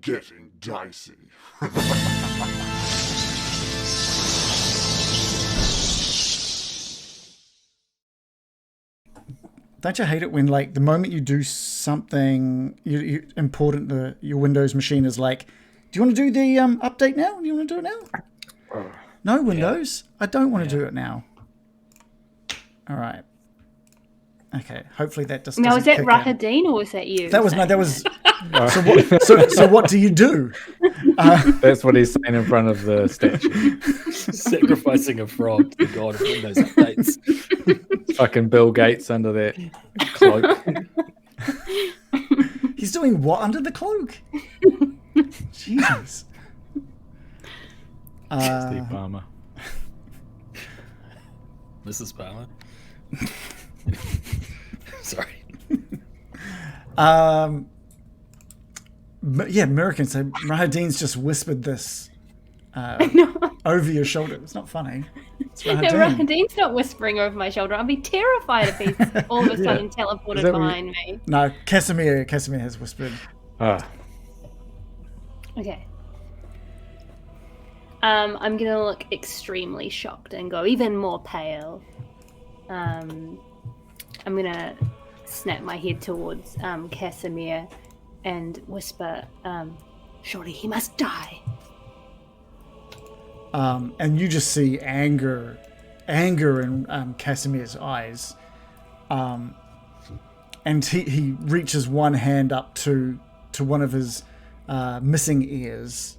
getting dicey. Don't you hate it when, like, the moment you do something important, your Windows machine is like, do you want to do the update now? Do you want to do it now? No, Windows. Yeah. I don't want to do it now. All right. Okay. Hopefully that just. Now, is that Rahadin or was that you? That was no. That was. So what do you do? That's what he's saying in front of the statue. Sacrificing a frog to the god of Windows updates. Fucking Bill Gates under that cloak. He's doing what under the cloak? Jesus. Steve Palmer. Mrs. Palmer. Sorry. Yeah, Americans. So Rahadin's just whispered this over your shoulder. It's not funny. It's Rahadin. No, Rahadin's not whispering over my shoulder. I'd be terrified if he's all of a sudden teleported behind me. No, Casimir has whispered. Okay. I'm gonna look extremely shocked and go even more pale. I'm gonna snap my head towards Casimir and whisper, surely he must die. And you just see anger in Casimir's eyes. And he reaches one hand up to one of his missing ears,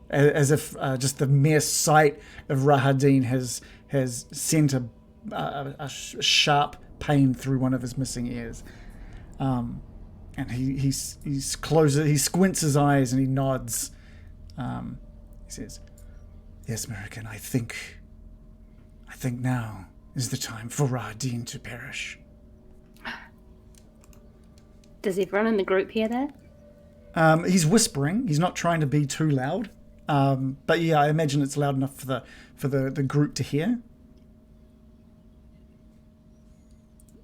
as if just the mere sight of Rahadin has sent a sharp pain through one of his missing ears. And he squints his eyes and he nods. He says, "Yes, American, I think now is the time for Rahadin to perish." Does everyone in the group hear that? He's whispering. He's not trying to be too loud. But yeah, I imagine it's loud enough for the group to hear.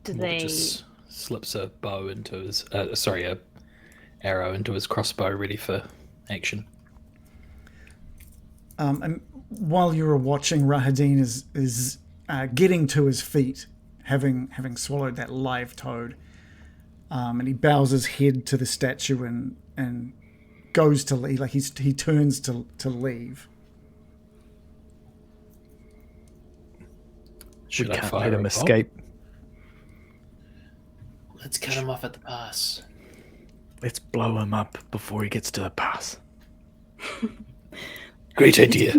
Do they just slips a bow into his a arrow into his crossbow, ready for action. And while you were watching, Rahadin is getting to his feet, having swallowed that live toad. And he bows his head to the statue and goes to leave. Like he turns to leave. Should We I can't fire let him a escape. Let's cut him off at the pass. Let's blow him up before he gets to the pass. Great idea.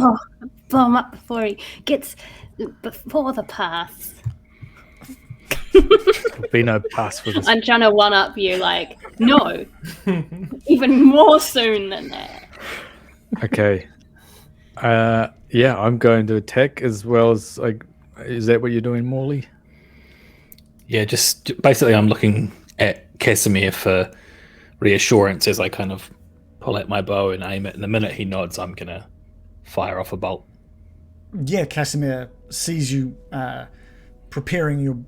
blow him up before he gets before the pass? There'll be no pass for this. I'm trying to one up you, like, no, even more soon than that. Okay. Yeah, I'm going to attack as well as like. Is that what you're doing, Morley? Yeah, just basically I'm looking at Casimir for reassurance as I kind of pull out my bow and aim it. And the minute he nods, I'm going to fire off a bolt. Yeah, Casimir sees you preparing your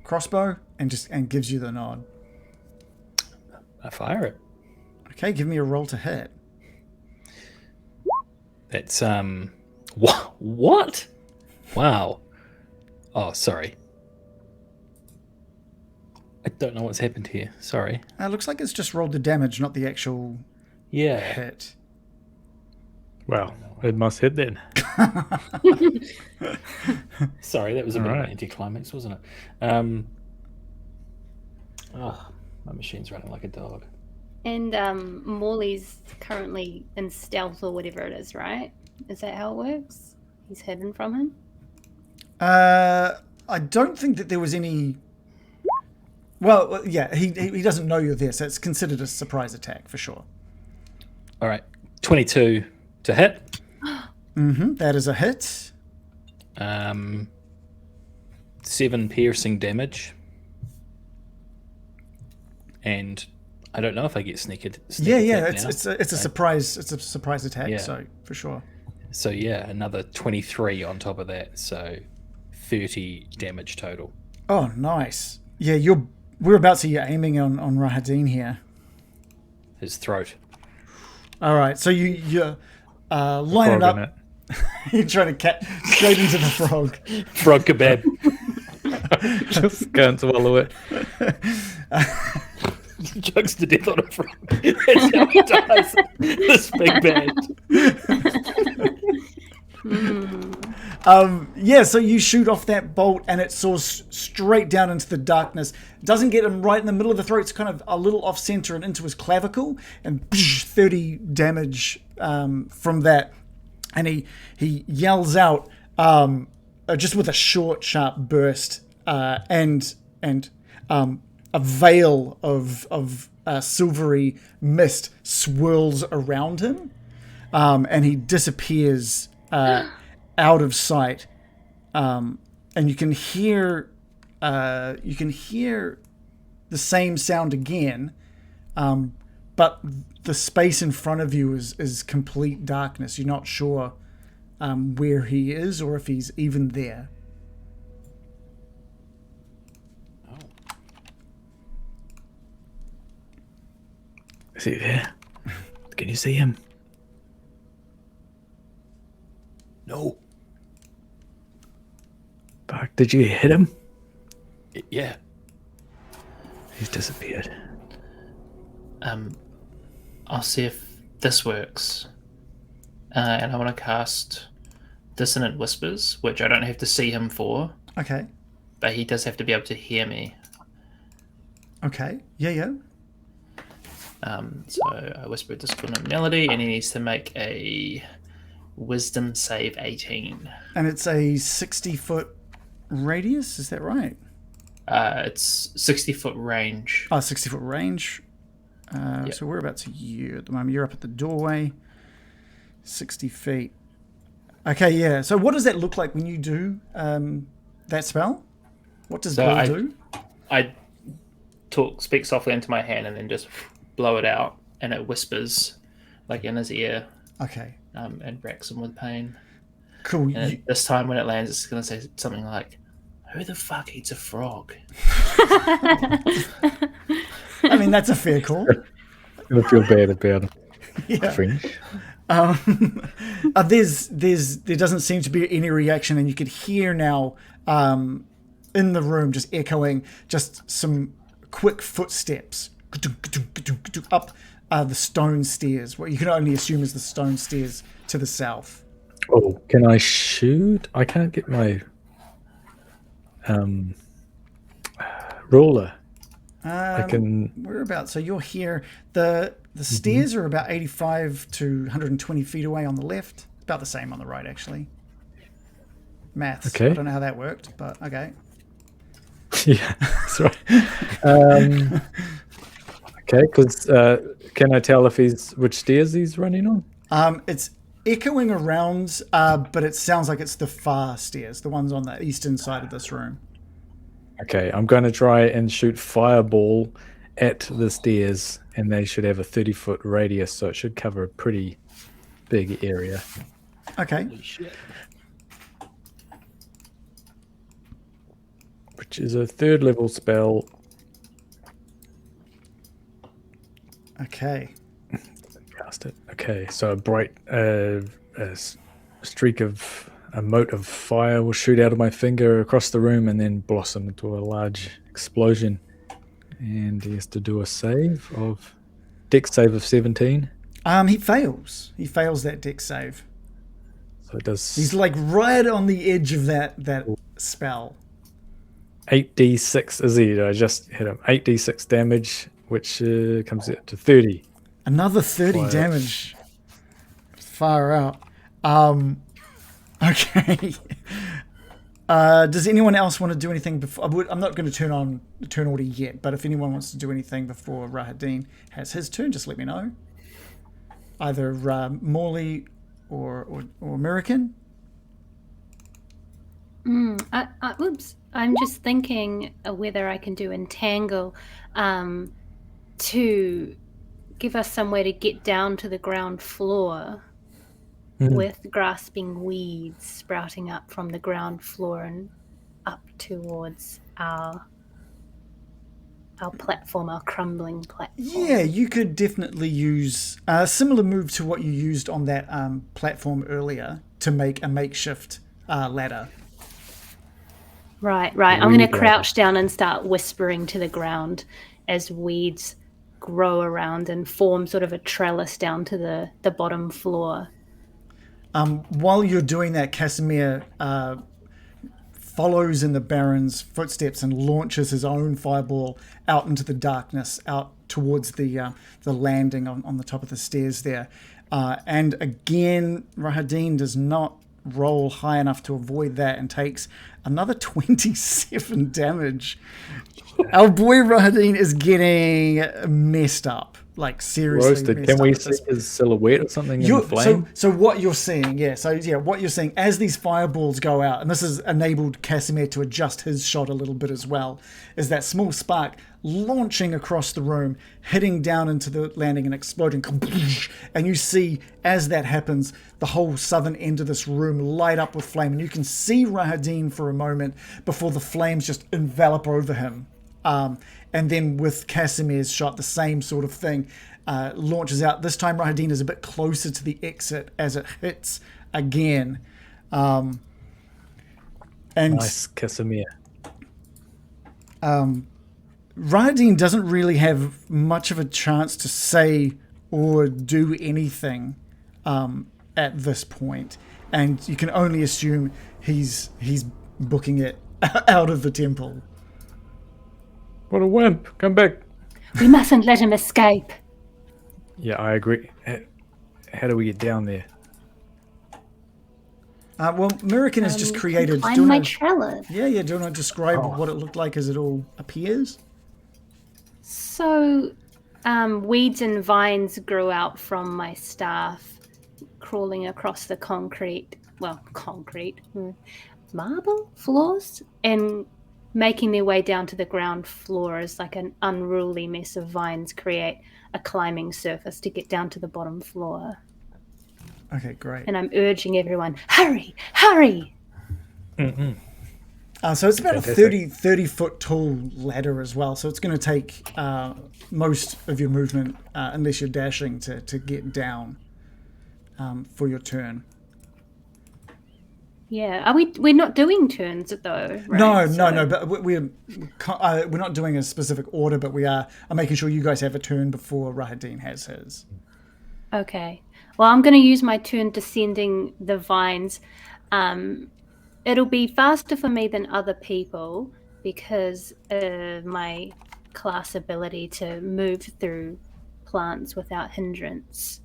crossbow and gives you the nod. I fire it. Okay, give me a roll to hit. That's what? Wow. Oh, sorry. I don't know what's happened here. Sorry. Looks like it's just rolled the damage, not the actual hit. Well, it must hit then. Sorry, that was a bit of an anticlimax, wasn't it? My machine's running like a dog. And Morley's currently in stealth or whatever it is, right? Is that how it works? He's hidden from him? I don't think that there was any... Well, yeah, he doesn't know you're there, so it's considered a surprise attack for sure. All right, 22 to hit. That is a hit. 7 piercing damage. And I don't know if I get sneak attack it's a surprise. It's a surprise attack, so for sure. So yeah, another 23 on top of that, so 30 damage total. Oh, nice. Yeah, we're about to be aiming on Rahadin here. His throat. All right, so you line it Frog up. in it. You're trying to catch straight into the frog. Frog kebab. Just can't swallow it. Chugs to death on a frog. That's how he dies. This big bad. Yeah, so you shoot off that bolt and it soars straight down into the darkness. Doesn't get him right in the middle of the throat. It's kind of a little off center and into his clavicle, and 30 damage from that. And he yells out just with a short, sharp burst, and a veil of silvery mist swirls around him, and he disappears out of sight. And you can hear the same sound again, but the space in front of you is complete darkness. You're not sure where he is or if he's even there. Is he there? Can you see him? No. Fuck, did you hit him? Yeah. He's disappeared. I'll see if this works. And I want to cast Dissonant Whispers, which I don't have to see him for, Okay. but he does have to be able to hear me. Okay. Yeah. So I whisper a discordant melody, and he needs to make a Wisdom save 18. And it's a 60-foot radius, is that right? It's 60-foot range. Oh, 60-foot range. So whereabouts are you at the moment? You're up at the doorway. 60 feet. Okay, yeah. So what does that look like when you do that spell? What does blow do? I speak softly into my hand and then just blow it out, and it whispers like in his ear. Okay. And racks him with pain. Cool. And this time when it lands, it's going to say something like, "Who the fuck eats a frog?" I mean, that's a fair call. I'm gonna feel bad about him. Yeah. Fringe. There doesn't seem to be any reaction, and you could hear now in the room just echoing just some quick footsteps up the stone stairs. What you can only assume is the stone stairs to the south. Oh, can I shoot? I can't get my ruler. I can. Whereabouts? So you're here. The stairs are about 85 to 120 feet away on the left. About the same on the right, actually. Maths. Okay. I don't know how that worked, but okay. Yeah, that's right. Okay, because can I tell if which stairs he's running on? It's echoing around, but it sounds like it's the far stairs, the ones on the eastern side of this room. Okay, I'm going to try and shoot fireball at the stairs, and they should have a 30-foot radius, so it should cover a pretty big area. Okay. Holy shit. Which is a 3rd level spell. Okay. Cast it. Okay, so a bright streak of a mote of fire will shoot out of my finger across the room and then blossom into a large explosion. And he has to do a dex save of 17. He fails. He fails that dex save. So it does. He's like right on the edge of that spell. 8d6 is he? I just hit him. 8d6 damage, which comes out to 30. Another 30 Fire. damage. Far out. Okay. Does anyone else want to do anything before? I'm not going to turn on the turn order yet, but if anyone wants to do anything before Rahadin has his turn, just let me know. Either Morley or American. Oops. I'm just thinking whether I can do entangle to give us some way to get down to the ground floor with grasping weeds sprouting up from the ground floor and up towards our platform, our crumbling platform. Yeah, you could definitely use a similar move to what you used on that platform earlier to make a makeshift ladder. Right. I'm going to Weed crouch down and start whispering to the ground as weeds grow around and form sort of a trellis down to the bottom floor. While you're doing that, Casimir follows in the Baron's footsteps and launches his own fireball out into the darkness, out towards the landing on the top of the stairs there. And again, Rahadin does not roll high enough to avoid that and takes another 27 damage. Our boy Rahadin is getting messed up. Like, seriously Roasted. messed Can up we at this see his silhouette or something in the flame? So what you're seeing, what you're seeing as these fireballs go out, and this has enabled Casimir to adjust his shot a little bit as well, is that small spark launching across the room, hitting down into the landing and exploding. And you see, as that happens, the whole southern end of this room light up with flame, and you can see Rahadin for a moment before the flames just envelop over him. And then with Casimir's shot, the same sort of thing launches out. This time Rahadin is a bit closer to the exit as it hits again. And Nice, Casimir. Rahadin doesn't really have much of a chance to say or do anything at this point. And you can only assume he's booking it out of the temple. What a wimp. Come back. We mustn't let him escape. Yeah, I agree. How do we get down there? Well, Mirakin has just created... Climb my trellis. Yeah, do you want to describe what it looked like as it all appears? So, weeds and vines grew out from my staff, crawling across the marble floors, and making their way down to the ground floor as like an unruly mess of vines create a climbing surface to get down to the bottom floor. Okay, great. And I'm urging everyone, hurry, hurry! Mm-hmm. So it's about a 30 foot tall ladder as well. So it's going to take most of your movement, unless you're dashing, to get down for your turn. Yeah, we're not doing turns though, right? No. But we're not doing a specific order, but I'm making sure you guys have a turn before Rahadin has his. Okay. Well, I'm going to use my turn descending the vines. It'll be faster for me than other people because of my class ability to move through plants without hindrance.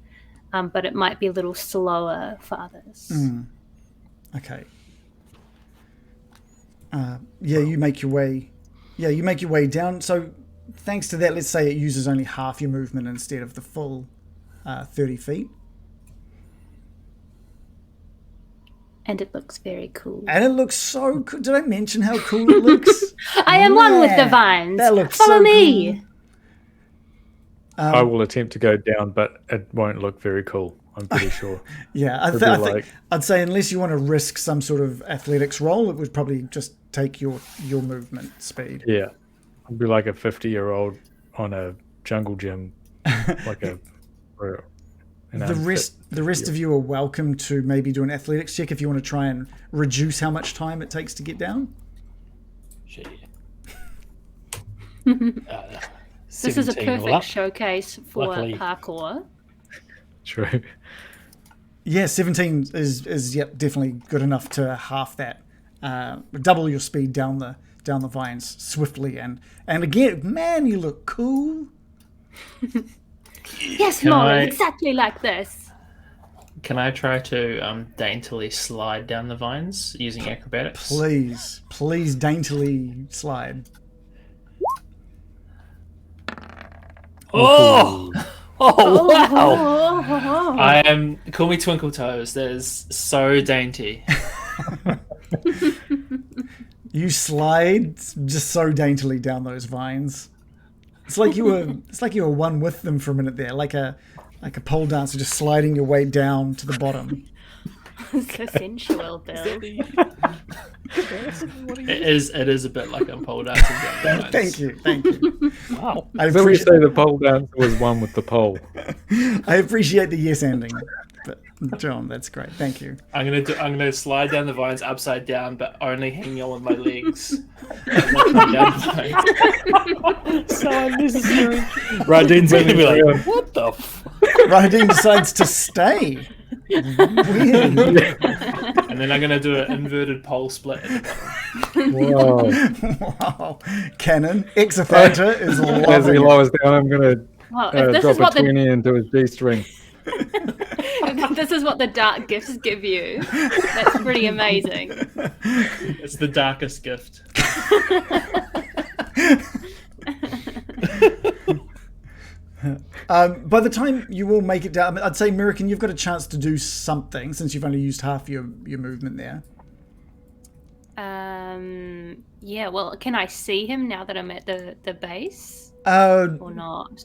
But it might be a little slower for others. Okay. You make your way. Yeah, you make your way down. So, thanks to that, let's say it uses only half your movement instead of the full 30 feet. And it looks very cool. And it looks so cool. Did I mention how cool it looks? I am one with the vines. That looks Follow so me. Cool. I will attempt to go down, but it won't look very cool. I'm pretty sure. Yeah, I'd say unless you want to risk some sort of athletics roll, it would probably just take your movement speed. Yeah, I'd be like a 50-year-old on a jungle gym, The rest of you are welcome to maybe do an athletics check if you want to try and reduce how much time it takes to get down. Shit. This is a perfect showcase for parkour. True. Yeah, 17 is definitely good enough to half that, double your speed down the vines swiftly, and again, man, you look cool. Yes, Lauren, exactly like this. Can I try to daintily slide down the vines using acrobatics? Please daintily slide. Oh wow! I am. Call me Twinkle Toes. That is so dainty. You slide just so daintily down those vines. It's like you were one with them for a minute there, like a pole dancer just sliding your way down to the bottom. So sensual, Bill. It is a bit like I'm pole dancing down the lines. Thank you. Wow. I So we appreciate, say the pole dancer was one with the pole. I appreciate the yes ending. But John, that's great. Thank you. I'm gonna slide down the vines upside down, but only hanging on with my legs. Down the vines. So unnecessary. Rahadin's going to be like, what the f? Rahadin decides to stay. Weird. And then I'm gonna do an inverted pole split at the bottom. Whoa. Wow. Canon. Exophanter is As he loving it. lowers down, I'm going to Well, if this drop is a what 20 into his G-string. if this is what the dark gifts give you, that's pretty amazing. It's the darkest gift. By the time you all make it down, I'd say, Mirakin, you've got a chance to do something since you've only used half your movement there. Yeah, well, can I see him now that I'm at the base? Or not?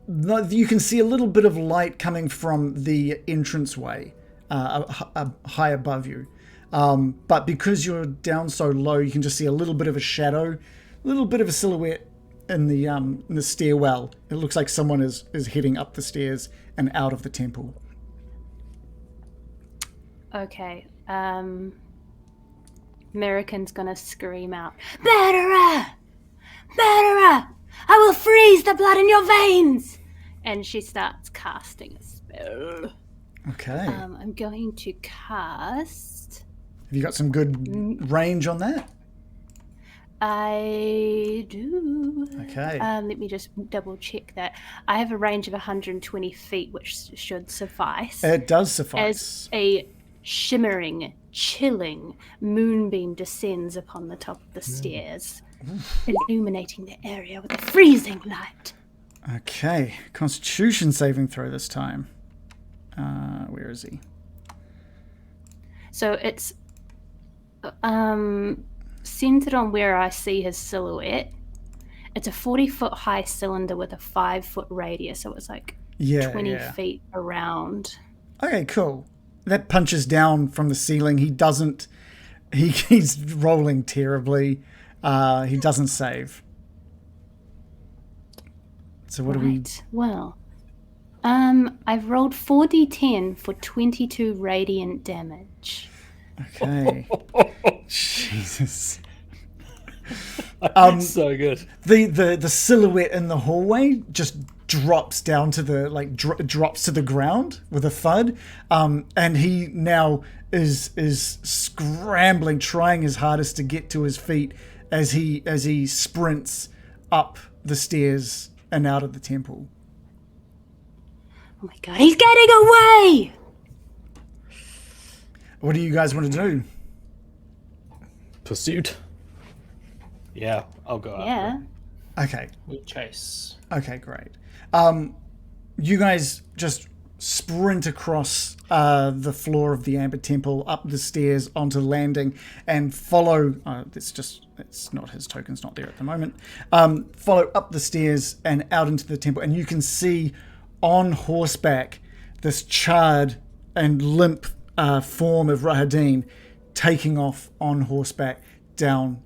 No, you can see a little bit of light coming from the entranceway high above you. But because you're down so low, you can just see a little bit of a shadow, a little bit of a silhouette in the stairwell. It looks like someone is heading up the stairs and out of the temple. Okay. Mirakin's gonna scream out, "Murderer! Murderer! I will freeze the blood in your veins!" And she starts casting a spell. Okay. I'm going to cast... Have you got some good range on that? I do. Okay. Let me just double check that. I have a range of 120 feet, which should suffice. It does As suffice. a shimmering, chilling moonbeam descends upon the top of the stairs, illuminating the area with a freezing light. Okay. Constitution saving throw this time. Where is he? So it's centered on where I see his silhouette. It's a 40-foot high cylinder with a 5-foot radius, so it's like 20 feet around. Okay, cool. That punches down from the ceiling. He doesn't... He's rolling terribly. He doesn't save. So what do we... Well, I've rolled 4d10 for 22 radiant damage. Okay. Jesus. So good. The silhouette in the hallway just drops down to the drops to the ground with a thud, and he now is scrambling, trying his hardest to get to his feet as he sprints up the stairs and out of the temple. Oh my god, he's getting away! What do you guys want to do? Pursuit. Yeah, I'll go after Yeah. him. Okay. We chase. Okay, great. You guys just sprint across the floor of the Amber Temple, up the stairs onto the landing, and follow. It's not his token's not there at the moment. Follow up the stairs and out into the temple, and you can see on horseback this charred and limp form of Rahadin taking off on horseback down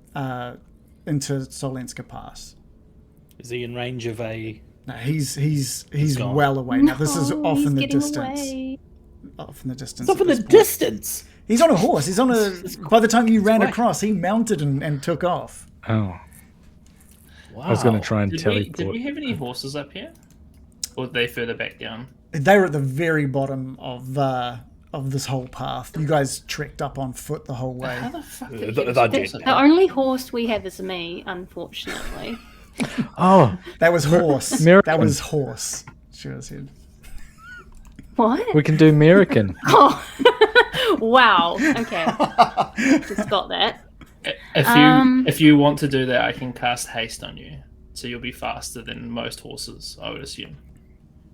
into Solenska Pass. Is he in range of a... No, he's gone. well away now. This is off he's in the getting distance. away. Off in the distance. Off at in the this point. distance! He's on a horse. He's on a. By the time you ran Christ. across, he mounted and took off. Oh. Wow. I was going to try and Did teleport. we have any horses up here? Or are they further back down? They were at the very bottom of this whole path. You guys trekked up on foot the whole way. How the fuck Yeah, did that- you that get did. horses? The only horse we have is me, unfortunately. Oh, That was horse. Miracle. That was horse. Sure said. What? we can do American. Oh, wow. Okay, just got that. If you want to do that, I can cast haste on you, so you'll be faster than most horses, I would assume.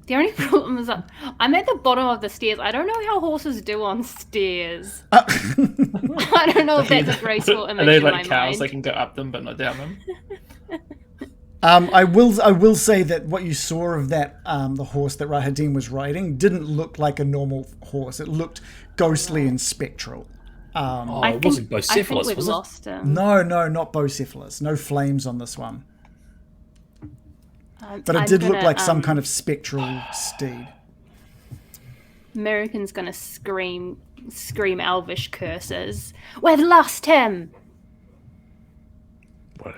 The only problem is that I'm at the bottom of the stairs. I don't know how horses do on stairs. Uh, I don't know if that's a graceful Are image they in my like cows? mind. They can go up them but not down them. I will say that what you saw of that the horse that Rahadin was riding didn't look like a normal horse. It looked ghostly and spectral. It wasn't I Bocephalus, think we've was it? lost him. No, not Bocephalus. No flames on this one. But it I'm did look gonna, like some kind of spectral steed. American's gonna scream elvish curses. We've lost him. What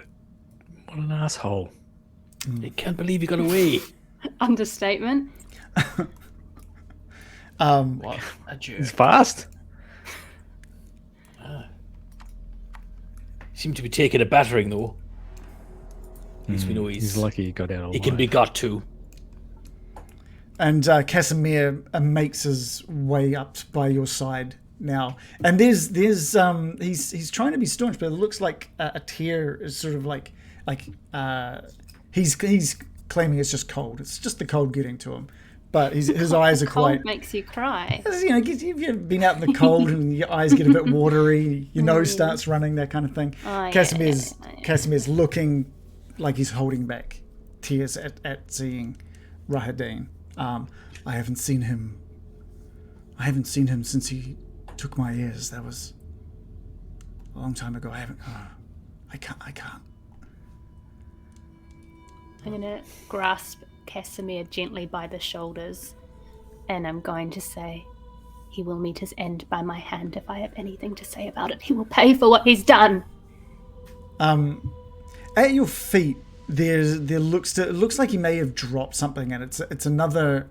an asshole. I can't believe he got away. Understatement. What a jerk. He's fast. Seemed to be taking a battering, though. At least we know He's lucky he got out alive. he can be got to. And Casimir makes his way up by your side now. And there's he's trying to be staunch, but it looks like a tear is sort of like he's claiming it's just cold. It's just the cold getting to him. But his eyes are Cold quite. makes you cry. You know, if you've been out in the cold and your eyes get a bit watery, your nose starts running, that kind of thing. Oh, Casimir's looking like he's holding back tears at seeing Rahadin. I haven't seen him since he took my ears. That was a long time ago. I can't. I'm gonna grasp Casimir gently by the shoulders, and I'm going to say, he will meet his end by my hand. If I have anything to say about it, he will pay for what he's done. At your feet, it looks like he may have dropped something, and it's another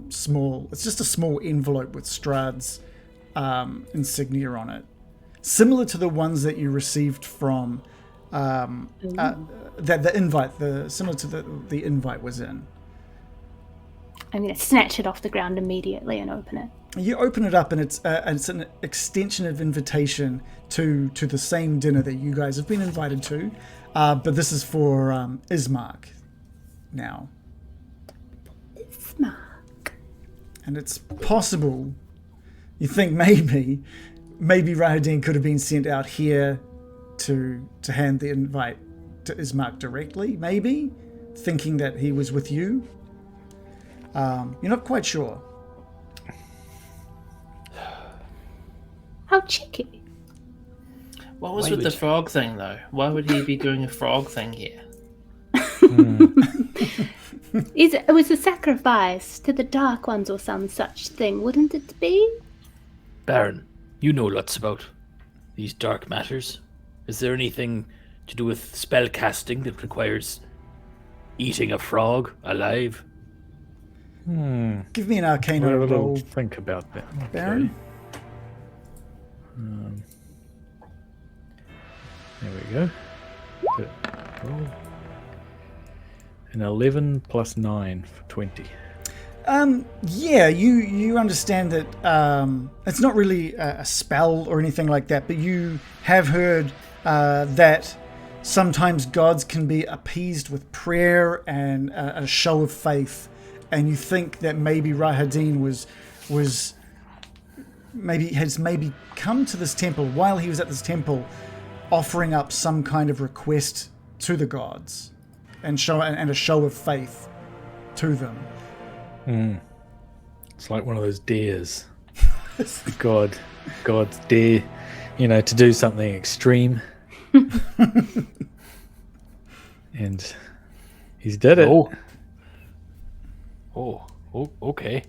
small. It's just a small envelope with Strahd's insignia on it, similar to the ones that you received from that the invite, similar to the invite was in. I'm going to snatch it off the ground immediately and open it. You open it up, and it's an extension of invitation to the same dinner that you guys have been invited to, but this is for Ismark now. Ismark. And it's possible, you think maybe Rahadin could have been sent out here to hand the invite to Ismark directly, maybe, thinking that he was with you. You're not quite sure. How cheeky. What was with the frog thing, though? Why would he be doing a frog thing here? It was a sacrifice to the Dark Ones or some such thing, wouldn't it be? Baron, you know lots about these dark matters. Is there anything to do with spell casting that requires eating a frog alive? Give me an Arcana Well, roll, think about that, Baron. There we go. Roll. An 11 plus 9 for 20. Yeah, you understand that it's not really a spell or anything like that, but you have heard that sometimes gods can be appeased with prayer and a show of faith, and you think that maybe Rahadin has come to this temple while he was at this temple, offering up some kind of request to the gods, and a show of faith to them. It's like one of those dares. God's dare, to do something extreme. And he's did it. Oh, okay.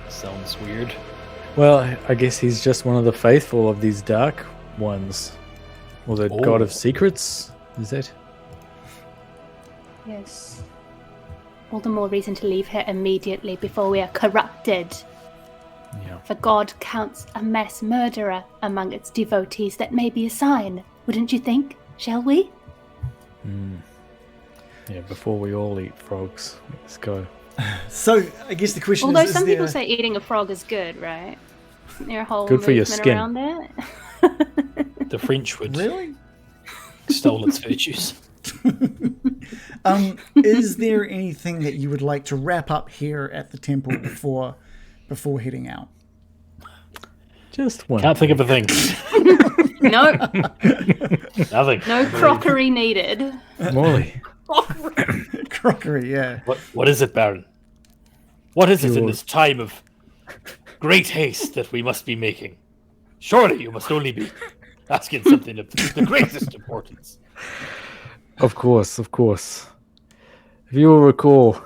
Sounds weird. Well, I guess he's just one of the faithful of these dark ones. Or the god of secrets, is that? Yes. All the more reason to leave here immediately before we are corrupted. Yeah. For God counts a mass murderer among its devotees. That may be a sign, wouldn't you think? Shall we? Yeah, before we all eat frogs, let's go. So I guess the question Although is some there... people say eating a frog is good, right? Isn't there a whole Good for your movement skin. around that? The French would Really? extol its virtues. Is there anything that you would like to wrap up here at the temple before heading out? Just one. Can't think of a thing. No, Nothing. no crockery needed. Molly, Crockery, yeah. What is it, Baron? What is it in Fuel. this time of great haste that we must be making? Surely you must only be asking something of the greatest importance. Of course. If you will recall,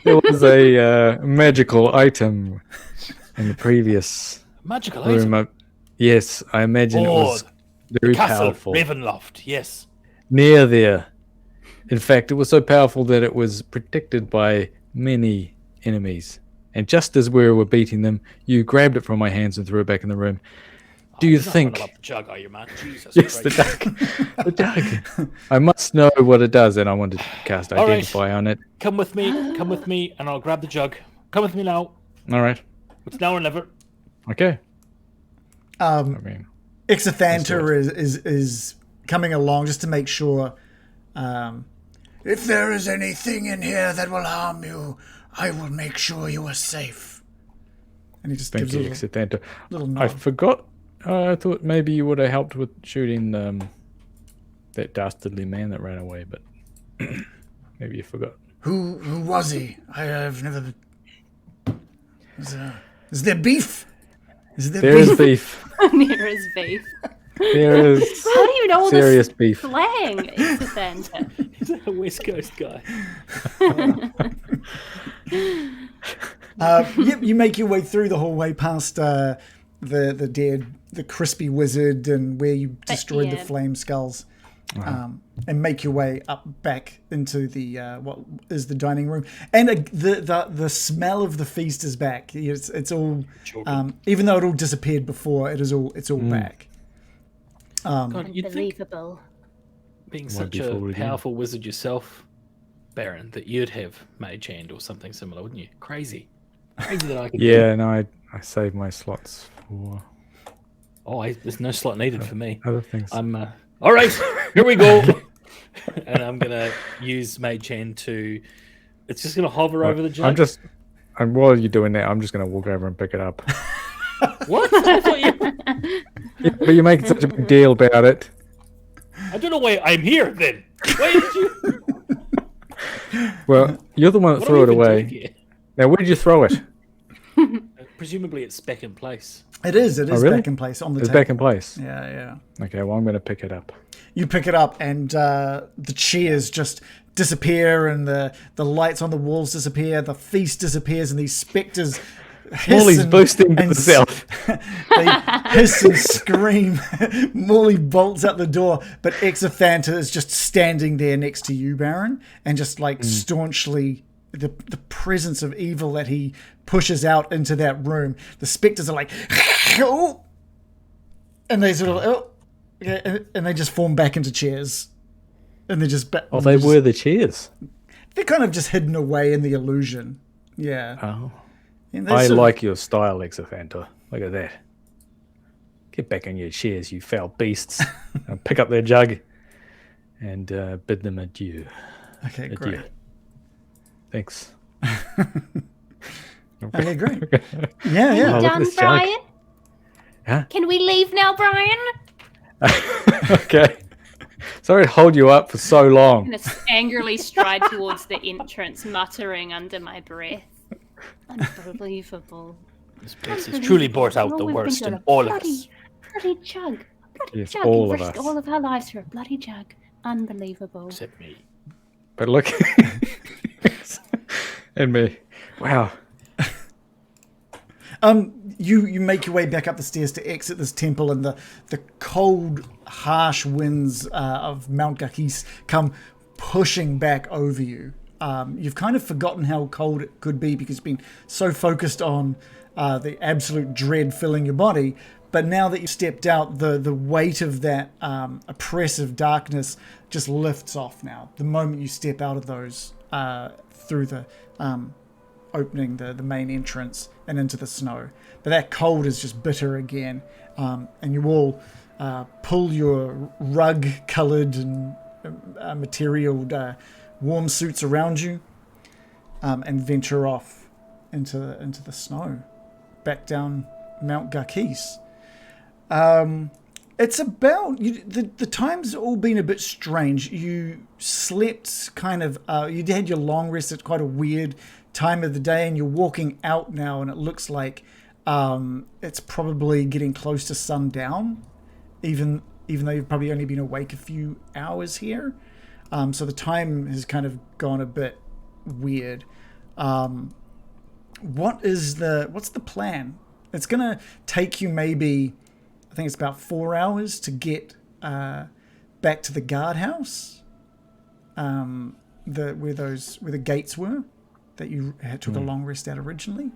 there was a magical item in the previous Magical room. item. Yes, I imagine it was very Castle powerful. Ravenloft, yes. Near there. In fact, it was so powerful that it was protected by many enemies. And just as we were beating them, you grabbed it from my hands and threw it back in the room. Do you You're not think... running up the jug, are you, man? Jesus Yes, the Christ. jug. The jug. I must know what it does, and I want to cast All right. Identify on it. Come with me, and I'll grab the jug. Come with me now. All right. It's now or never. Okay. I mean, Ixithanter is coming along just to make sure. If there is anything in here that will harm you, I will make sure you are safe. And he just thank gives you, a little, Exithanter. little I nod. forgot. I thought maybe you would have helped with shooting that dastardly man that ran away, but maybe you forgot. Who was he? I have never. Is there beef? Is there There is beef. There is beef. There is How do you know all serious this beef. slang? It's a Santa. He's a West Coast guy. You make your way through the hallway past the crispy wizard and where you destroyed the yeah. flame skulls, and make your way up back into the what is the dining room. And the smell of the feast is back. It's all even though it all disappeared before, it's all back. God, you'd think, Unbelievable. being Won't such be a forward again. powerful wizard yourself, Baron, that you'd have mage hand or something similar, wouldn't you? Crazy that I could. Yeah, no, I saved my slots for There's no slot needed for me. other things. I'm all right. Here we go. And I'm gonna use mage hand to. It's just gonna hover over the jug. While you're doing that, I'm just going to walk over and pick it up. What? I thought you. But you're making such a big deal about it. I don't know why I'm here then. Why did you? Well, you're the one that What threw are it we even doing away. here? Now, where did you throw it? Presumably it's back in place. It is really? back in place on the It's table. back in place. Yeah. Okay, well, I'm going to pick it up. You pick it up, and the cheers just disappear, and the lights on the walls disappear. The feast disappears, and these specters hiss Morley's and, boosting to and the south. they hiss and scream. Morley bolts out the door, but Exithanter is just standing there next to you, Baron, and just like staunchly the presence of evil that he pushes out into that room. The specters are like, oh, and they sort of, and they just form back into chairs, and they're just. Oh, they were the cheers. They're kind of just hidden away in the illusion. Yeah. Oh. And they're I sort of- like your style, Exithanter. Look at that. Get back on your chairs, you foul beasts. And pick up their jug and bid them adieu. Okay, Adieu. great. Thanks. Okay, great. Yeah, yeah. Oh, look at Done, this jug. Brian? Huh? Can we leave now, Brian? Okay. Sorry to hold you up for so long. I'm going to angrily stride towards the entrance, muttering under my breath. Unbelievable. This place has truly brought out the We've been worst doing in a all of bloody, us. bloody jug. Bloody Yes, jug. all You of risked us. all of our lives for a bloody jug. Unbelievable. Except me. But look. And me. Wow. You make your way back up the stairs to exit this temple, and the cold, harsh winds of Mount Gakis come pushing back over you. You've kind of forgotten how cold it could be because you've been so focused on the absolute dread filling your body. But now that you've stepped out, the weight of that oppressive darkness just lifts off now. The moment you step out of those through the opening, the main entrance, and into the snow. But that cold is just bitter again. And you all pull your rug-coloured and materialed warm suits around you and venture off into the snow, back down Mount Gakis. It's about the time's all been a bit strange. You slept kind of. You had your long rest at quite a weird time of the day, and you're walking out now, and it looks like it's probably getting close to sundown, even though you've probably only been awake a few hours here. So the time has kind of gone a bit weird. What's the plan? It's gonna take you maybe, I think it's about 4 hours to get back to the guardhouse, where the gates were that you took a long rest at originally.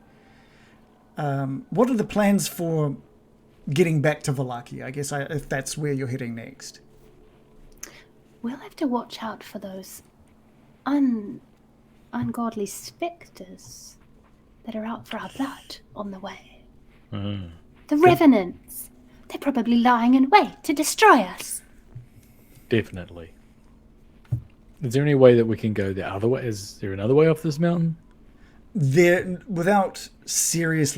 What are the plans for getting back to Vallaki? I guess if that's where you're heading next. We'll have to watch out for those ungodly spectres that are out for our blood on the way. The revenants. They're probably lying in wait to destroy us. Definitely. Is there any way that we can go the other way? Is there another way off this mountain? There, without serious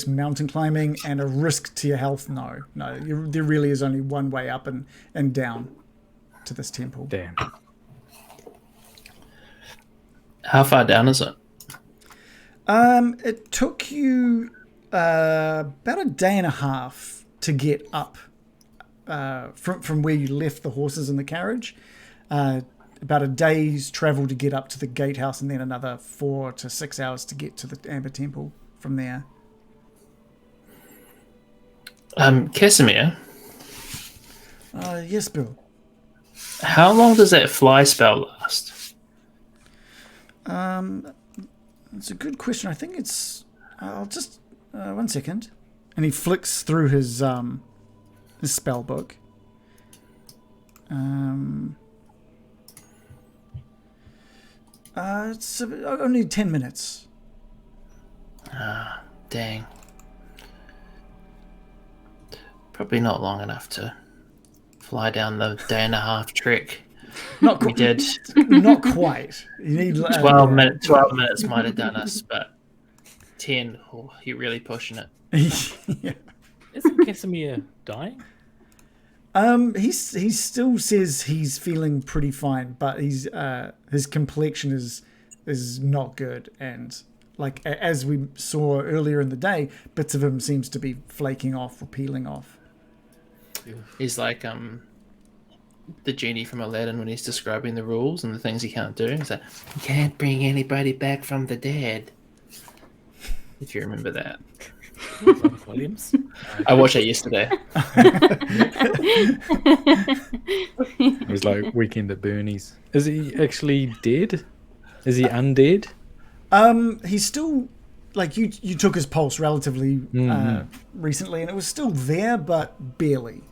mountain climbing and a risk to your health, no. There really is only one way up and down to this temple. Damn. How far down is it? It took you about a day and a half to get up from where you left the horses in the carriage. About a day's travel to get up to the gatehouse, and then another 4 to 6 hours to get to the Amber Temple from there. Casimir, Yes, Bill. how long does that fly spell last? It's a good question. I think it's. I'll just 1 second, and he flicks through his spell book. It's only 10 minutes. Dang. Probably not long enough to fly down the day and a half trek. Not We did. Not quite. You need 12 minutes might have done us, but 10, you're really pushing it. Yeah. Isn't Casimir dying? He still says he's feeling pretty fine, but his complexion is not good, and like as we saw earlier in the day, bits of him seems to be flaking off or peeling off. He's like the genie from Aladdin when he's describing the rules and the things he can't do. He's like, you can't bring anybody back from the dead. If you remember that. Williams? I watched that yesterday. It was like Weekend at Bernie's. Is he actually dead? Is he undead? He's still like you took his pulse relatively recently, and it was still there, but barely.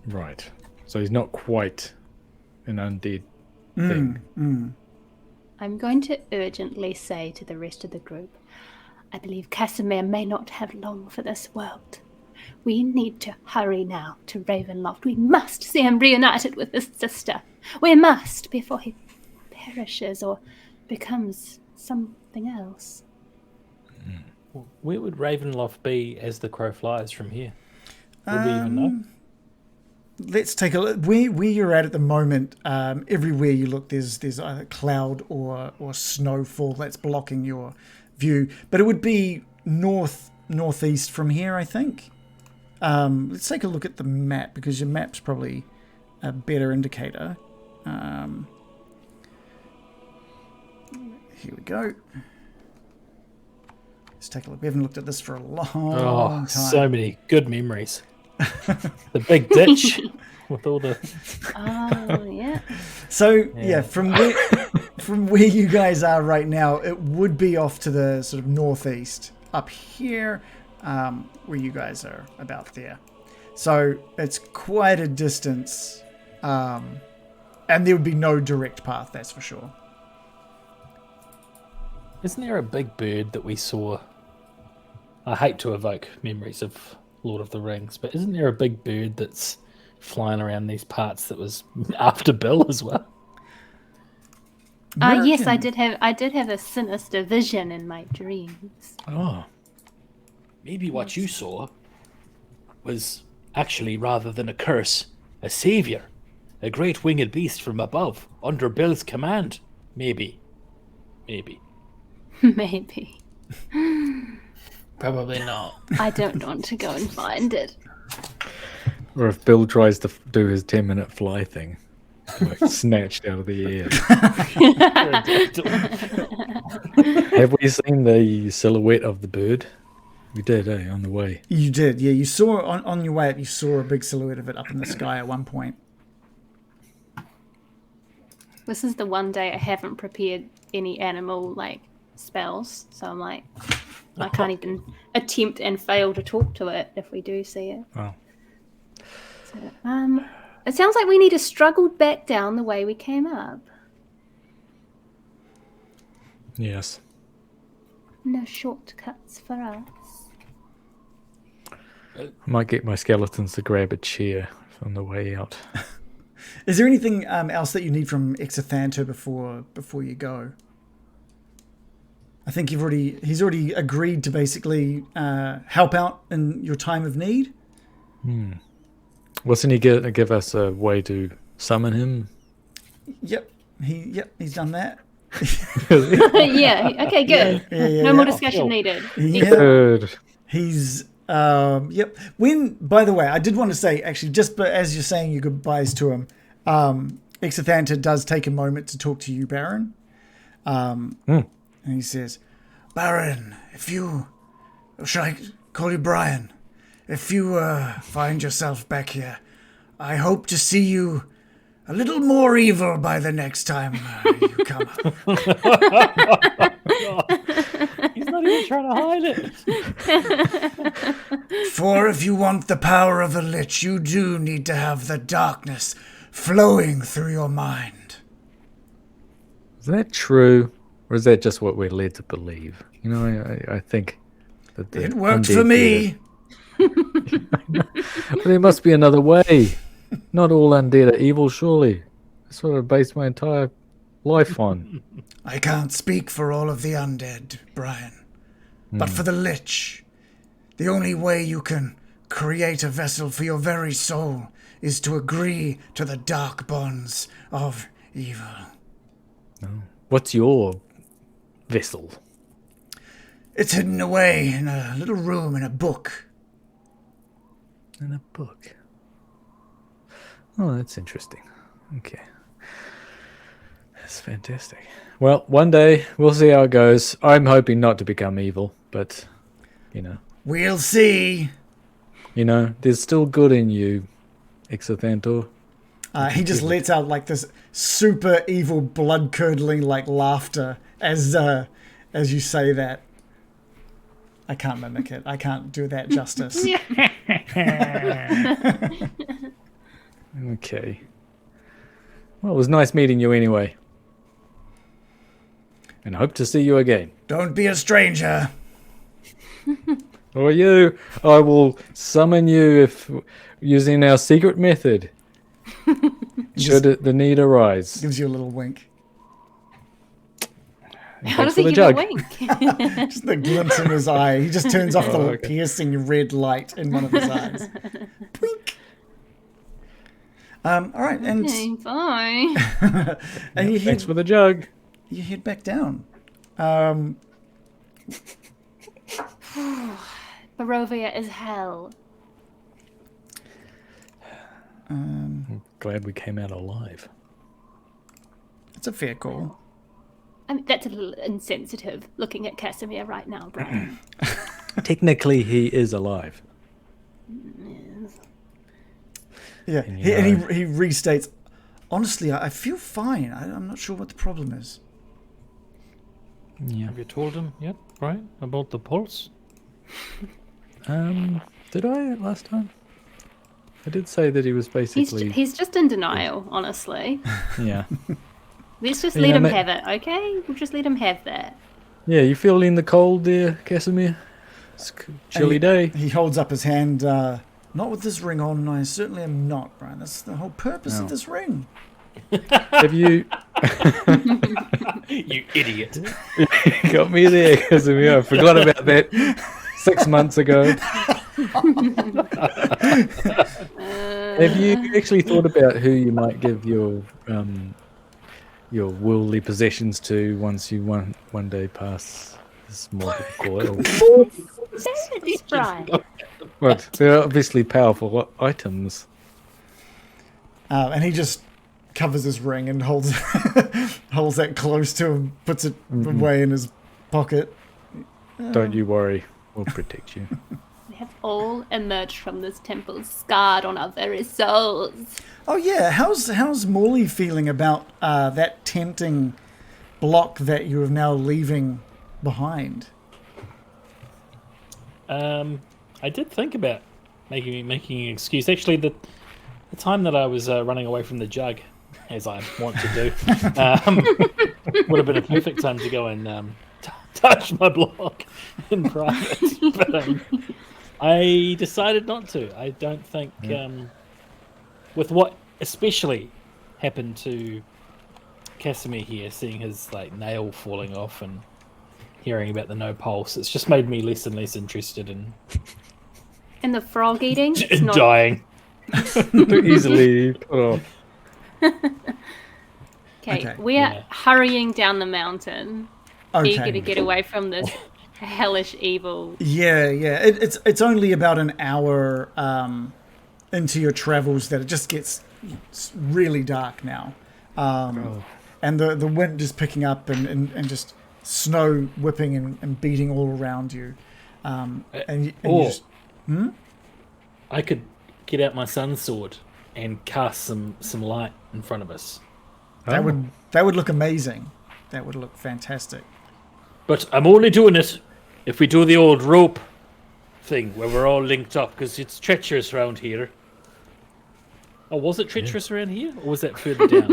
Right. So he's not quite an undead thing. I'm going to urgently say to the rest of the group, I believe Casimir may not have long for this world. We need to hurry now to Ravenloft. We must see him reunited with his sister. We must, before he perishes or becomes something else. Where would Ravenloft be as the crow flies from here? Would we even know? Let's take a look. Where you're at the moment, everywhere you look, there's either cloud or snowfall that's blocking your view. But it would be northeast from here, I think. Let's take a look at the map, because your map's probably a better indicator. Here we go. Let's take a look. We haven't looked at this for a long time. So many good memories. The big ditch with all the. Oh, yeah. So yeah, from where you guys are right now, it would be off to the sort of northeast up here, where you guys are about there. So it's quite a distance, and there would be no direct path, that's for sure. Isn't there a big bird that we saw? I hate to evoke memories of Lord of the Rings, but isn't there a big bird that's flying around these parts that was after Bill as well? Yes, I did have a sinister vision in my dreams. Oh, maybe what you saw was Actually, rather than a curse, a savior. A great winged beast from above, under Bill's command. Maybe. Maybe. Probably not. I don't want to go and find it. Or if Bill tries to do his 10-minute fly thing, like snatched out of the air. Have we seen the silhouette of the bird? We did, on the way. You did, yeah. You saw on your way up, you saw a big silhouette of it up in the sky at one point. This is the one day I haven't prepared any animal spells, so I'm like, I can't even attempt and fail to talk to it if we do see it. Oh. So, it sounds like we need to struggle back down the way we came up. Yes. No shortcuts for us. I might get my skeletons to grab a chair on the way out. Is there anything else that you need from Exothanter before you go? I think he's already agreed to basically help out in your time of need. Wasn't he going to give us a way to summon him? Yep, he's done that. Yeah. Okay. Good. Yeah, no more discussion needed. Yeah. Good. He's yep. By the way, I did want to say actually, as you're saying your goodbyes to him, Exothanter does take a moment to talk to you, Baron. And he says, Baron, should I call you Brian? If you find yourself back here, I hope to see you a little more evil by the next time you come up. He's not even trying to hide it. For if you want the power of a lich, you do need to have the darkness flowing through your mind. Is that true? Or is that just what we're led to believe? You know, I think that It worked for me. But there must be another way. Not all undead are evil, surely. That's what I based my entire life on. I can't speak for all of the undead, Brian. But for the lich, the only way you can create a vessel for your very soul is to agree to the dark bonds of evil. What's your vessel? It's hidden away in a little room in a book. In a book. Oh, that's interesting. Okay. That's fantastic. Well, one day we'll see how it goes. I'm hoping not to become evil, but, We'll see. There's still good in you, Exothantor. He just lets out this super evil, blood-curdling laughter as you say that. I can't mimic it. I can't do that justice. Okay. Well, it was nice meeting you anyway. And I hope to see you again. Don't be a stranger. Or you. I will summon you if using our secret method. Should the need arise. Gives you a little wink. How does for he the give a jug. wink? Just the glint in his eye. He just turns off the piercing red light in one of his eyes. Twink. All right, and Okay, bye. and you Thanks head for the jug. back down. Barovia is hell. Glad we came out alive. It's a fair call. I mean, that's a little insensitive looking at Casimir right now, Brian. Technically, he is alive. Yeah, And he restates. Honestly, I feel fine. I'm not sure what the problem is. Yeah. Have you told him yet, Brian, about the pulse? Did I last time? I did say that he was basically. He's just in denial, honestly. Yeah. Let's just You let know, him ma- have it, okay? We'll just let him have that. Yeah, you feeling the cold there, Casimir? It's a chilly day. He holds up his hand. Not with this ring on. I certainly am not, Brian. That's the whole purpose of this ring. Have you You idiot. got me there, Casimir? I forgot about that 6 months ago. Have you actually thought about who you might give your worldly possessions to once you one day pass this mortal coil? That's right. What? They're obviously powerful items. And he just covers his ring and holds holds that close to him, puts it away in his pocket. Don't you worry, we'll protect you. We have all emerged from this temple scarred on our very souls. Oh yeah, how's Morley feeling about that tempting block that you are now leaving behind? I did think about making an excuse. Actually, the time that I was running away from the jug, as I want to do, would have been a perfect time to go and touch my block in private. But I decided not to. I don't think, with what especially happened to Casimir here, seeing his nail falling off and hearing about the no pulse, it's just made me less and less interested in And the frog eating? It's not... dying. Too easily put off. Okay, we are hurrying down the mountain, eager to get away from this hellish evil. Yeah. It's only about an hour into your travels that it just gets really dark now. And the wind is picking up and just snow whipping and beating all around you. I could get out my sun sword and cast some light in front of us. That would look amazing. That would look fantastic. But I'm only doing it if we do the old rope thing where we're all linked up, because it's treacherous around here. Oh, was it treacherous around here, or was that further down?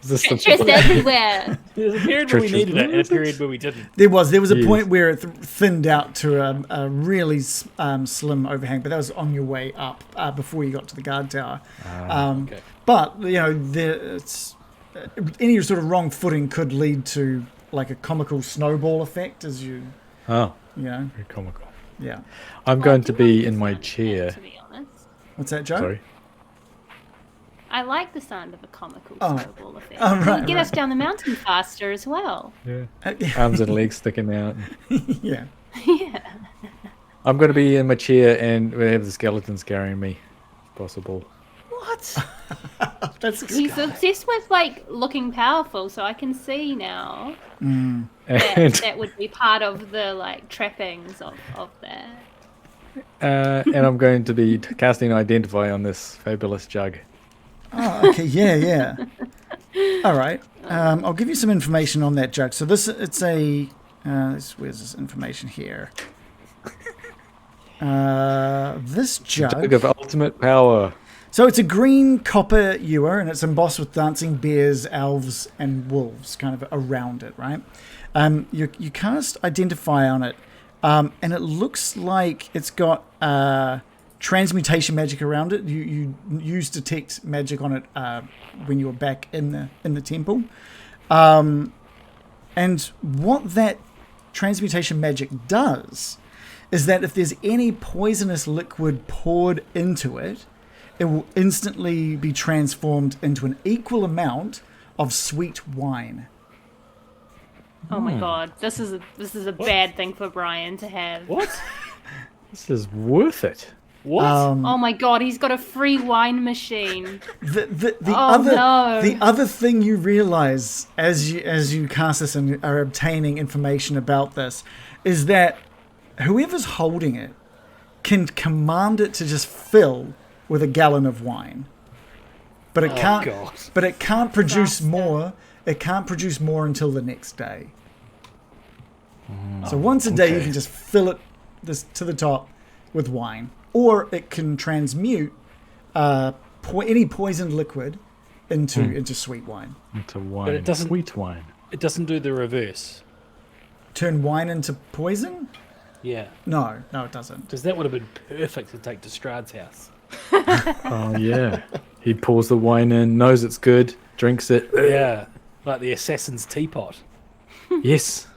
Treacherous everywhere. There's a period where we needed it and a period where we didn't. There was a point where it thinned out to a really slim overhang, but that was on your way up before you got to the guard tower. Okay. But any sort of wrong footing could lead to a comical snowball effect as you. Oh, very comical. Yeah. I'm going to be in my chair. To be honest, What's that, Joe? Sorry. I like the sound of a comical snowball effect. Oh, right, It'll get us down the mountain faster as well. Yeah. Arms and legs sticking out. Yeah. Yeah. I'm going to be in my chair and we have the skeletons carrying me, if possible. What? That's He's obsessed with looking powerful, so I can see now And that would be part of the trappings of that. and I'm going to be casting Identify on this fabulous jug. Oh, okay. Yeah. All right. I'll give you some information on that jug. So where's this information here? This Jug of ultimate power. So it's a green copper ewer, and it's embossed with dancing bears, elves, and wolves kind of around it, right? You cast Identify on it, and it looks like it's got transmutation magic around it. You use Detect magic on it when you were back in the temple. And what that transmutation magic does is that if there's any poisonous liquid poured into it, it will instantly be transformed into an equal amount of sweet wine. Oh my god, this is a bad thing for Brian to have. What? This is worth it. What? Oh my god, he's got a free wine machine. The no. other thing you realize as you cast this and are obtaining information about this is that whoever's holding it can command it to just fill with a gallon of wine, but it can't. God. But it can't produce more. It can't produce more until the next day. So once a day, you can just fill it to the top with wine, or it can transmute any poisoned liquid into sweet wine. Into wine. But it doesn't- Sweet wine. It doesn't do the reverse. Turn wine into poison? Yeah. No, it doesn't. Because that would have been perfect to take to Strahd's house. Oh, yeah. He pours the wine in, knows it's good, drinks it. Yeah. Like the assassin's teapot. Yes.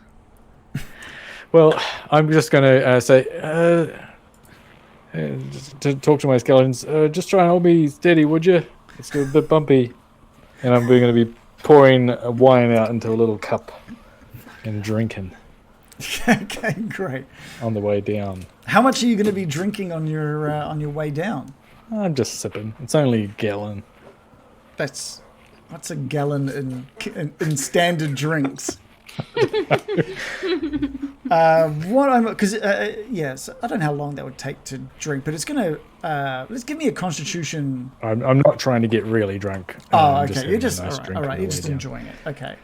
Well, I'm just going to say, just to talk to my skeletons. Just try and hold me steady, would you? It's a bit bumpy. And I'm going to be pouring wine out into a little cup and drinking Okay, great. on the way down. How much are you going to be drinking on your way down? I'm just sipping. It's only a gallon. What's a gallon in standard drinks? Yes, I don't know how long that would take to drink, but it's gonna. Let's give me a Constitution. I'm not trying to get really drunk. Oh, I'm okay. You're just having a nice drink all on right. the You're way just down. enjoying it. Okay.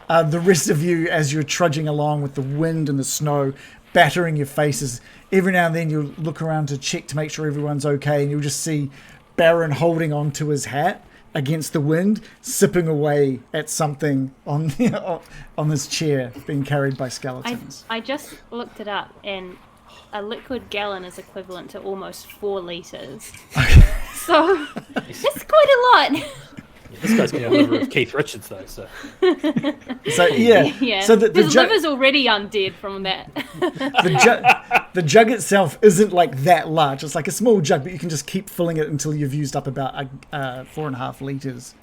The rest of you, as you're trudging along with the wind and the snow battering your faces, every now and then you'll look around to check to make sure everyone's okay, and you'll just see Baron holding onto his hat against the wind, sipping away at something on this chair being carried by skeletons. I just looked it up, and a liquid gallon is equivalent to almost 4 liters. So it's quite a lot. Yeah, this guy's got a liver of Keith Richards, though. So So yeah, Yeah. So the His liver's already undead from that. the jug itself isn't like that large. It's like a small jug, but you can just keep filling it until you've used up about 4.5 liters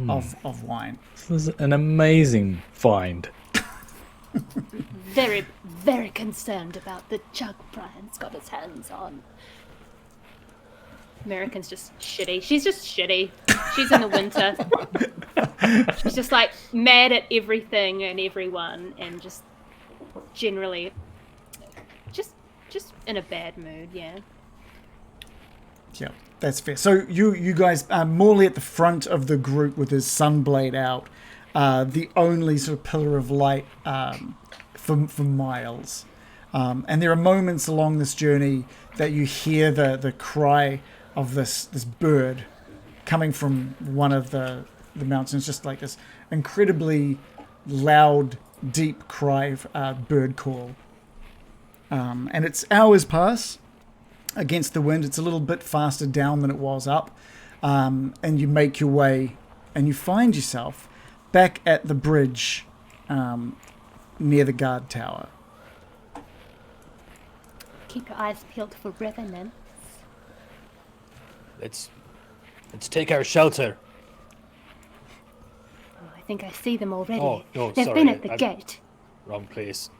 of wine. This is an amazing find. Very, very concerned about the jug Brian's got his hands on. American's just shitty. She's just shitty. She's in the winter. She's just like mad at everything and everyone, and just generally just in a bad mood. Yeah. Yeah, that's fair. So you guys are Morley at the front of the group with his sunblade out, the only sort of pillar of light for miles. And there are moments along this journey that you hear the cry of this bird coming from one of the mountains, just like this incredibly loud, deep cry, bird call. And it's hours pass against the wind. It's a little bit faster down than it was up. And you make your way and you find yourself back at the bridge near the guard tower. Keep your eyes peeled for revenants. let's take our shelter. Oh, I think I see them already. Oh, no, They've sorry, been at the I'm- gate. Wrong place.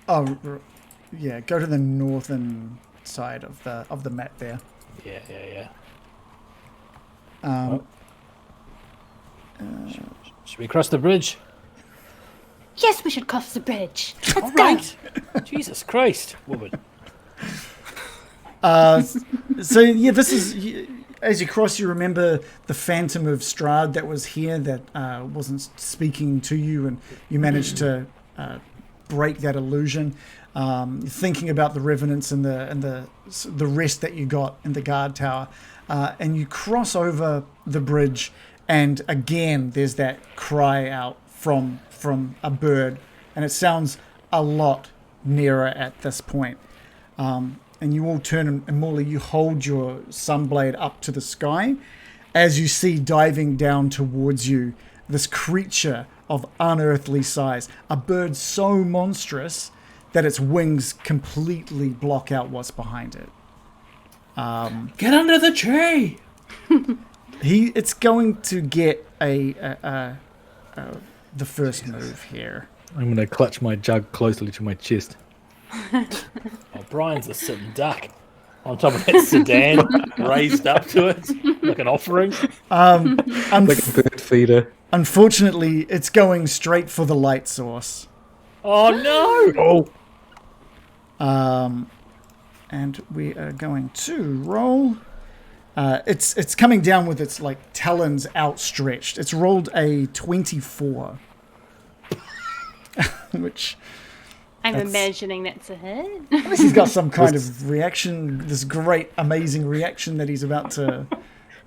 Oh, yeah. Go to the northern side of the map there. Yeah. Um, Should we cross the bridge? Yes, we should cross the bridge. Let's All go. right. Jesus Christ, woman. So yeah, this is as you cross. You remember the Phantom of Strahd that was here that wasn't speaking to you, and you managed to break that illusion. Thinking about the revenants and the rest that you got in the guard tower, and you cross over the bridge, and again there's that cry out from a bird, and it sounds a lot nearer at this point. And you all turn, and Morley, you hold your sunblade up to the sky as you see diving down towards you this creature of unearthly size, a bird so monstrous that its wings completely block out what's behind it. Get under the tree! It's going to get the first move here. I'm going to clutch my jug closely to my chest. Oh, Brian's a sitting duck on top of that sedan, raised up to it like an offering. Like a bird feeder. Unfortunately, it's going straight for the light source. Oh no! Oh, And we are going to roll. It's coming down with its like talons outstretched. It's rolled a 24, which I'm That's- imagining that's a hit. unless he's got some kind of reaction, this great, amazing reaction that he's about to.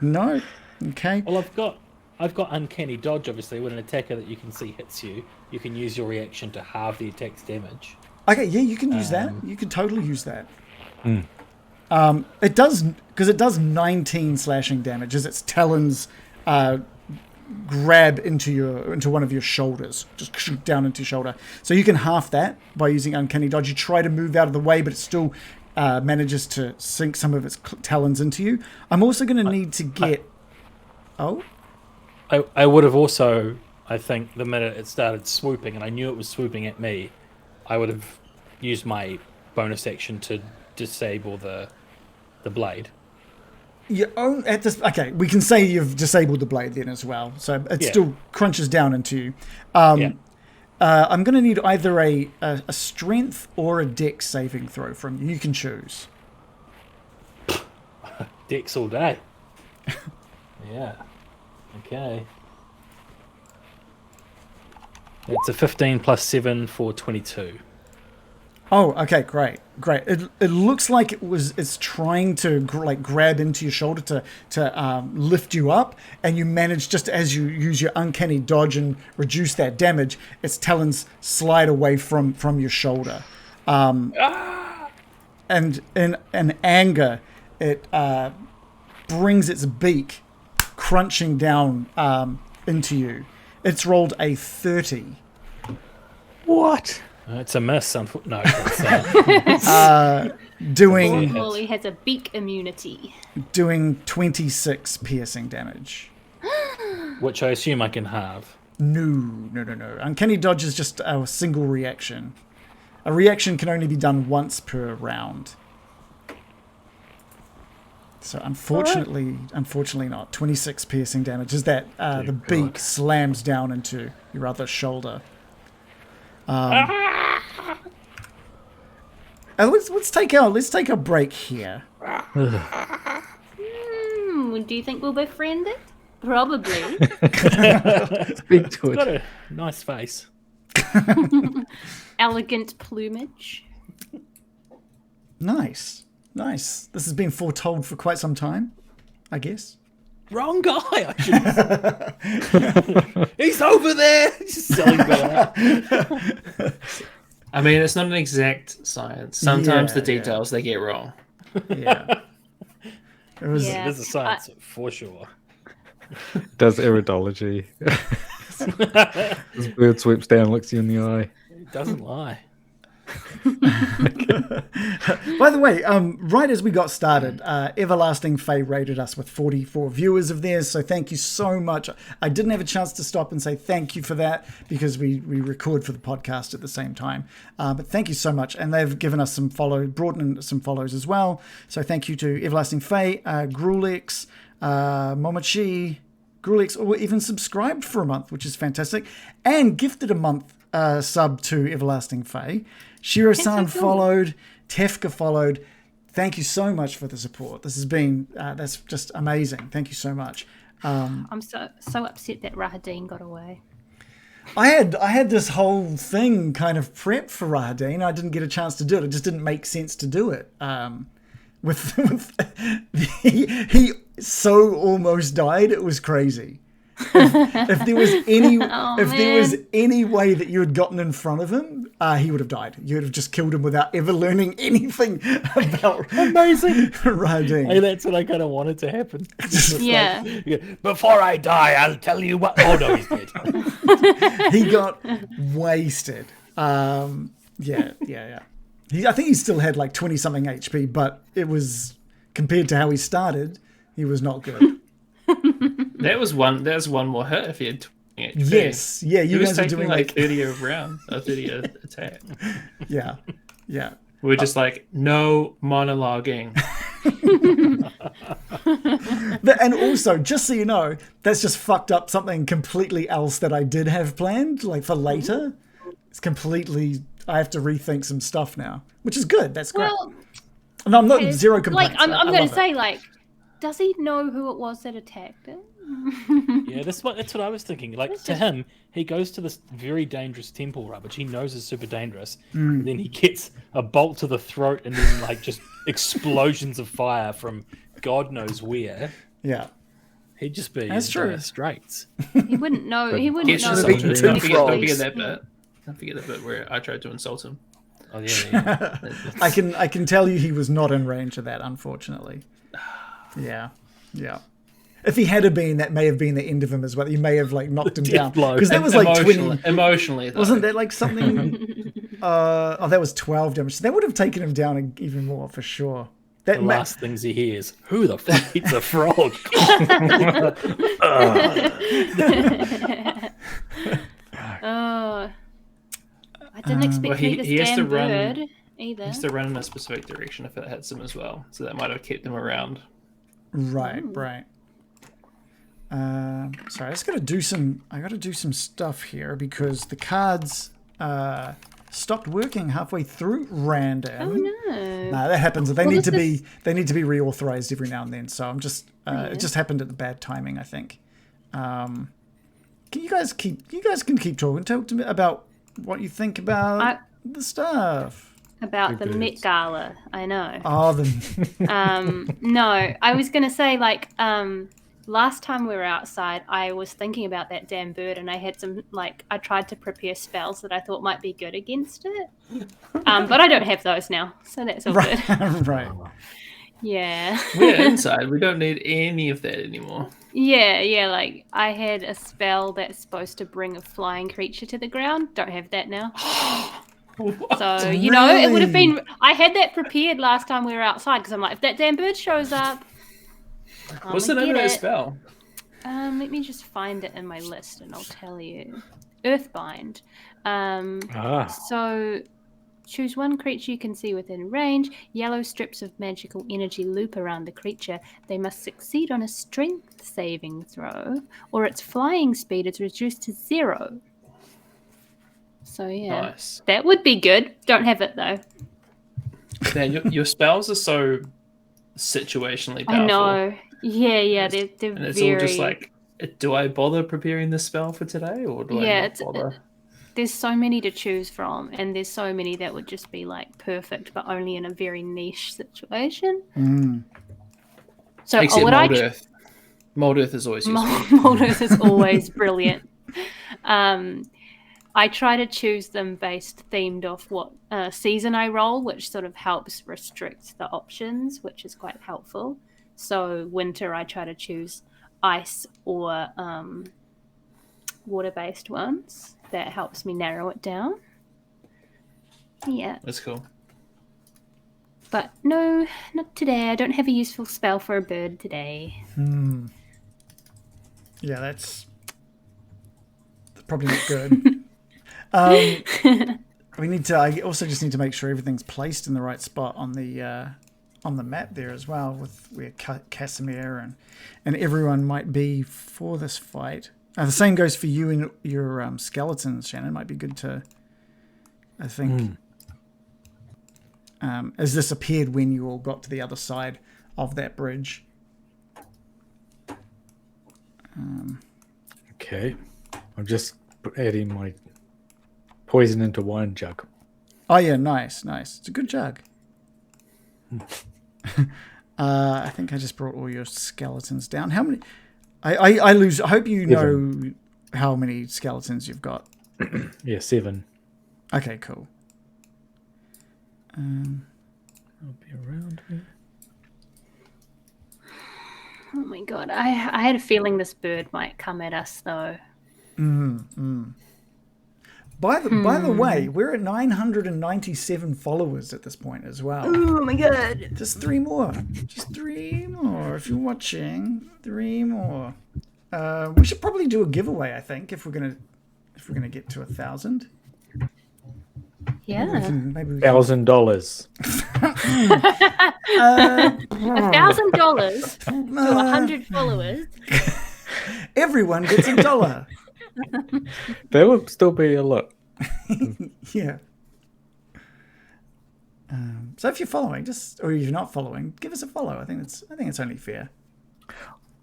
No, okay. Well, I've got uncanny dodge. Obviously, when an attacker that you can see hits you, you can use your reaction to halve the attack's damage. Okay, yeah, you can use that. You can totally use that. It does, because it does 19 slashing damage as its talons grab into one of your shoulders, just down into your shoulder. So you can half that by using uncanny dodge. You try to move out of the way, but it's still manages to sink some of its talons into you. I'm also going to need to get... I would have also, I think, the minute it started swooping, and I knew it was swooping at me, I would have used my bonus action to disable the blade. Okay, we can say you've disabled the blade then as well. So it still crunches down into you. I'm going to need either a strength or a dex saving throw from you. You can choose. Dex all day. Yeah. Okay. It's a 15 plus 7 for 22. Oh, okay, great. It looks like it's trying to grab into your shoulder to lift you up, and you manage, just as you use your uncanny dodge and reduce that damage, its talons slide away from your shoulder. And in anger, it brings its beak crunching down into you. It's rolled a 30. What? It's a miss. No, Doing Morley has a beak immunity. doing 26 piercing damage. which I assume I can have. No. Uncanny dodge is just a single reaction. A reaction can only be done once per round. So unfortunately not. 26 piercing damage is that the beak slams down into your other shoulder. Let's take a break here. Do you think we'll befriend it? Probably. Speak to It's got it. a nice face. Elegant plumage. Nice. This has been foretold for quite some time, I guess. Wrong guy. I should. He's over there. He's selling that. I mean, it's not an exact science. Sometimes the Yeah. details they get wrong. Yeah. It was Yeah. It is a science for sure. Does iridology. This bird swoops down, looks you in the eye. It doesn't lie. By the way, right as we got started, Everlasting Fae rated us with 44 viewers of theirs, so thank you so much. I didn't have a chance to stop and say thank you for that because we record for the podcast at the same time. But thank you so much, and they've given us brought in some follows as well. So thank you to Everlasting Fae, Grulex, Momochi, Grulex, or even subscribed for a month, which is fantastic, and gifted a month sub to Everlasting Fae. Shiro-san followed, Tefka followed. Thank you so much for the support. This has been that's just amazing. Thank you so much. I'm so upset that Rahadin got away. I had this whole thing kind of prepped for Rahadin. I didn't get a chance to do it. It just didn't make sense to do it. He so almost died. It was crazy. If there was any way that you had gotten in front of him, he would have died. You would have just killed him without ever learning anything about Amazing. Rahadin. Hey, that's what I kind of wanted to happen. Yeah. Before I die, I'll tell you what. Oh no, he's dead. He got wasted. Yeah. I think he still had like 20 something HP, but it was, compared to how he started, he was not good. That was one more hit if he had 20 HP. Yes. Yeah, He you was guys are taking doing like 30 a round, a 30 a attack. Yeah. We're just like, no monologuing. And also, just so you know, that's just fucked up something completely else that I did have planned, like for later. It's completely, I have to rethink some stuff now, which is good. That's great. Well, No, I'm not zero complaints. like I'm I going to love say, it. like, does he know who it was that attacked him? Yeah, that's what I was thinking. Like, to him, he goes to this very dangerous temple, right, which he knows is super dangerous. And then he gets a bolt to the throat and then, like, just explosions of fire from God knows where. Yeah. He'd just be That's true. Straits. He wouldn't know. He wouldn't Gets know. you that something. he Don't was forget actually- that bit. Don't forget the bit where I tried to insult him. Oh, yeah. I can tell you he was not in range of that, unfortunately. Yeah. If he had been, that may have been the end of him as well. You may have like knocked him down blow. because that was like 20. Emotionally, though. Wasn't that like something? That was 12 damage. That would have taken him down even more for sure. The last things he hears, who the fuck eats a frog? Oh, I didn't expect to eat this damn bird either. He has to run in a specific direction if it hits him as well. So that might have kept him around. Right. Sorry, I just gotta do some stuff here because the cards stopped working halfway through random. Oh no. Nah, that happens. They need to be reauthorized every now and then. So I'm just it just happened at the bad timing, I think. Can you guys can keep talking. Talk to me about what you think about the stuff. About the Met Gala, I know. Oh, the no, I was gonna say last time we were outside, I was thinking about that damn bird, and I had some I tried to prepare spells that I thought might be good against it, but I don't have those now, so that's all good. Right. Yeah. We're inside. We don't need any of that anymore. Yeah. I had a spell that's supposed to bring a flying creature to the ground. Don't have that now. So, Really? it would have been... I had that prepared last time we were outside because I'm like, if that damn bird shows up... What's the name of that spell? Let me just find it in my list and I'll tell you. Earthbind. So, choose one creature you can see within range. Yellow strips of magical energy loop around the creature. They must succeed on a strength saving throw or its flying speed is reduced to 0. So yeah, Nice. That would be good. Don't have it though. Man, your spells are so situationally powerful. I know. Yeah, they're and it's very... all just like, do I bother preparing this spell for today, or do I not bother? There's so many to choose from, and there's so many that would just be perfect, but only in a very niche situation. So except Mold Earth. Mold Earth is always useful. Mold Earth is always brilliant. I try to choose them themed off what season I roll, which sort of helps restrict the options, which is quite helpful. So winter, I try to choose ice or water-based ones. That helps me narrow it down. Yeah. That's cool. But no, not today. I don't have a useful spell for a bird today. Yeah, that's probably not good. We need to. I also just need to make sure everything's placed in the right spot on the map there as well, with where Casimir and everyone might be for this fight. The same goes for you and your skeletons, Shannon. Might be good to, I think, as this appeared when you all got to the other side of that bridge. Okay, I'm just adding my poison into wine jug. Oh yeah, nice. It's a good jug. I think I just brought all your skeletons down. How many? I lose. I hope you know how many skeletons you've got. Yeah, 7. Okay, cool. I'll be around here. Oh my god, I had a feeling this bird might come at us though. By the way, we're at 997 followers at this point as well. Oh my god. Just 3 more. Just 3 more. If you're watching, 3 more. We should probably do a giveaway, I think, if we're gonna get to 1,000. Yeah. Maybe we can. $1,000. $1,000 to 100 followers. Everyone gets $1. That would still be a lot. Yeah. So if you're following, or if you're not following, give us a follow. I think it's only fair.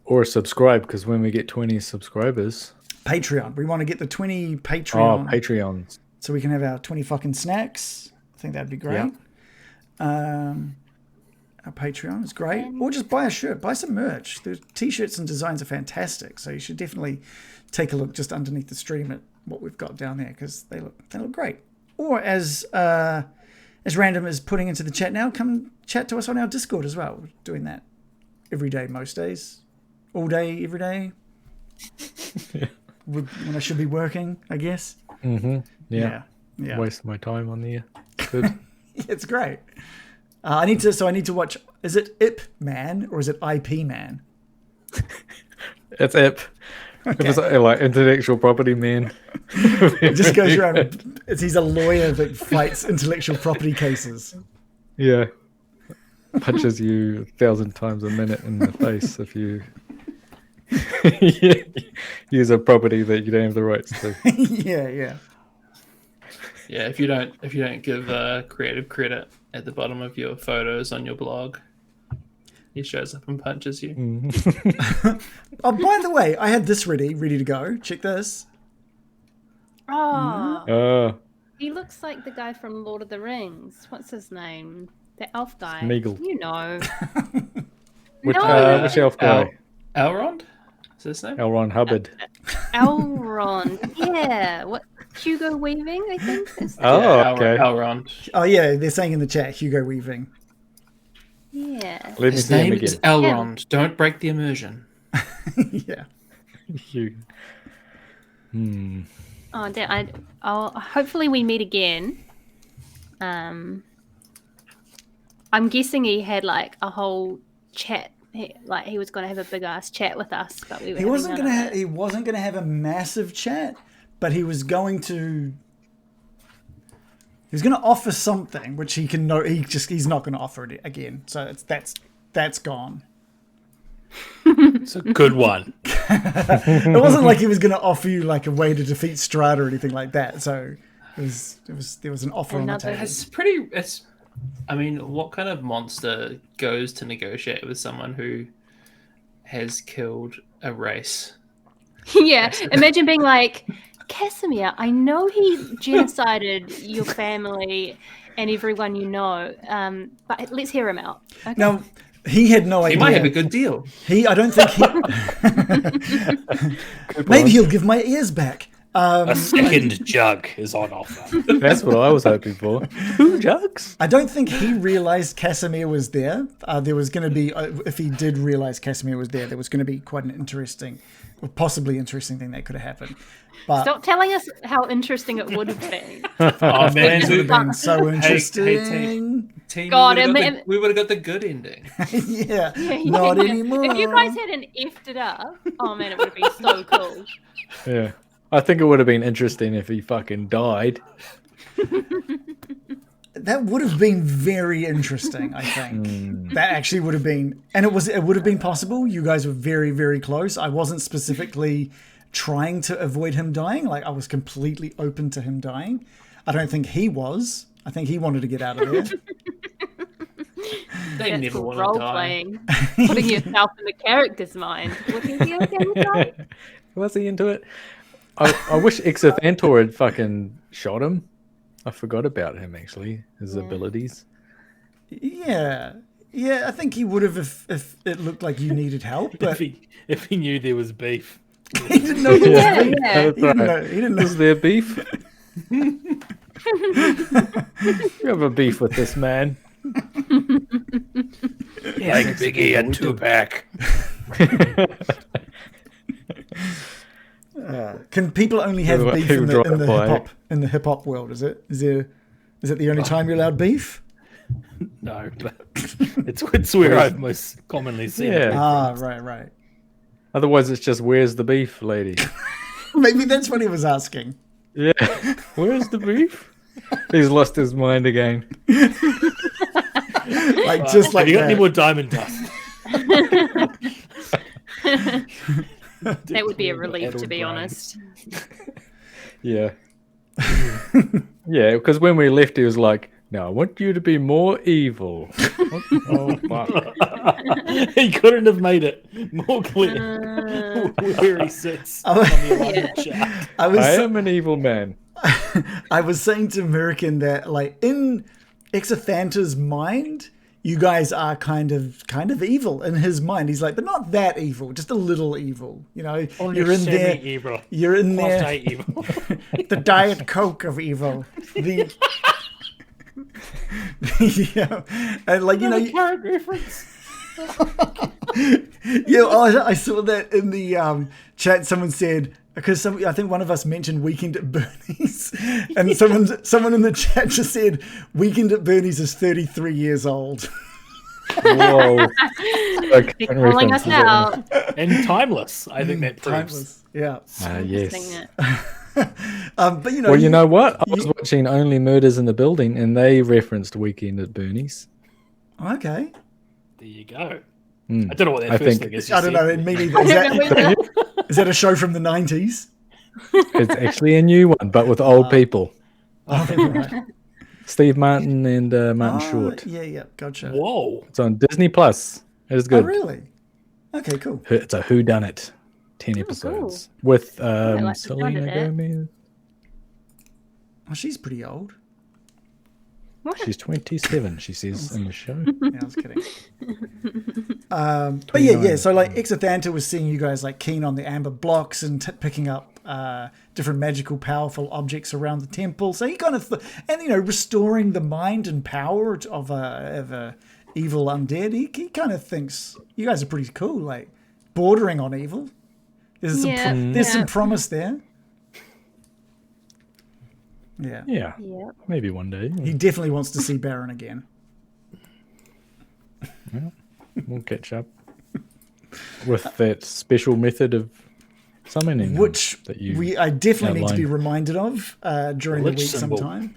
Or subscribe, because when we get 20 subscribers... Patreon. We want to get the 20 Patreon. Oh, Patreons. So we can have our 20 fucking snacks. I think that'd be great. Yeah. Our Patreon is great. Or just buy a shirt. Buy some merch. The t-shirts and designs are fantastic. So you should definitely take a look just underneath the stream at what we've got down there, because they look great. Or as Random is putting into the chat now, come chat to us on our Discord as well. We're doing that every day, most days. All day, every day. When I should be working, I guess. Mm-hmm. Yeah. Yeah. waste my time on there. Good. It's great. I need to watch. Is it Ip Man or is it IP Man? It's Ip. If it's like intellectual property man. It just goes around. He's a lawyer that fights intellectual property cases. Yeah. Punches you 1,000 times a minute in the face if you use a property that you don't have the rights to. Yeah. Yeah, if you don't give creative credit at the bottom of your photos on your blog, he shows up and punches you. Oh, by the way, I had this ready to go. Check this. Oh, he looks like the guy from Lord of the Rings. What's his name? The elf guy. Smeagol. You know. Which elf guy? Elrond? Is his name? Elrond Hubbard. Elrond. Yeah. What? Hugo Weaving, I think. Okay. Elrond. Oh yeah, they're saying in the chat, Hugo Weaving. Yeah. Let me His see him name again. is Elrond. Don't break the immersion. Yeah. Oh, I'll hopefully we meet again. I'm guessing he had like a whole chat. Like he was going to have a big ass chat with us, but we were. He wasn't gonna have a massive chat, but he was going to. He was going to offer something, which he can know. He's not going to offer it again. So that's gone. It's a good one. It wasn't like he was going to offer you like a way to defeat Strahd or anything like that. So there was an offer on the table. I mean, what kind of monster goes to negotiate with someone who has killed a race? Yeah, imagine being like, Casimir, I know he genocided your family and everyone you know, but let's hear him out. Okay? Now, he had no idea. He might have a good deal. I don't think he... Maybe he'll give my ears back. A second jug is on offer. That's what I was hoping for. 2 jugs? I don't think he realized Casimir was there. There was going to be, if he did realize Casimir was there was going to be quite an interesting, or possibly interesting thing that could have happened. But Stop telling us how interesting it would have been. Oh man, it would have been so interesting. team, God, we would have got the good ending. Yeah, not anymore. If you guys hadn't effed it up, oh man, it would have been so cool. Yeah. I think it would have been interesting if he fucking died. That would have been very interesting, I think. That actually would have been, and it would have been possible. You guys were very, very close. I wasn't specifically trying to avoid him dying. Like, I was completely open to him dying. I don't think he was. I think he wanted to get out of there. They That's never called want to role die. playing, putting yourself in the character's mind. Would he be okay with that? Was he into it? I wish Exothantor had fucking shot him. I forgot about him, actually. His abilities. Yeah. I think he would have if it looked like you needed help. But if he knew there was beef. he didn't know there was Yeah, beef. yeah. He didn't know. Is there beef? You have a beef with this man. Like Biggie and Tupac. Can people only have Who beef in drive the by. hip hop world? Is it it the only time you're allowed beef? No, but it's where I've most commonly seen it. Yeah. Right. Otherwise, it's just, where's the beef, lady? Maybe that's what he was asking. Yeah. Where's the beef? He's lost his mind again. Like just like Have you got that. any more diamond dust? That would be a relief, to be honest. Yeah. Yeah, because when we left, he was like, "Now I want you to be more evil." Oh, fuck. He couldn't have made it more clear where he sits on the alignment chart. I am an evil man. I was saying to American that, like, in Exothanta's mind, you guys are kind of evil in his mind. He's like, but not that evil, just a little evil. You know, you're in there. Evil. You're in there. Evil. The Diet Coke of evil. Yeah, and like, you know, Current reference. yeah. I saw that in the chat. Someone said Because I think one of us mentioned Weekend at Bernie's, and someone in the chat just said Weekend at Bernie's is 33 years old. Whoa. They're calling us out. And timeless. I think that proves. Timeless. Yeah. Yes. But Well, you know what? I was watching Only Murders in the Building, and they referenced Weekend at Bernie's. Okay. There you go. I don't know what that I first think- thing is. I don't know. Me neither. Is that a show from the 90s? It's actually a new one, but with old people. Oh, right. Steve Martin and Martin Short. Yeah, gotcha. Whoa. It's on Disney Plus. It is Oh, good. really? Okay, cool. It's a whodunit. 10 episodes. With like the sound Selena of that. Gomez. Oh, she's pretty old. She's 27, she says in the show. Yeah, I was kidding. But yeah. So like Exothanta was seeing you guys like keen on the amber blocks and picking up different magical, powerful objects around the temple. So he kind of and restoring the mind and power of a evil undead. He kind of thinks you guys are pretty cool, like bordering on evil. There's some promise there. Yeah. Yeah. Yeah. Maybe one day. He definitely wants to see Baron again. We'll catch up with that special method of summoning. Which that you I definitely need to be outlined. reminded of during the Lich week symbol. sometime.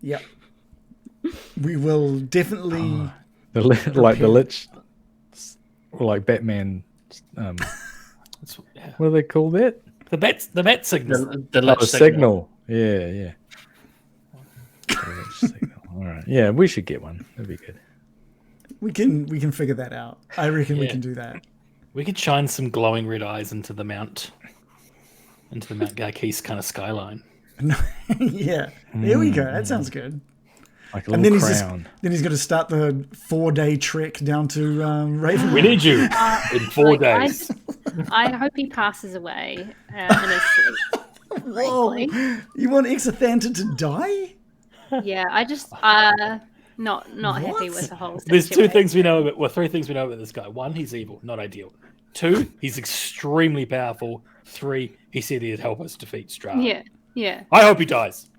Yep. We will definitely... like the Lich, or like Batman. That's, yeah. What do they call that? The bat signal. The Oh, Lich the signal. Yeah. The Lich signal. All right. Yeah, we should get one. That'd be good. We can figure that out. I reckon we Yeah. can do that. We could shine some glowing red eyes into the Mount Garkis kind of skyline. Yeah. There we go. That sounds good. Like a And little then crown. he's going to start the 4-day trek down to Raven. We need you in 4 days. I hope he passes away in his sleep. Whoa. frankly. You want Exothanta to die? Yeah, I just not happy with the whole There's situation. 2 things we know about. Well, 3 things we know about this guy. 1, he's evil, not ideal. 2, he's extremely powerful. 3, he said he'd help us defeat Strahd. Yeah. I hope he dies.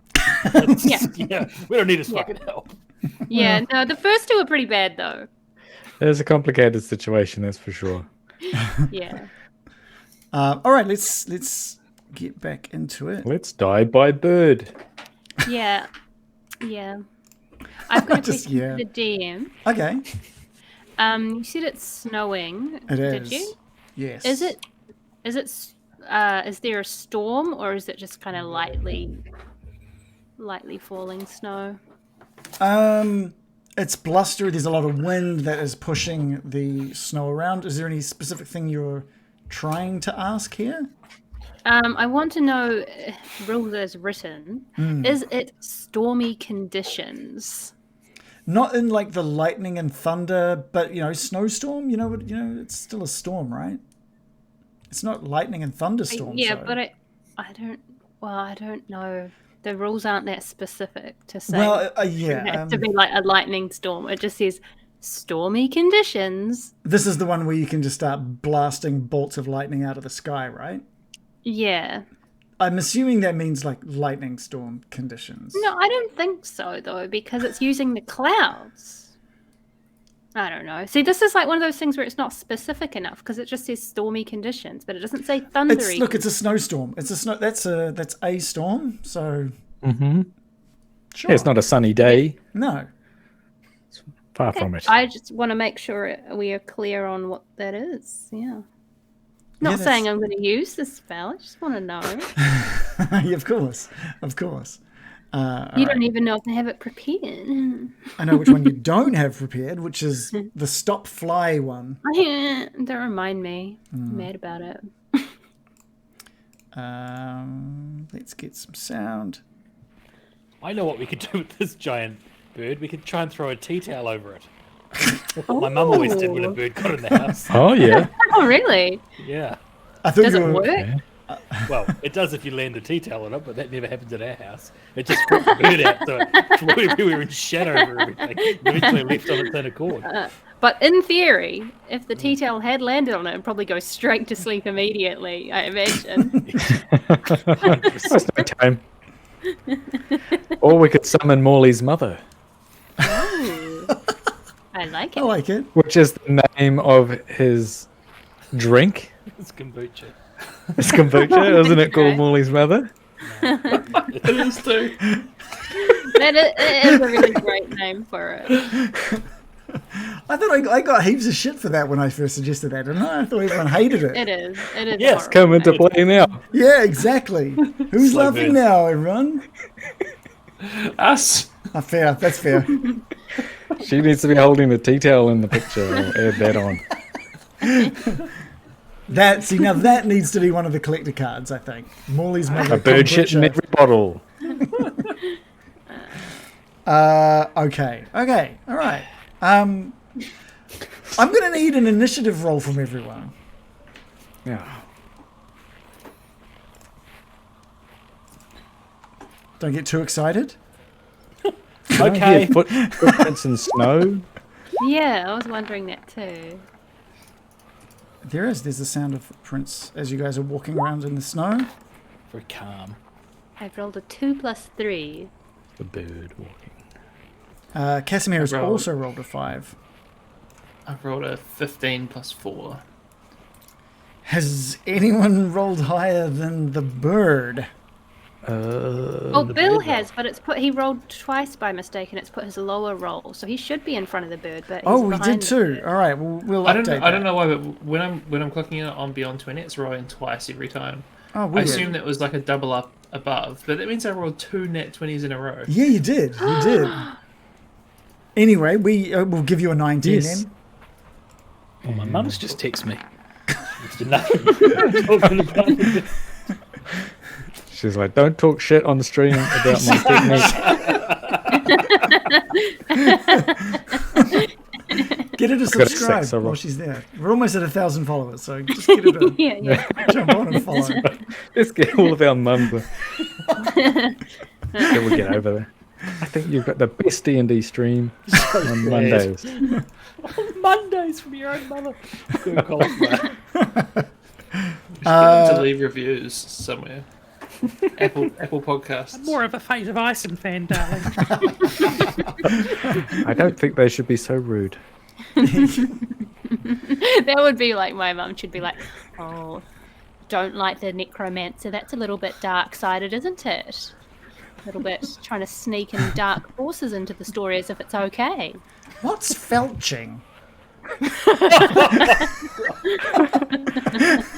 Yeah. We don't need his fucking help. Yeah, no, the first 2 are pretty bad though. It's a complicated situation, that's for sure. Yeah. All right, let's get back into it. Let's die by bird. Yeah. I've got a Just, question yeah. for the DM. Okay. You said it's snowing. It Did is. you? Yes. Is there a storm or is it just kind of lightly falling snow? It's blustery. There's a lot of wind that is pushing the snow around. Is there any specific thing you're trying to ask here? I want to know, rules as written, is it stormy conditions? Not in like the lightning and thunder, but snowstorm. It's still a storm, right? It's not lightning and thunderstorm. Yeah, so. but I don't know. The rules aren't that specific to say. Well, It yeah. has to be like a lightning storm. It just says stormy conditions. This is the one where you can just start blasting bolts of lightning out of the sky, right? Yeah. I'm assuming that means like lightning storm conditions. No, I don't think so though, because it's using the clouds. I don't know. See, this is like one of those things where it's not specific enough because it just says stormy conditions, but it doesn't say thundery. It's a snowstorm. It's a snow. That's a storm. So Mm-hmm. sure. Yeah, it's not a sunny day. No. Far from it. I just want to make sure we are clear on what that is. Yeah. Not that's- saying I'm going to use this spell. I just want to know. Yeah, of course. You don't even know if I have it prepared. I know which one you don't have prepared, which is the stop fly one. Don't remind me. I'm mad about it. Let's get some sound. I know what we could do with this giant bird. We could try and throw a tea towel over it. My mum always did when a bird got in the house. Oh, yeah. Oh, really? Yeah. I thought Does you it were, work? Okay. Well, it does if you land a tea towel on it, but that never happens at our house. It just freaked the bird out, so we were in shadow over everything. Eventually left on its own accord. But in theory, if the T-tail had landed on it, it'd probably go straight to sleep immediately, I imagine. There's no time. Or we could summon Morley's mother, Ooh. I like I it. like it. which is the name of his drink. It's kombucha. It's kombucha, isn't it called Right. Morley's mother? It is too. It is a really great name for it. I thought I got heaps of shit for that when I first suggested that, and I thought everyone hated it. It is. It is. Yes, horrible. Come into play now. Yeah, exactly. Who's So laughing good. now, everyone? Us. Fair. That's fair. She needs to be holding the tea towel in the picture. I'll add that on. Now that needs to be one of the collector cards, I think. Morley's mother. A bird shit in kombucha. every bottle. Okay. All right. I'm gonna need an initiative roll from everyone. Yeah. Don't get too excited. Okay. Footprints in snow. Yeah, I was wondering that too. There's the sound of footprints as you guys are walking around in the snow. Very calm. I've rolled a 2 + 3. The bird walking. Casimir has Roll. also rolled a 5. I've rolled a 15 + 4. Has anyone rolled higher than the bird? Well, the Bill bird has, but he rolled twice by mistake, and it's put his lower roll, so he should be in front of the bird. But he's Oh, we behind did the too. bird. All right, we'll I update don't know. that. I don't know why, but when I'm clicking it on Beyond 20, it's rolling twice every time. Oh, I weird. assumed that was like a double up above, but that means I rolled 2 nat 20s in a row. Yeah, you did. You did. Anyway, we'll give you a 19 Yes. then. Oh, my mum's just texted me. She did nothing. Talking about it. She's like, don't talk shit on the stream about my technique. Get her to got a six, subscribe so while roll. she's there. We're almost at 1,000 followers, so just get her to Yeah. jump on and follow. Let's get all of our mums. Then we'll get over there. I think you've got the best D&D stream on Mondays. Mondays from your own mother. Good call, man. Get them to leave reviews somewhere. Apple Podcasts. More of a Fate of Ison fan, darling. I don't think they should be so rude. That would be like my mum should be like, oh, don't like the necromancer. That's a little bit dark-sided, isn't it? A little bit trying to sneak in dark forces into the story as if it's okay. What's felching?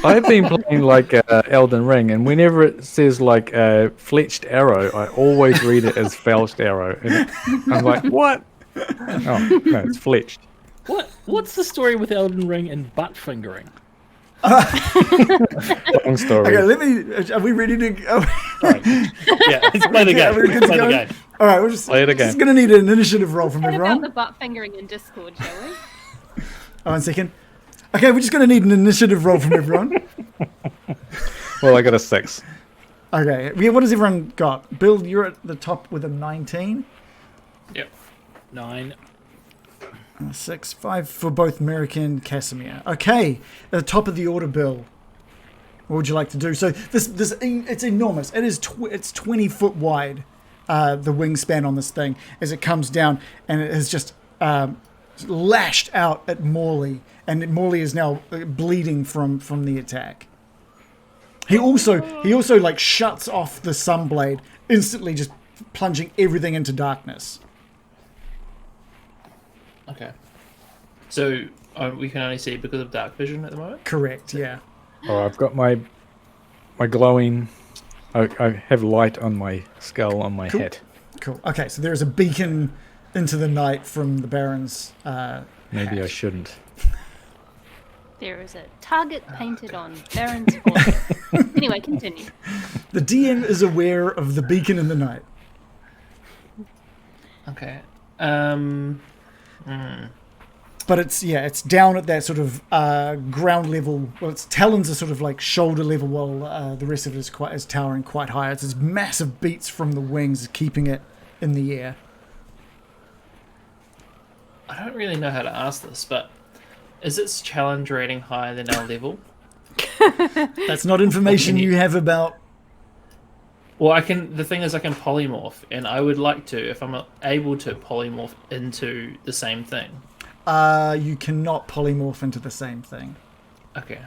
I've been playing like Elden Ring, and whenever it says like fletched arrow, I always read it as felched arrow. And I'm like, what? Oh, no, it's fletched. What's the story with Elden Ring and butt fingering? Long story. Okay, are we ready to go? Yeah, let's play the game. Are we good Let's to play the go? game. All right, we're just Play it again. Just going to need an initiative roll from What about the everyone. butt fingering in Discord, shall we? Oh, 1 second. Okay, we're just going to need an initiative roll from everyone. Well, I got a 6. Okay, yeah, what has everyone got? Bill, you're at the top with a 19. Yep. 9. 6, 5 for both Merrick and Casimir. Okay, at the top of the order, Bill. What would you like to do? So this it's enormous. It's 20 foot wide, the wingspan on this thing as it comes down, and it has just lashed out at Morley, and Morley is now bleeding from the attack. He also like shuts off the sunblade, instantly just plunging everything into darkness. Okay. So we can only see because of dark vision at the moment. Correct. Yeah. Oh, I've got my glowing. I have light on my skull on my head. Cool. Okay, so there is a beacon into the night from the Baron's. Maybe I shouldn't. There is a target painted on Baron's forehead. Anyway, continue. The DM is aware of the beacon in the night. Okay. But it's down at that sort of ground level. Well, its talons are sort of like shoulder level, while the rest of it is towering quite high. It's massive beats from the wings keeping it in the air. I don't really know how to ask this, but is its challenge rating higher than our level? That's not information you have about. Well, I can. The thing is, I can polymorph, and I would like to, if I'm able to, polymorph into the same thing. You cannot polymorph into the same thing. Okay.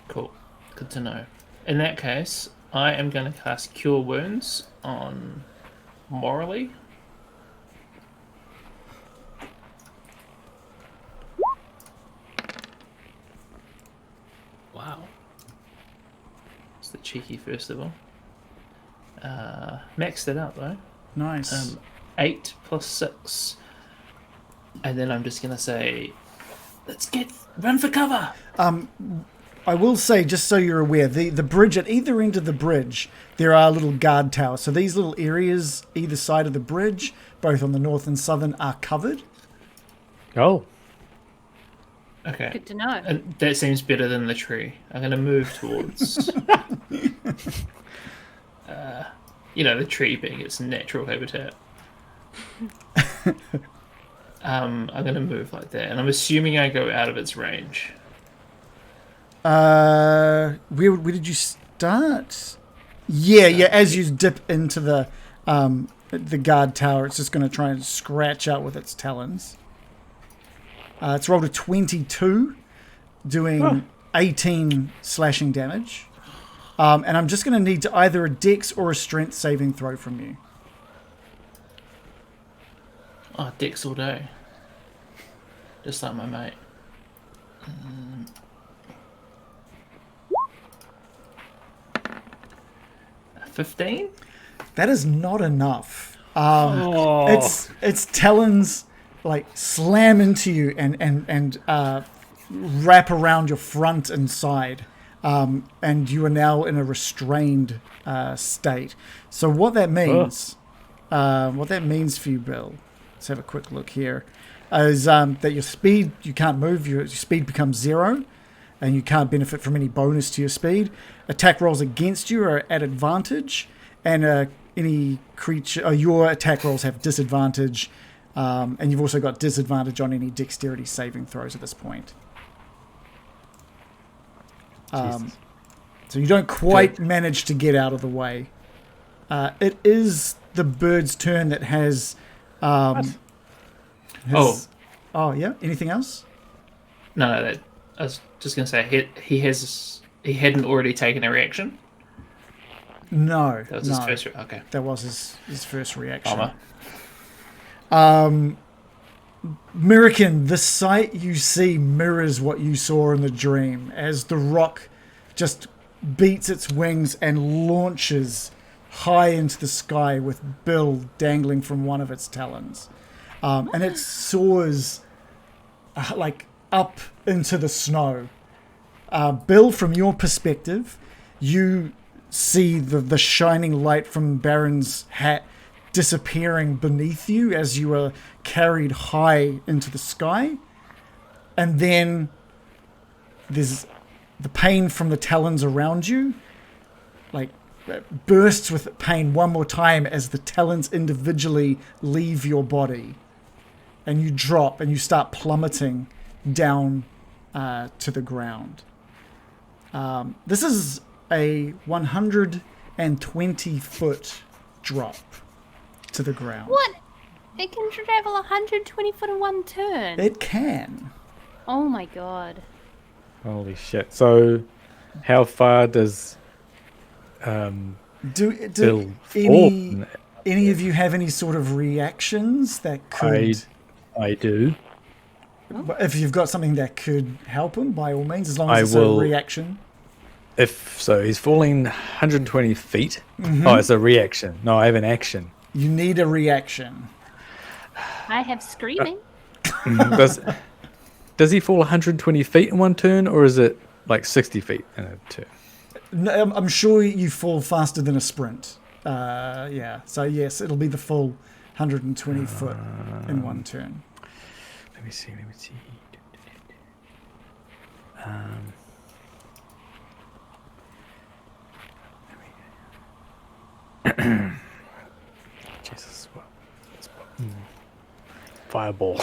Cool. Good to know. In that case, I am going to cast Cure Wounds on Morally. Wow. It's the cheeky first of all. Maxed it out though. Nice. 8 plus 6. And then I'm just going to say, run for cover. I will say, just so you're aware, the bridge, at either end of the bridge, there are little guard towers. So these little areas either side of the bridge, both on the north and southern, are covered. Oh, Okay. Good to know. And that seems better than the tree. I'm going to move towards, the tree being its natural habitat. I'm going to move like that, and I'm assuming I go out of its range. Where did you start? Yeah. As you dip into the guard tower, it's just going to try and scratch out with its talons. It's rolled a 22, doing 18 slashing damage. And I'm just going to need to either a dex or a strength saving throw from you. Oh, Dex all day. Just like my mate. 15? That is not enough. Its talons like slam into you and wrap around your front and side, and you are now in a restrained state. So what that means, for you, Bill. Let's have a quick look here. Is that your speed, you can't move. Your speed becomes 0, and you can't benefit from any bonus to your speed. Attack rolls against you are at advantage, and any creature, your attack rolls have disadvantage, and you've also got disadvantage on any dexterity saving throws at this point. So you don't quite manage to get out of the way. It is the bird's turn that has. Oh yeah. Anything else? No, I was just going to say he hadn't already taken a reaction. No, That was his first. Okay. That was his first reaction. Bummer. Mirakin, the sight you see mirrors what you saw in the dream as the rock just beats its wings and launches high into the sky with Bill dangling from one of its talons. And it soars like up into the snow. Bill, from your perspective, you see the shining light from Baron's hat disappearing beneath you as you are carried high into the sky. And then there's the pain from the talons around you, like bursts with pain one more time as the talons individually leave your body. And you drop and you start plummeting down to the ground. This is a 120-foot drop to the ground. What? It can travel 120 foot in one turn. It can. Oh my god. holy shit! So, how far does Do Bill any of you have any sort of reactions that could? I do. If you've got something that could help him, by all means, as long I as it's will- a reaction. If so, he's falling 120 feet. Oh, it's a reaction. No, I have an action. You need a reaction. I have screaming. Does he fall 120 feet in one turn, or is it like 60 feet in a turn? No, I'm sure you fall faster than a sprint. Yeah. So yes, it'll be the full 120 foot in one turn. Let me see. Jesus, what? Fireball.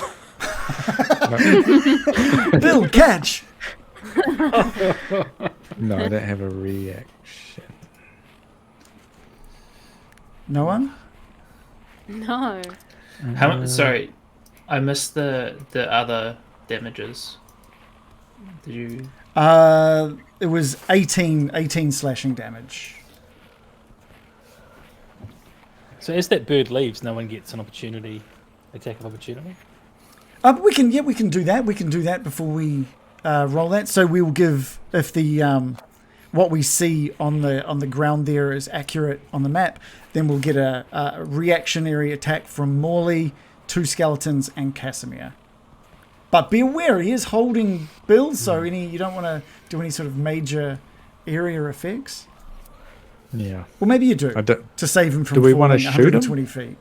Bill, catch! No, I don't have a reaction. No one? No. How much? Sorry, I missed the other damages. Did you? It was 18 slashing damage. So as that bird leaves, no one gets an attack of opportunity? We can do that. We can do that before we roll that. So we will give, if the what we see on the ground there is accurate on the map, then we'll get a reactionary attack from Morley, 2 skeletons, and Casimir. But be aware, he is holding Bill, so you don't want to do any sort of major area effects. Yeah. Well, maybe you do, I don't, to save him from do we falling wanna shoot him? 120 feet.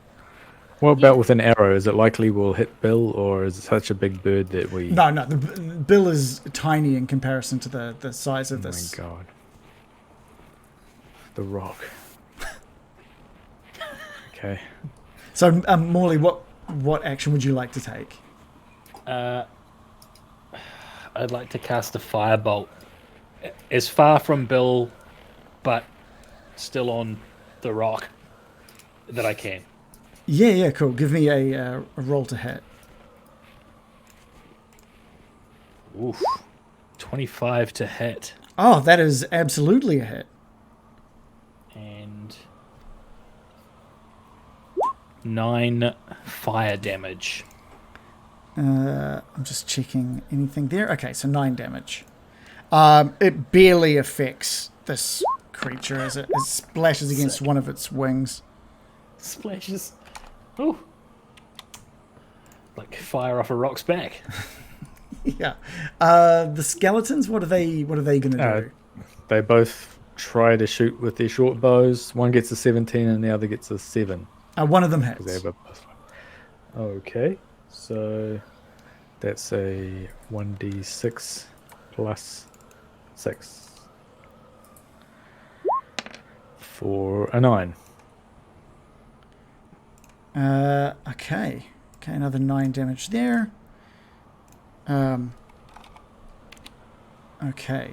what about with an arrow? Is it likely we'll hit Bill, or is it such a big bird that we... No, the Bill is tiny in comparison to the size of Oh this. my god. The rock. Okay. So, Morley, what action would you like to take? I'd like to cast a firebolt as far from Bill, but still on the rock that I can. Yeah, cool. Give me a roll to hit. Oof. 25 to hit. Oh, that is absolutely a hit. And 9 fire damage. I'm just checking anything there. Okay, so 9 damage. It barely affects this creature as it splashes against one of its wings. Splashes. Ooh. Like fire off a rock's back. Yeah. The skeletons, what are they going to do? They both try to shoot with their short bows. One gets a 17 and the other gets a 7. One of them Because they hits. have a +1. Okay, so that's a 1d6 plus 6 for a 9. Okay, another 9 damage there. Okay.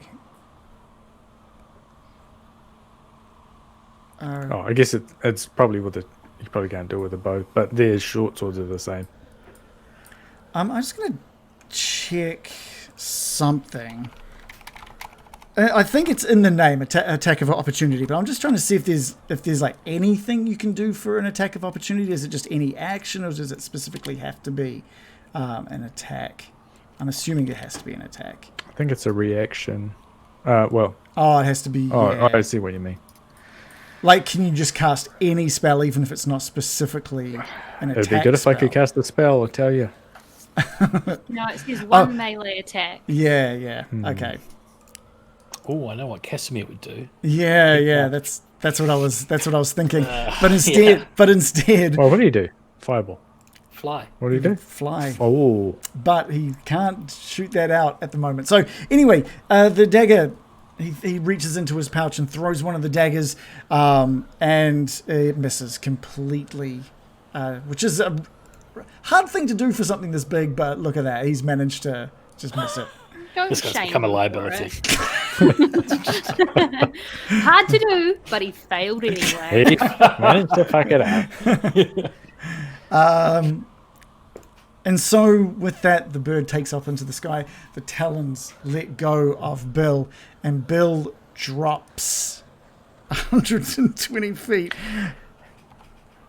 Oh, I guess it's probably with you probably can't do it with a bow, but their short swords are the same. I'm just going to check something. I think it's in the name, attack of opportunity, but I'm just trying to see if there's like anything you can do for an attack of opportunity. Is it just any action, or does it specifically have to be an attack? I'm assuming it has to be an attack. I think it's a reaction. Well. Oh, it has to be. Oh, yeah. I see what you mean. Like, can you just cast any spell, even if it's not specifically an attack? It'd be good if I could cast a spell, I'll tell you. No, it says one melee attack. Yeah. Okay. Oh, I know what Casimir would do. Yeah. That's what I was thinking. But instead, Well, what do you do? Fireball. Fly. What do you do? fly. Oh, But he can't shoot that out at the moment. So anyway, the dagger, he reaches into his pouch and throws one of the daggers, and it misses completely, which is a hard thing to do for something this big. But look at that, he's managed to just miss it. Don't This guy's shame become a him for liability. it. Hard to do, but he failed anyway. he managed to fuck it up. And so with that, the bird takes off into the sky. The talons let go of Bill, and Bill drops 120 feet.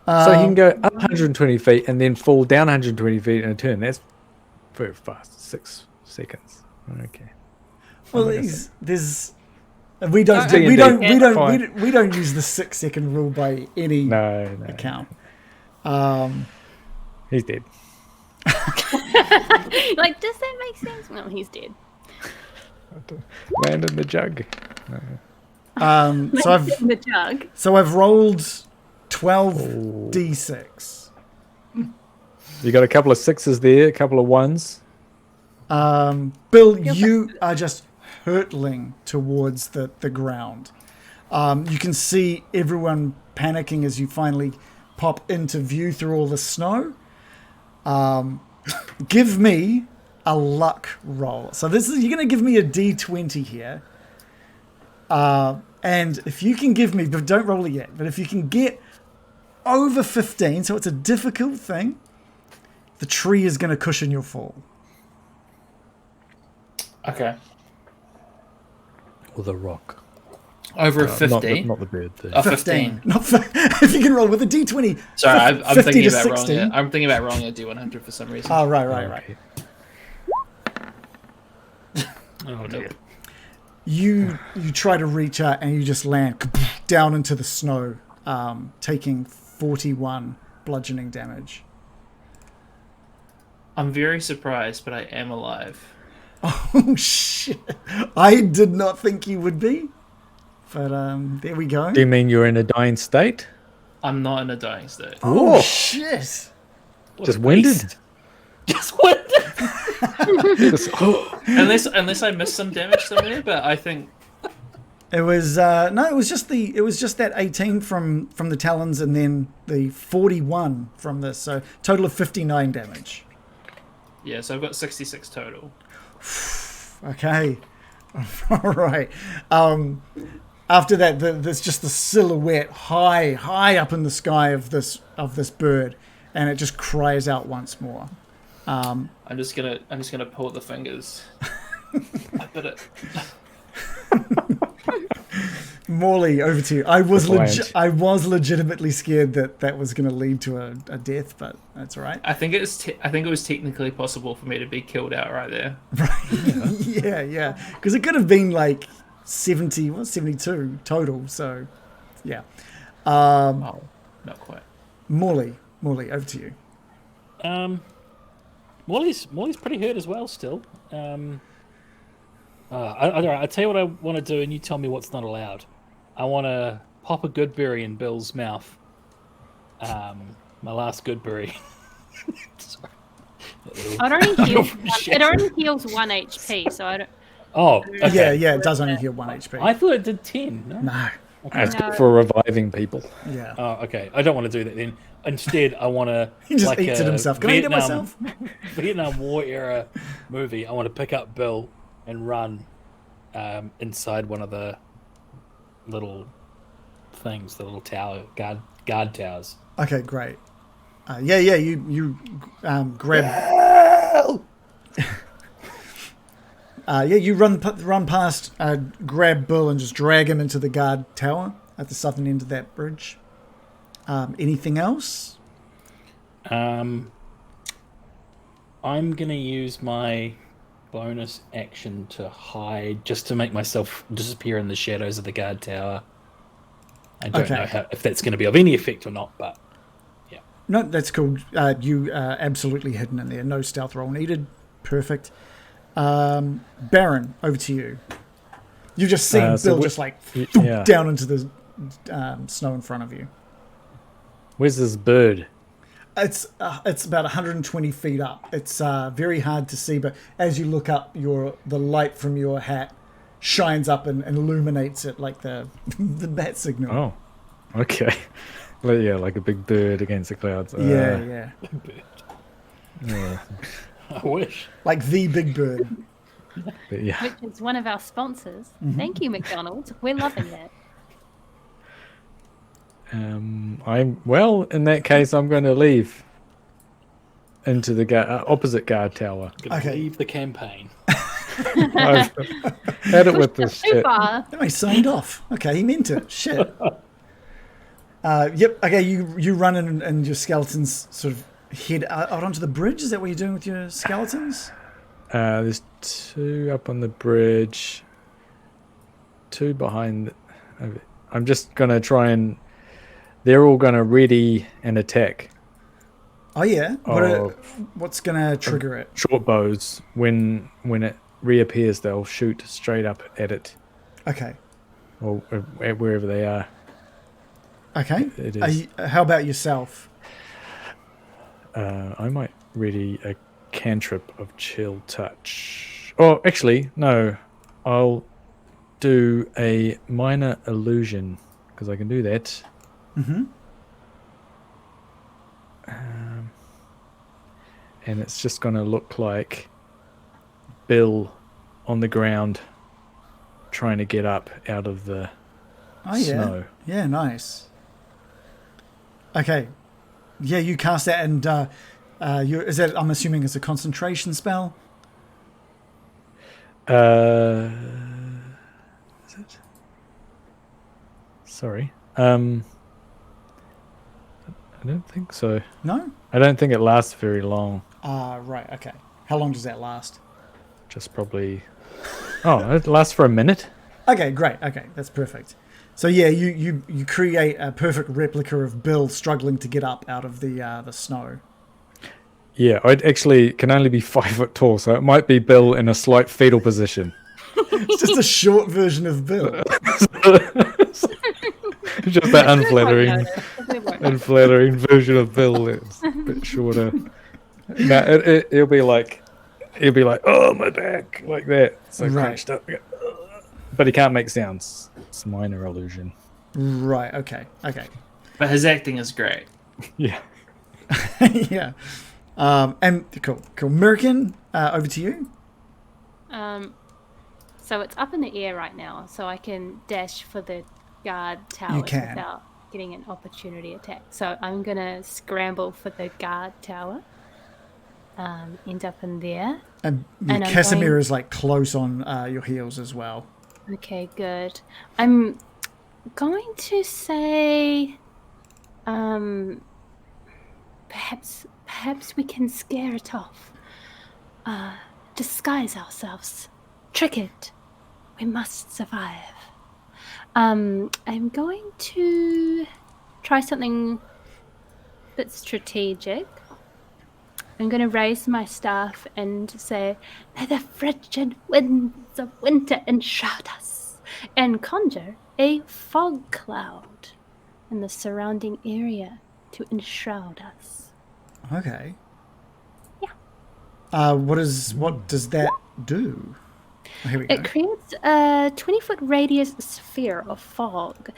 So he can go up 120 feet and then fall down 120 feet in a turn. That's very fast. 6 seconds. Okay. Well, we don't use the 6-second rule by any No. account. He's dead. Like, does that make sense? Well, he's dead. Land in the jug. So I've In the jug. rolled 12 d6. You got a couple of 6s there, a couple of 1s. Bill, you are just hurtling towards the ground. You can see everyone panicking as you finally pop into view through all the snow. Give me a luck roll. So you're going to give me a d20 here. And if you can give me, but don't roll it yet, but if you can get over 15, so it's a difficult thing, the tree is going to cushion your fall. Okay. Or the rock. Over a 50. Not the bird. A 15. If you can roll with a d20. Sorry, I'm 50 thinking to about 16. rolling it. I'm thinking about rolling a D100 for some reason. Oh, right. Oh dear. You try to reach out and you just land down into the snow, taking 41 bludgeoning damage. I'm very surprised, but I am alive. Oh shit! I did not think you would be, but there we go. Do you mean you're in a dying state? I'm not in a dying state. Oh shit! Just winded? Just what? Unless I missed some damage somewhere, but I think It was no, it was just that 18 from the talons and then the 41 from this, so total of 59 damage. yeah. So I've got 66 total. Okay, all right. After that, there's just the silhouette high up in the sky of this bird, and it just cries out once more. I'm just gonna pull the fingers. I bit it. Morley, over to you. I was Defiant. legitimately scared that was going to lead to a death, but that's all right. I think it was technically possible for me to be killed outright there. Yeah, because it could have been like 72 total. So, yeah. Oh, not quite. Morley, over to you. Molly's pretty hurt as well still. I don't know. I'll tell you what I want to do, and you tell me what's not allowed. I want to pop a good berry in Bill's mouth. My last good berry. Sorry. It only heals 1 HP, so I don't. Oh, okay. Yeah, it does only heal 1 HP. I thought it did 10. No? No. That's good for reviving people. Yeah. Oh, okay. I don't want to do that then. Instead, I want to. He just eats it himself. Can I eat it myself? Vietnam War era movie. I want to pick up Bill and run inside one of the little things, the little tower guard towers. Okay, great. You grab. You run past, grab Bill and just drag him into the guard tower at the southern end of that bridge. Anything else? I'm gonna use my bonus action to hide, just to make myself disappear in the shadows of the guard tower. I don't know if that's going to be of any effect or not, but yeah. No, that's cool. You are absolutely hidden in there. No stealth roll needed. Perfect. Baron, over to you. You've just seen Bill just like down into the snow in front of you. Where's this bird? It's about 120 feet up. It's very hard to see, but as you look up, the light from your hat shines up and illuminates it like the bat signal. Oh, okay. Well, yeah, like a big bird against the clouds. Yeah. Big bird. Yeah. I wish. Like the big bird. But yeah. Which is one of our sponsors. Thank you, McDonald's. We're loving that. In that case, I'm going to leave into the opposite guard tower. Okay. Leave the campaign. I've had it with this Too shit. far. Oh, he signed off. Okay, he meant it. Shit. Yep. Okay, you run in and your skeletons sort of head out onto the bridge. Is that what you're doing with your skeletons? There's 2 up on the bridge, 2 behind. I'm just going to try and... They're all going to ready an attack. Oh, yeah? What's going to trigger it? Short bows. When it reappears, they'll shoot straight up at it. Okay. Or at wherever they are. Okay. It is. How about yourself? I might ready a cantrip of chill touch. Oh, actually, no. I'll do a minor illusion because I can do that. and it's just going to look like Bill on the ground trying to get up out of the snow. Yeah, nice. Okay. Yeah, you cast that, and is that, I'm assuming, it's a concentration spell? Is it? Sorry. I don't think so. No? I don't think it lasts very long. Right, okay. How long does that last? Just probably... Oh, it lasts for a minute. Okay, great. Okay, that's perfect. So yeah, you create a perfect replica of Bill struggling to get up out of the snow. Yeah, I actually can only be 5 foot tall, so it might be Bill in a slight fetal position. It's just a short version of Bill. Just that unflattering version of Bill. It's a bit shorter. No, he'll be like, oh, my back, like that. So Right. crunched up. But he can't make sounds. It's a minor illusion. Right. Okay. But his acting is great. Yeah. Yeah. And cool. Merkin, over to you. So it's up in the air right now, so I can dash for the guard towers can. without getting an opportunity attack. So I'm gonna scramble for the guard tower. End up in there. And I'm Casimir going- is like close on your heels as well. Okay, good. I'm going to say, perhaps we can scare it off. Disguise ourselves. Trick it. We must survive. I'm going to try something a bit strategic. I'm going to raise my staff and say, "May the frigid winds of winter enshroud us," and conjure a fog cloud in the surrounding area to enshroud us. Okay. Yeah. What does that do? Oh, here we go. It creates a 20-foot radius sphere of fog.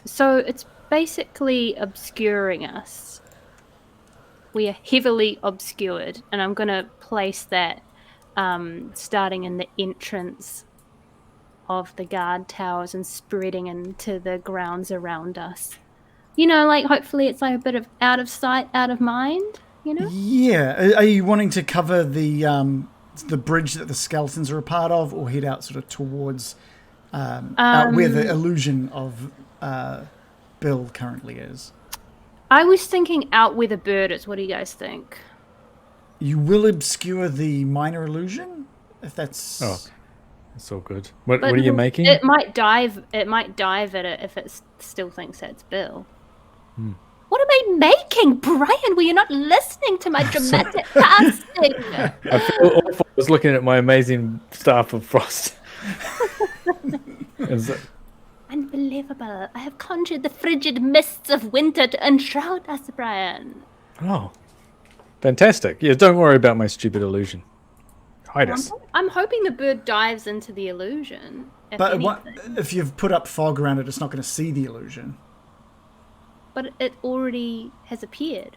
So it's basically obscuring us. We are heavily obscured, and I'm going to place that starting in the entrance of the guard towers and spreading into the grounds around us. You know, like hopefully it's like a bit of out of sight, out of mind, you know? Yeah. Are you wanting to cover the bridge that the skeletons are a part of, or head out sort of towards out where the illusion of Bill currently is? I was thinking out where the bird is. What do you guys think? You will obscure the minor illusion, if that's... Oh, that's all good. What are you making? It might dive at it if it still thinks that's Bill. What am I making, Brian? Were you not listening to my dramatic casting? I feel awful. I was looking at my amazing staff of frost. Is it- Unbelievable. I have conjured the frigid mists of winter to enshroud us, Brian. Oh, fantastic. Yeah, don't worry about my stupid illusion. Hide us. I'm hoping the bird dives into the illusion. But if you've put up fog around it, it's not going to see the illusion. But it already has appeared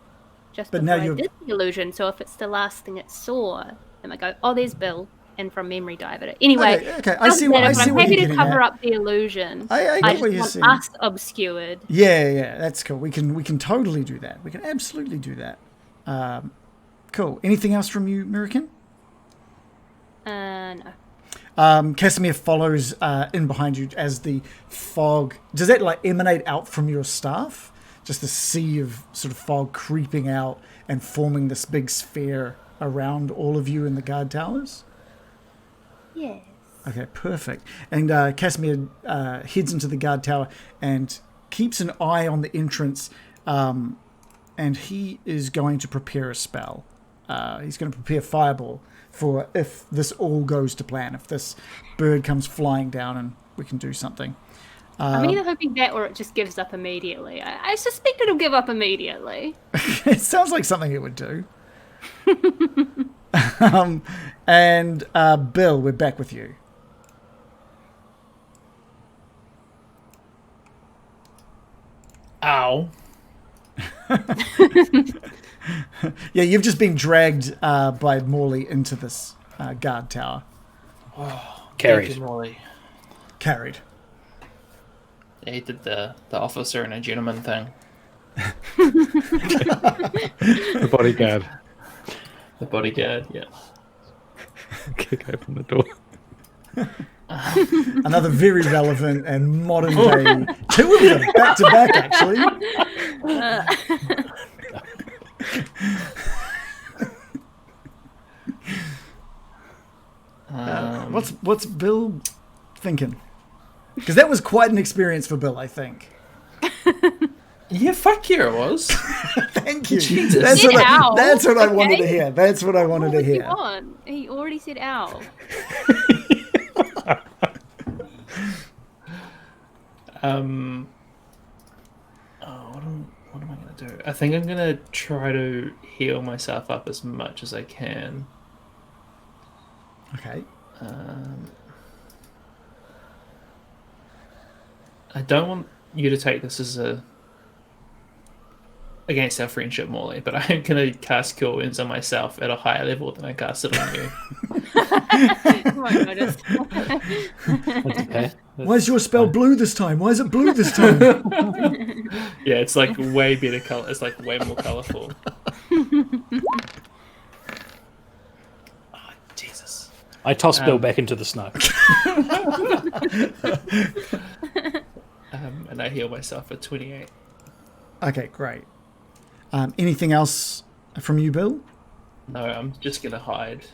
just But before now I you're- did the illusion. So if it's the last thing it saw, it might go, "Oh, there's Bill," and from memory dive at it. Anyway, Okay, I see what I'm you're happy to getting cover at. up the illusion. I get just what you're want saying. us obscured. Yeah, that's cool. We can totally do that. We can absolutely do that. Cool. Anything else from you, American? No. Casimir follows in behind you as the fog... Does that like emanate out from your staff? Just a sea of sort of fog creeping out and forming this big sphere around all of you in the guard towers? Yes. Okay, perfect. And Casimir heads into the guard tower and keeps an eye on the entrance, and he is going to prepare a spell. He's going to prepare Fireball for if this all goes to plan, if this bird comes flying down and we can do something. I'm either hoping that or it just gives up immediately. I suspect it'll give up immediately. It sounds like something it would do. And Bill, we're back with you. Ow. Yeah, you've just been dragged by Morley into this guard tower. Carried. Thank you, Molly. Carried. Yeah, he did the officer and a gentleman thing. The bodyguard. The bodyguard, yeah. Kick open the door. Another very relevant and modern day. Two of them back to back, actually. What's Bill thinking? Because that was quite an experience for Bill, I think. Yeah, fuck yeah, it was. Thank you. Jesus. That's Said what owl, that's what I okay? wanted to hear. That's what I wanted What to would you hear. want? He already said owl. What am I gonna do? I think I'm gonna try to heal myself up as much as I can. Okay. I don't want you to take this as a against our friendship, Morley, but I'm gonna cast Cure Wounds on myself at a higher level than I cast it on you. You won't notice. That's okay. Why is your spell blue this time? Why is it blue this time? Yeah, it's like way better color. It's like way more colorful. Oh, Jesus. I toss Bill back into the snow. And I heal myself at 28. Okay, great. Anything else from you, Bill? No, I'm just gonna hide.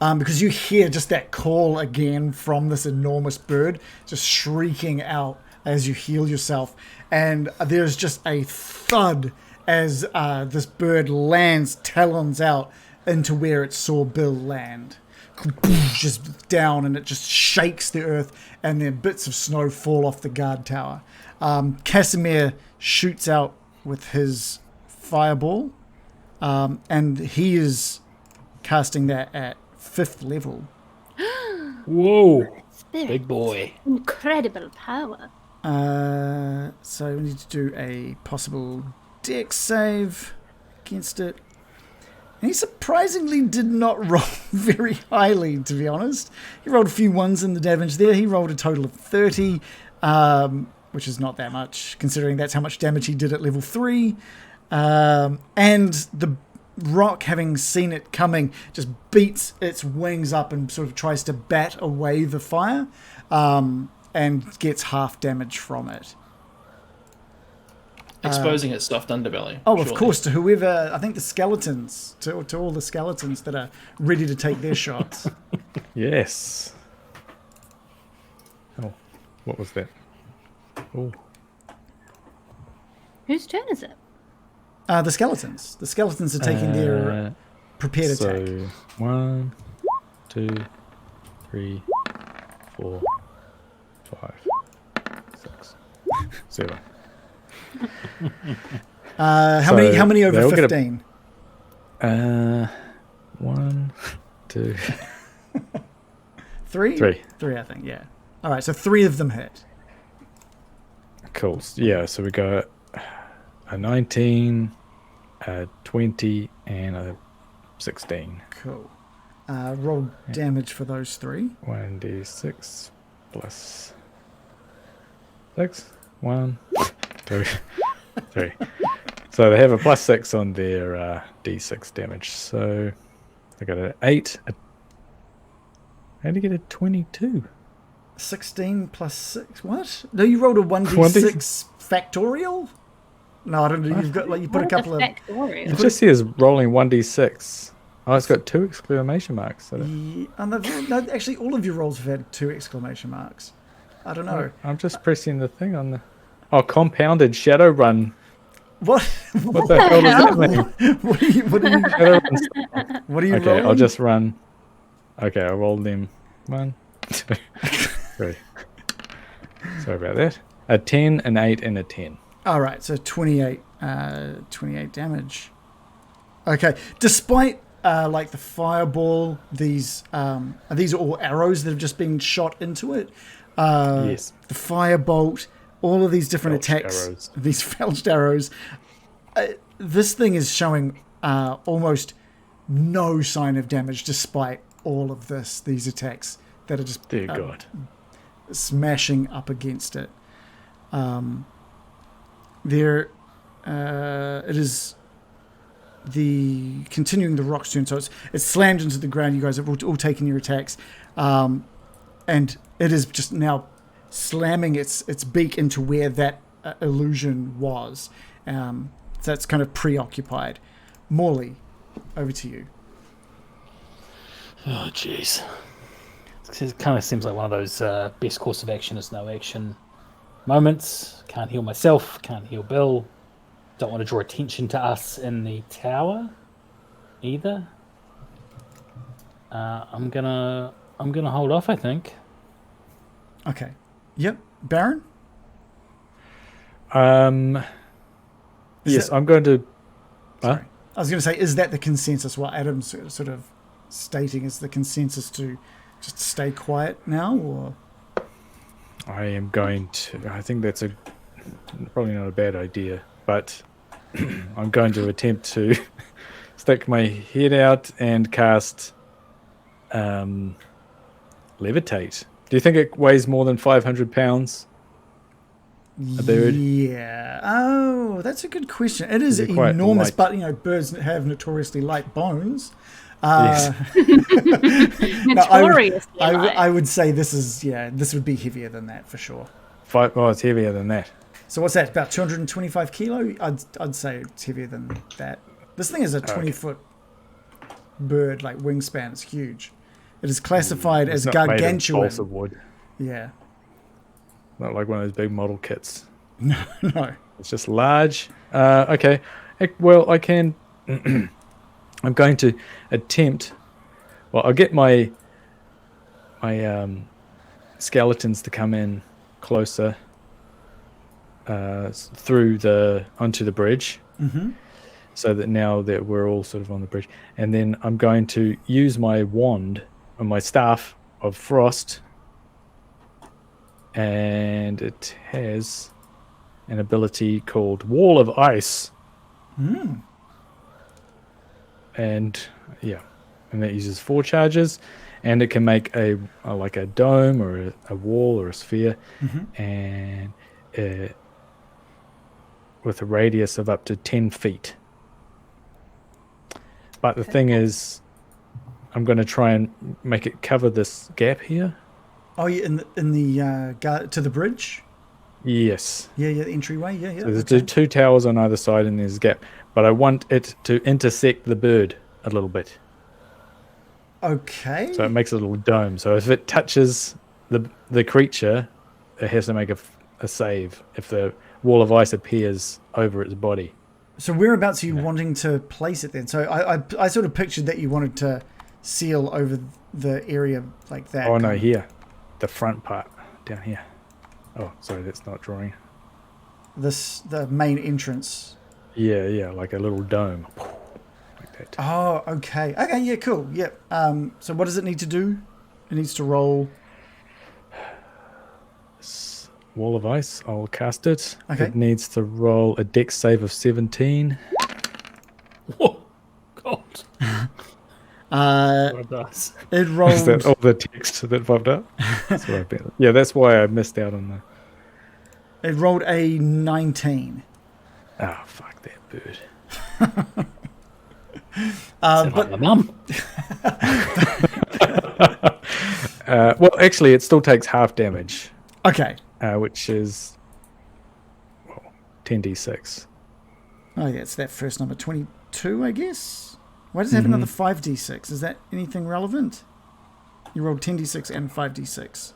Because you hear just that call again from this enormous bird, just shrieking out as you heal yourself. And there's just a thud as this bird lands talons out into where it saw Bill land. Just down, and it just shakes the earth, and then bits of snow fall off the guard tower. Casimir shoots out with his fireball, and he is casting that at 5th level. Whoa. Spirit. Big boy. Incredible power. So we need to do a possible dex save against it. And he surprisingly did not roll very highly, to be honest. He rolled a few ones in the damage there. He rolled a total of 30, which is not that much, considering that's how much damage he did at level 3. And the rock, having seen it coming, just beats its wings up and sort of tries to bat away the fire, and gets half damage from it. Exposing its soft underbelly. Oh, of surely. course, to whoever, I think the skeletons, to all the skeletons that are ready to take their shots. Yes. Oh, what was that? Oh, Whose turn is it? The skeletons. The skeletons are taking their prepared attack. so 1, 2, 3, 4, 5, 6, 7. How many they over all get a- 15? 1, 2, 3? 3. 3, I think, yeah. All right, so 3 of them hit. Cool. Yeah, so we got a 19, a 20, and a 16. Cool. Roll damage for those 3. 1d6 plus 6. 1, 2, 3. So they have a plus 6 on their d6 damage. So they got an 8. How do you get a 22? 16 plus 6. What? No, you rolled a 1d6 factorial? No, I don't know. You've got, like, you put a couple of... Factorial. It just says rolling 1d6. Oh, it's got 2 exclamation marks. So No, actually, all of your rolls have had 2 exclamation marks. I don't know. I'm just pressing the thing on the... Oh, compounded shadow run. What? What the hell does that mean? What are you Shadow run. What are you Okay, rolling? I'll just run. Okay, I'll roll them. 1, 2, 3. Sorry about that. A 10, an 8, and a 10. All right, so 28 damage. Okay, despite like the fireball, these are all arrows that have just been shot into it. Yes. The firebolt, all of these different Felched attacks, arrows. these felched arrows. This thing is showing almost no sign of damage despite all of these attacks that are just Dear God. smashing up against it. It is the continuing the rock's turn, so it's slammed into the ground. You guys have all taken your attacks, and it is just now slamming its beak into where that illusion was. So it's kind of preoccupied. Morley, over to you. Oh, jeez. It kind of seems like one of those best course of action is no action moments. Can't heal myself, can't heal Bill. Don't want to draw attention to us in the tower either. I'm gonna hold off, I think. Okay. Yep. Baron? Yes, I'm going to... Sorry. I was going to say, is that the consensus? What Adam's sort of stating is the consensus to just stay quiet now, or? I am going to... I think that's probably not a bad idea, but I'm going to attempt to stick my head out and cast Levitate. Do you think it weighs more than 500 pounds? A bird? Yeah. Oh, that's a good question. It is Is it quite enormous, light? but birds have notoriously light bones. Yes. Notoriously I would say this would be heavier than that for sure. It's heavier than that. So what's that? About 225 kilo? I'd say it's heavier than that. This thing is a 20-foot bird, like wingspan. It's huge. It is classified as It's not made of gargantuan. balsa wood. Yeah. Not like one of those big model kits. No. It's just large. Okay. Well, I can... I'm going to attempt... Well, I'll get my skeletons to come in closer onto the bridge. Mm-hmm. So that now that we're all sort of on the bridge. And then I'm going to use my wand, or my staff of frost, and it has an ability called Wall of Ice. And that uses 4 charges, and it can make a dome or a wall or a sphere, and with a radius of up to 10 feet. But the thing is, I'm going to try and make it cover this gap here. Oh, yeah, in the to the bridge. Yes. Yeah, the entryway. Yeah. So there's 2 towers on either side, and there's a gap. But I want it to intersect the bird a little bit. Okay. So it makes a little dome. So if it touches the creature, it has to make a save if the wall of ice appears over its body. So whereabouts are you wanting to place it then? So I sort of pictured that you wanted to seal over the area like that. Oh, no, here. The front part. Down here. Oh, sorry, that's not drawing. The main entrance. Yeah, like a little dome. Like that. Oh, okay. Okay, yeah, cool. Yep. So what does it need to do? It needs to roll. Wall of ice, I'll cast it. Okay. It needs to roll a dex save of 17. Whoa, God. What does? It rolled. Is that all the text that popped up? That's what I bet. Yeah, that's why I missed out on the... It rolled a 19. Oh, fuck that bird. Sound like my mum. Well, actually, it still takes half damage, Okay. which is 10d6. Oh yeah, it's that first number 22, I guess. Why does it have another 5d6? Is that anything relevant? You rolled 10d6 and 5d6.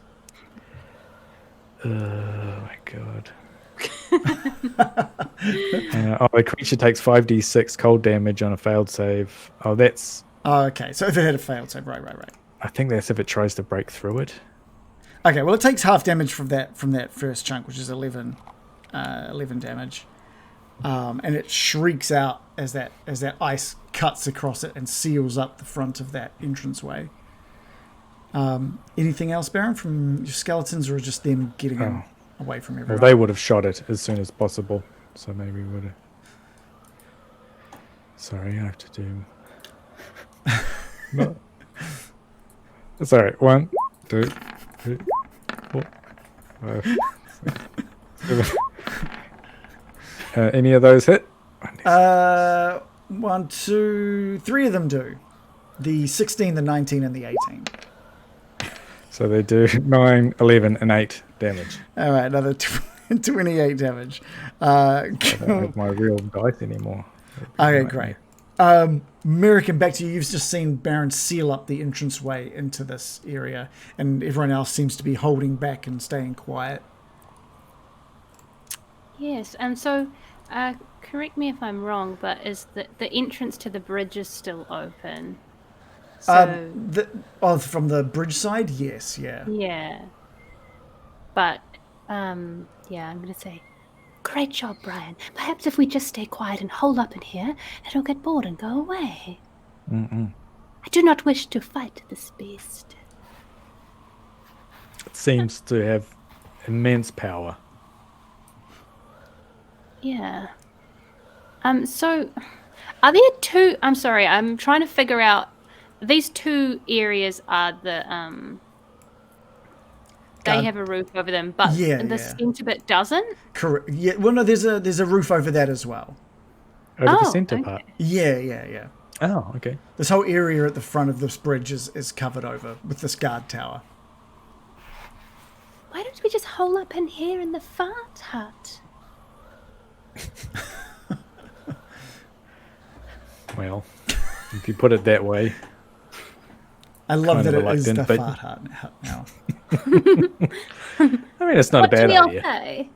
Oh my god. The creature takes 5d6 cold damage on a failed save. Oh, that's... Oh, okay. So if it had a failed save, right. I think that's if it tries to break through it. Okay, well it takes half damage from that first chunk, which is 11 damage. And it shrieks out as that ice cuts across it and seals up the front of that entranceway. Anything else, Baron, from your skeletons, or just them getting them away from Well, everyone? they would have shot it as soon as possible, so maybe we would have... Sorry, I have to do. No. Sorry, 1, 2, 3, 4, 5, 6, 7. Any of those hit? 1, 2, 3 of them do. The 16, the 19, and the 18. So they do 9, 11, and 8 damage. All right, another 28 damage. I don't have my real dice anymore. Okay, great. American, back to you. You've just seen Baron seal up the entranceway into this area, and everyone else seems to be holding back and staying quiet. Yes, and so, correct me if I'm wrong, but is the entrance to the bridge is still open? So, From the bridge side, yes, yeah. yeah. But, yeah, I'm going to say, great job, Brian. Perhaps if we just stay quiet and hold up in here, it'll get bored and go away. Mm-mm. I do not wish to fight this beast. It seems to have immense power. Yeah. So, are there two... I'm sorry, I'm trying to figure out... These two areas are the... They have a roof over them, but the centre bit doesn't? Correct. Yeah. Well, no, there's a roof over that as well. Over the centre part? Yeah. Oh, okay. This whole area at the front of this bridge is covered over with this guard tower. Why don't we just hole up in here in the fart hut? Well, if you put it that way. I love that it is the but... fart hut now. I mean, it's not a bad idea. Okay.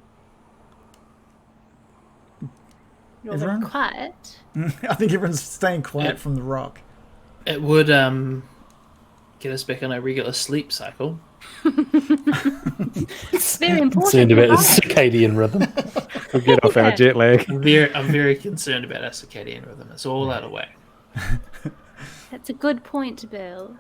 You're Everyone? Quiet. I think everyone's staying quiet from the rock. It would get us back on a regular sleep cycle. It's very important. Concerned about the circadian rhythm. We'll get off our jet lag. I'm very concerned about our circadian rhythm. It's all out of whack. That's a good point, Bill.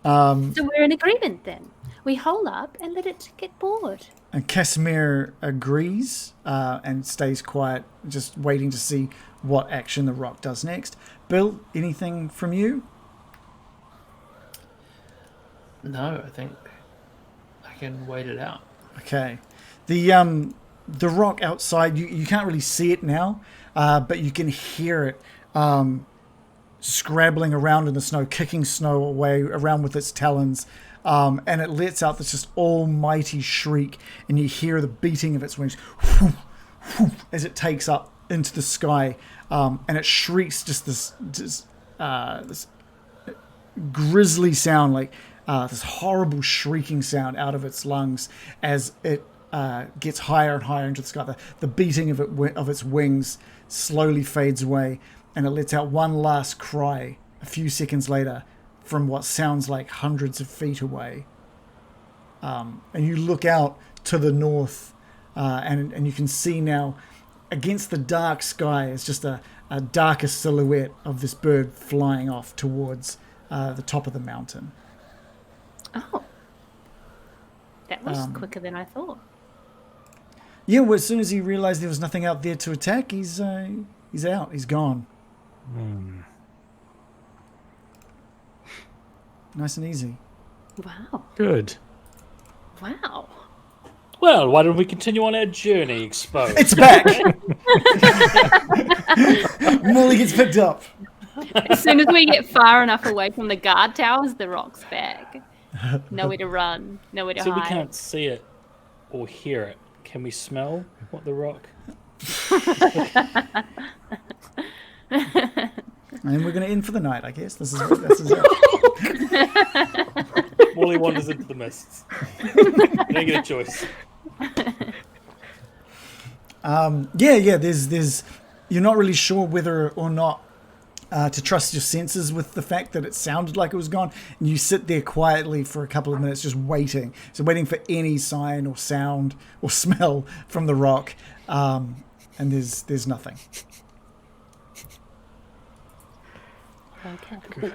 So we're in agreement then. We hole up and let it get bored. And Casimir agrees and stays quiet, just waiting to see what action the rock does next. Bill, anything from you? No, I think I can wait it out. Okay. The rock outside, you can't really see it now, but you can hear it scrabbling around in the snow, kicking snow away around with its talons, and it lets out this just almighty shriek, and you hear the beating of its wings as it takes up into the sky, and it shrieks just this grisly sound, like this horrible shrieking sound out of its lungs as it gets higher and higher into the sky. The beating of its wings slowly fades away, and it lets out one last cry a few seconds later from what sounds like hundreds of feet away. And you look out to the north, and you can see now against the dark sky is just a darker silhouette of this bird flying off towards the top of the mountain. Oh. That was quicker than I thought. Yeah, well, as soon as he realized there was nothing out there to attack, he's out. He's gone. Nice and easy. Wow. Good. Wow. Well, why don't we continue on our journey, Exposed? It's back! Molly gets picked up. As soon as we get far enough away from the guard towers, the rock's back. Nowhere to run, nowhere to So hide. we can't see it or hear it. Can we smell what the rock? And we're going to end for the night, I guess. This is it. Wally wanders into the mists. You don't get a choice. There's you're not really sure whether or not to trust your senses with the fact that it sounded like it was gone. And you sit there quietly for a couple of minutes just waiting. So waiting for any sign or sound or smell from the rock. And there's nothing. Okay. Good.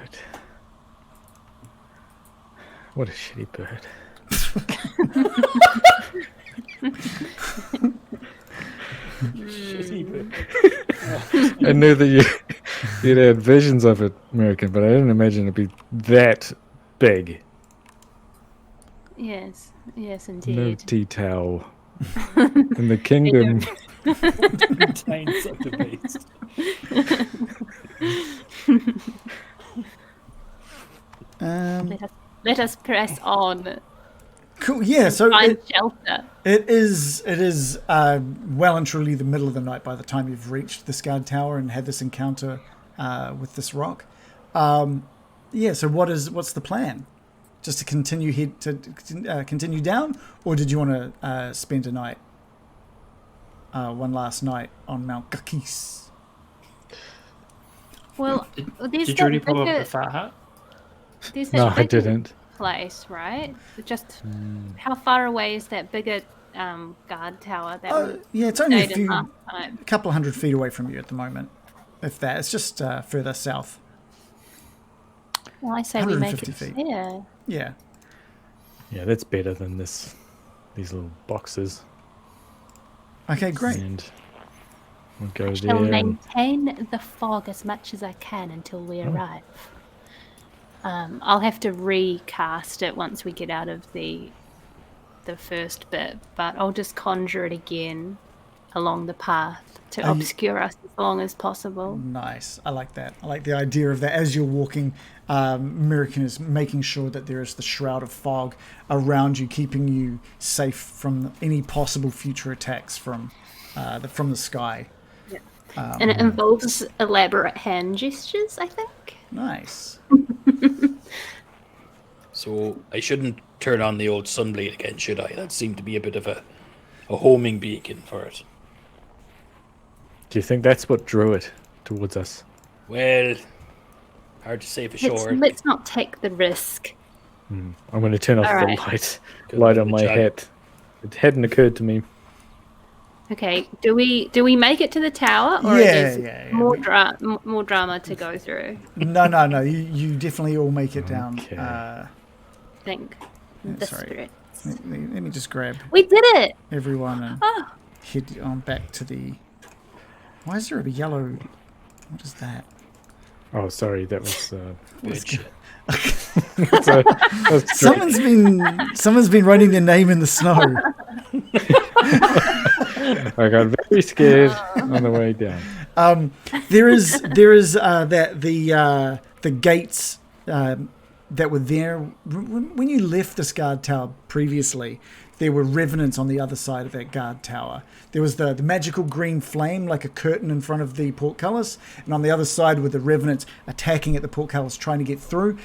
What a shitty bird. Shitty bird. I knew that you'd had visions of it, American, but I didn't imagine it'd be that big. Yes, yes, No indeed. tea towel in the kingdom. Contains such a beast. Let us press on. Cool. Yeah. So Find shelter. it is well and truly the middle of the night by the time you've reached the Strahd Tower and had this encounter with this rock. Yeah. So what's the plan? Just to continue continue down, or did you want to spend a night, one last night on Mount Gakis? Well, there's Did you already that pop up bigger, the far hut? there's that No, I bigger didn't. place, right? Just how far away is that bigger guard tower that Oh, we yeah, it's only stayed in last time? a couple of 100 feet away from you at the moment. If that, it's just further south. Well, I say we make 150 it feet. there. Yeah. Yeah, that's better than these little boxes. Okay, great. And we'll go Shall there. And, maintain the fog as much as I can until we arrive. I'll have to recast it once we get out of the first bit, but I'll just conjure it again along the path to obscure us as long as possible. Nice. I like that. I like the idea of that. As you're walking, American is making sure that there is the shroud of fog around you, keeping you safe from any possible future attacks from the sky. Yeah. And it involves elaborate hand gestures, I think. Nice. So I shouldn't turn on the old sunblade again, should I? That seemed to be a bit of a homing beacon for it. do you think that's what drew it towards us? Well, hard to say for sure. Let's not take the risk. I'm going to turn off All the right. light on my Good job. hat. It hadn't occurred to me. Okay, do we make it to the tower, or Yeah, is yeah, yeah. more drama to go through? No. You definitely all make it down. Okay. I think the sorry. spirits. Let me just grab We did it! everyone and Oh, head on back to the. Why is there a yellow? What is that? Oh, sorry, that was. Good shit. That's Someone's been writing their name in the snow. I got very scared on the way down. There is that the gates that were there when you left this guard tower previously. There were revenants on the other side of that guard tower. There was the magical green flame like a curtain in front of the portcullis, and on the other side were the revenants attacking at the portcullis, trying to get through.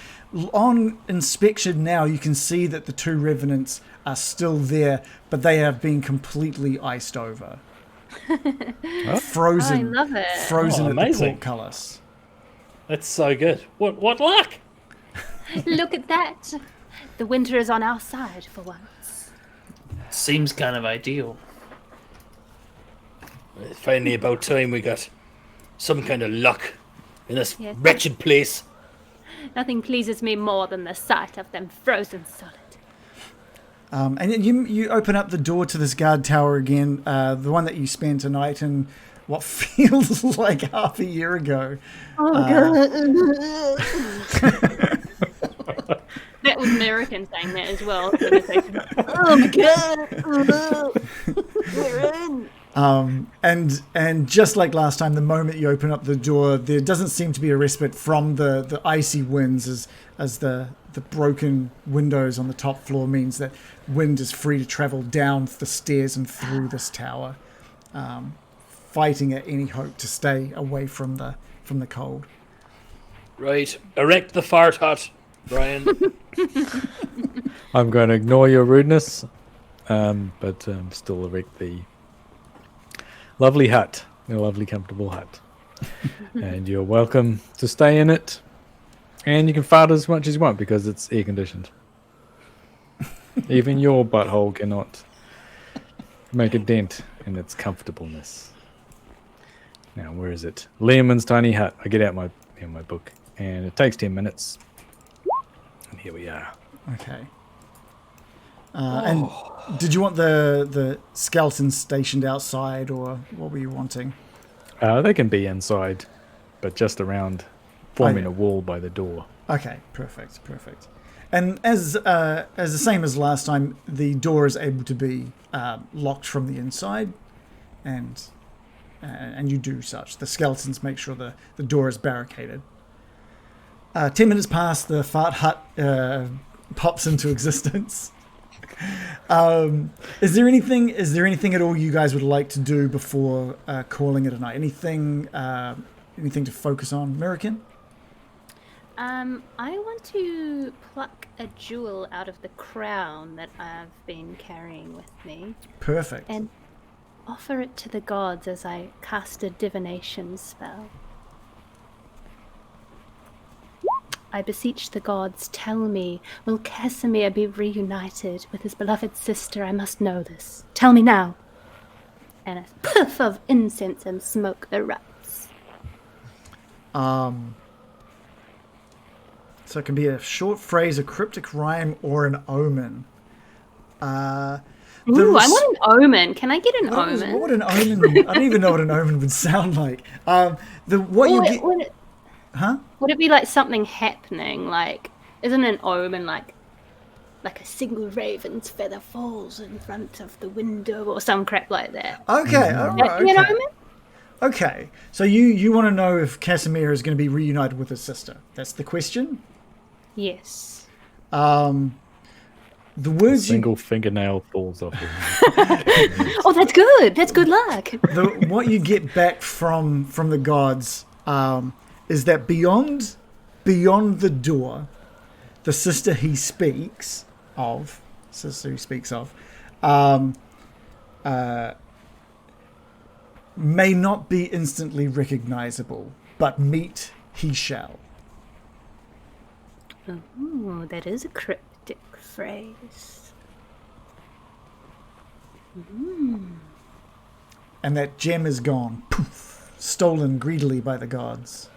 On inspection now, you can see that the two revenants are still there, but they have been completely iced over. Frozen. I love it. Frozen Oh, at the amazing. portcullis. That's so good. What luck? Look at that! The winter is on our side for once. Seems kind of ideal. It's finally about time we got some kind of luck in this Yes. wretched place. Nothing pleases me more than the sight of them frozen solid. And then you open up the door to this guard tower again, the one that you spent a night in what feels like half a year ago. Oh god! That was American saying that as well. So it's like, oh my god! We're in. And just like last time, the moment you open up the door, there doesn't seem to be a respite from the icy winds as the broken windows on the top floor means that wind is free to travel down the stairs and through this tower, fighting at any hope to stay away from the cold. Right. Erect the fart hut, Brian. I'm going to ignore your rudeness, but still erect the lovely hut, a lovely, comfortable hut. And you're welcome to stay in it. And you can fart as much as you want because it's air conditioned. Even your butthole cannot make a dent in its comfortableness. Now, where is it? Lehman's tiny hut. I get out my book, and it takes 10 minutes. And here we are. Okay. And did you want the skeletons stationed outside, or what were you wanting? They can be inside, but just around, forming yeah. a wall by the door. Okay, perfect. And as the same as last time, the door is able to be locked from the inside, and you do such. The skeletons make sure the door is barricaded. 10 minutes pass, the fart hut pops into existence. Is there anything at all you guys would like to do before calling it a night? Anything to focus on, American? I want to pluck a jewel out of the crown that I've been carrying with me. Perfect. And offer it to the gods as I cast a divination spell. I beseech the gods, tell me, will Casimir be reunited with his beloved sister? I must know this. Tell me now. And a puff of incense and smoke erupts. So it can be a short phrase, a cryptic rhyme, or an omen. Ooh, I want an omen. Can I get an omen? What would an omen? I don't even know what an omen would sound like. Would it be like something happening? Like, isn't an omen like a single raven's feather falls in front of the window or some crap like that? Okay, all right. An omen? Okay, so you want to know if Casimir is going to be reunited with his sister? That's the question? Yes. The words Single fingernail falls off. Oh, that's good. That's good luck. What you get back from the gods is that beyond the door, the sister he speaks of, may not be instantly recognizable, but meet he shall. Oh, that is a cryptic phrase. And that gem is gone, poof, stolen greedily by the gods.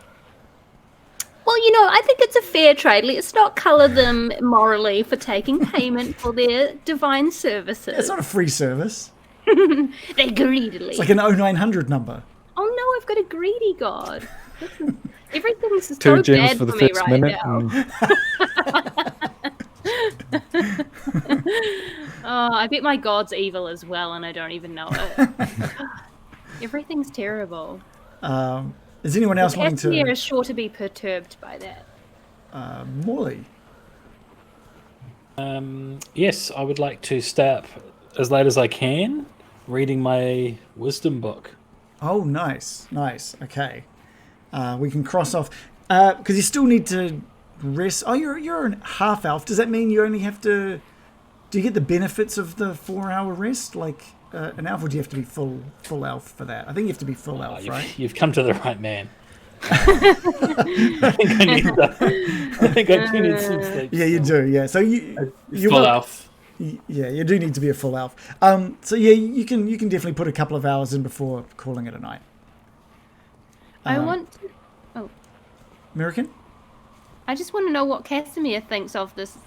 Well, I think it's a fair trade. Let's not colour them morally for taking payment for their divine services. It's not a free service. They greedily. It's like an 0900 number. Oh no, I've got a greedy god. Everything's so 2 gems bad for the me first right minute. Oh, I bet my god's evil as well, and I don't even know it. Everything's terrible. Is anyone else wanting Casimir to? is sure to be perturbed by that. Morley. Yes, I would like to stay up as late as I can, reading my wisdom book. Oh, nice. Okay, we can cross off because you still need to rest. Oh, you're a half elf. Does that mean you only have to? Do you get the benefits of the 4-hour rest like an elf, or do you have to be full elf for that? I think you have to be full elf, right? You've come to the right man. I think I do need some sleep. Yeah, you do. Yeah, so you Full elf. Yeah, you do need to be a full elf. So yeah, you can definitely put a couple of hours in before calling it a night. I want to... American? I just want to know what Casimir thinks of this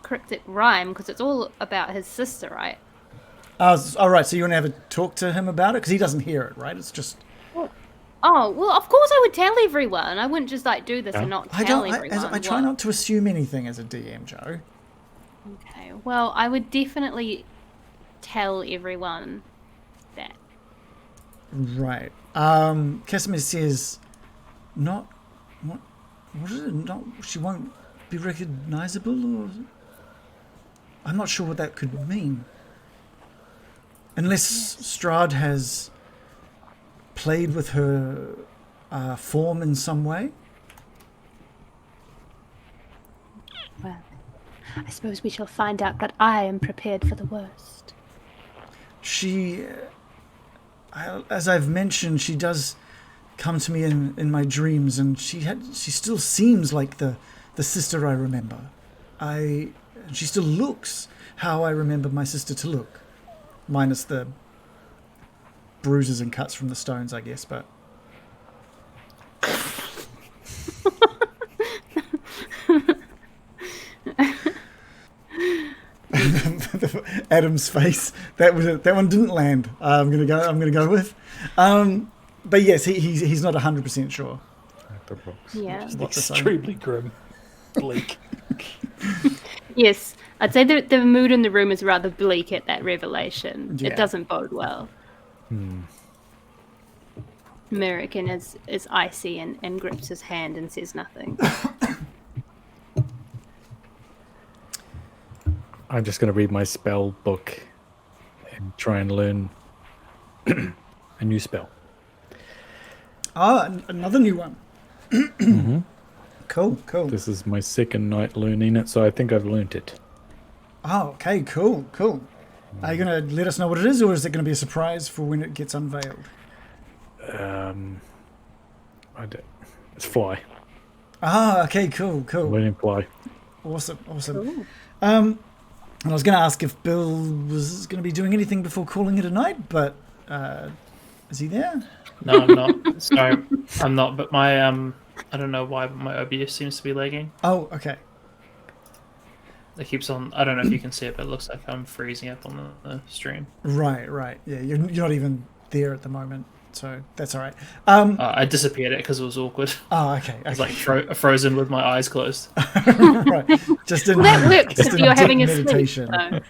cryptic rhyme, because it's all about his sister, right? All right, so you want to have a talk to him about it? Because he doesn't hear it, right? It's just... Oh, well, of course I would tell everyone. I wouldn't just, do this and not tell everyone. I try not to assume anything as a DM, Joe. Okay, well, I would definitely tell everyone that. Right. Casimir says, not... What is it? Not, she won't be recognizable? Or... I'm not sure what that could mean. Unless Strahd has played with her form in some way. Well, I suppose we shall find out, but I am prepared for the worst. As I've mentioned, she does come to me in my dreams, and she still seems like the sister I remember. She still looks how I remember my sister to look, minus the bruises and cuts from the stones, I guess. But Adam's face, that one didn't land. I'm gonna go with. But yes, he's not 100% sure. The rocks. Yeah. What to say. Extremely grim, bleak. Yes, I'd say the mood in the room is rather bleak at that revelation. Yeah. It doesn't bode well. American is icy and grips his hand and says nothing. I'm just going to read my spell book and try and learn a new spell. Another new one. Cool. This is my second night learning it, so I think I've learnt it. Oh, okay, cool. Are you going to let us know what it is, or is it going to be a surprise for when it gets unveiled? It's fly. Okay, cool. Learning fly. Awesome. Cool. And I was going to ask if Bill was going to be doing anything before calling it a night, but is he there? No, I'm not. Sorry, I'm not. But my I don't know why, but my OBS seems to be lagging. Oh, okay. It keeps on. I don't know if you can see it, but it looks like I'm freezing up on the stream. Right. Yeah, you're not even there at the moment, so that's all right. I disappeared it because it was awkward. Oh, okay. I was like frozen with my eyes closed. Right. Just in, Well, that works just if in you're deep having a meditation. sleep.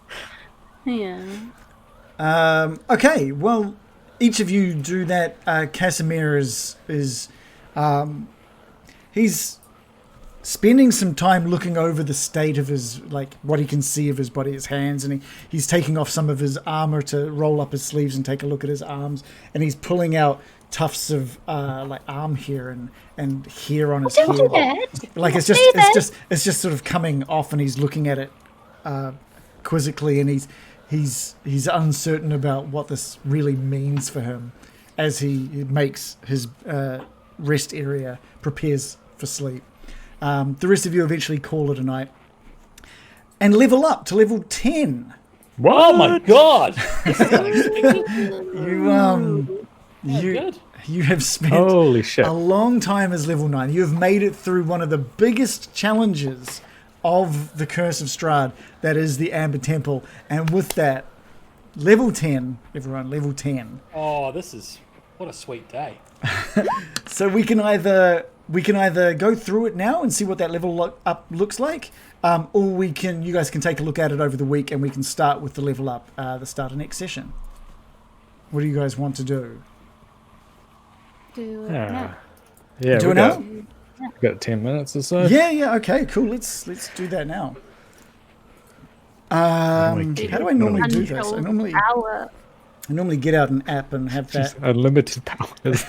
So. Yeah. Okay, well, each of you do that. Casimir is he's spending some time looking over the state of his, like, what he can see of his body, his hands, and he's taking off some of his armor to roll up his sleeves and take a look at his arms, and he's pulling out tufts of like arm hair and hair on his Don't do head. that. Like it's just sort of coming off, and he's looking at it quizzically, and he's uncertain about what this really means for him as he makes his rest area, prepares for sleep. The rest of you eventually call it a night and level up to level 10. Oh my god! You have spent Holy shit. a long time as level 9. You have made it through one of the biggest challenges of the Curse of Strahd, that is the Amber Temple. And with that, level 10, everyone, level 10. Oh, what a sweet day. So we can either go through it now and see what that level up looks like, or you guys can take a look at it over the week, and we can start with the level up the start of next session. What do you guys want to do? Do it now. Yeah, Do we it now? got 10 minutes or so. Yeah. Okay, cool. Let's do that now. How do I normally do this? I normally get out an app and have that. Just unlimited powers.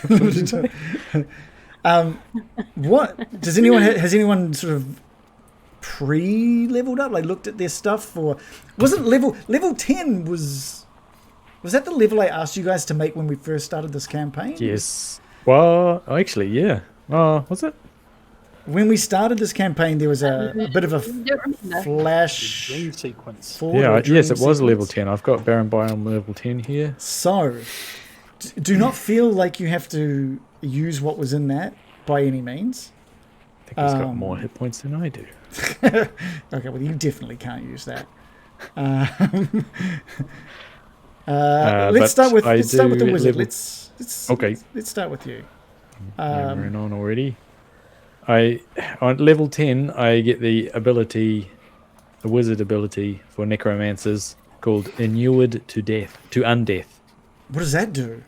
What does has anyone sort of pre-leveled up, like looked at their stuff, or wasn't level 10 was that the level I asked you guys to make when we first started this campaign? Yes. Well, actually, yeah. Was it? When we started this campaign, there was a bit of a flash Dream sequence. forward. Yeah, or dream yes, it was sequence. level 10. I've got Baron Biome level 10 here. So, do not feel like you have to use what was in that by any means. I think he's got more hit points than I do. Okay, well, you definitely can't use that. Let's start with the wizard. Let's start with you. We're on already. On level 10, I get the wizard ability for necromancers called Inured to Undeath. What does that do?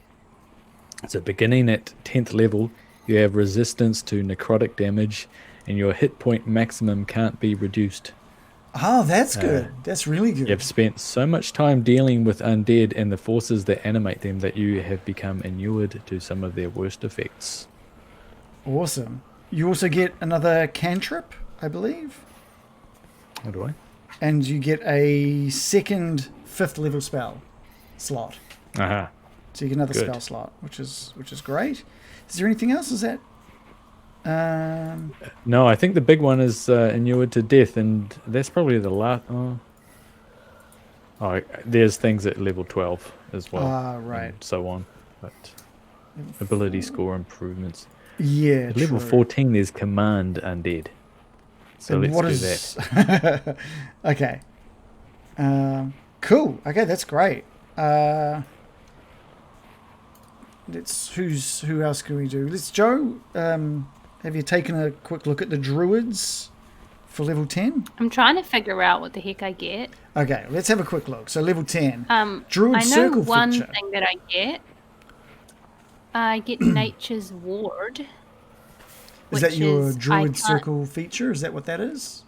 So beginning at 10th level, you have resistance to necrotic damage, and your hit point maximum can't be reduced. Oh, that's good. That's really good. You've spent so much time dealing with undead and the forces that animate them that you have become inured to some of their worst effects. Awesome. You also get another cantrip, I believe. How do I? And you get a second 5th level spell slot. Aha. So you get another Good. spell slot, which is great. Is there anything else? Is that No, I think the big one is inured to death, and that's probably the last. There's things at level 12 as well. right. And so on. But ability score improvements. Yeah, At level true. 14, there's command undead. So And let's do that. Okay. Cool. Okay, that's great. who else can we do? Let's Joe. Have you taken a quick look at the druids for level 10? I'm trying to figure out what the heck I get. Okay, let's have a quick look. So level 10. I Druid know circle one feature. thing that I get. I get Nature's Ward. Is that which your is I druid can't circle feature? Is that what that is?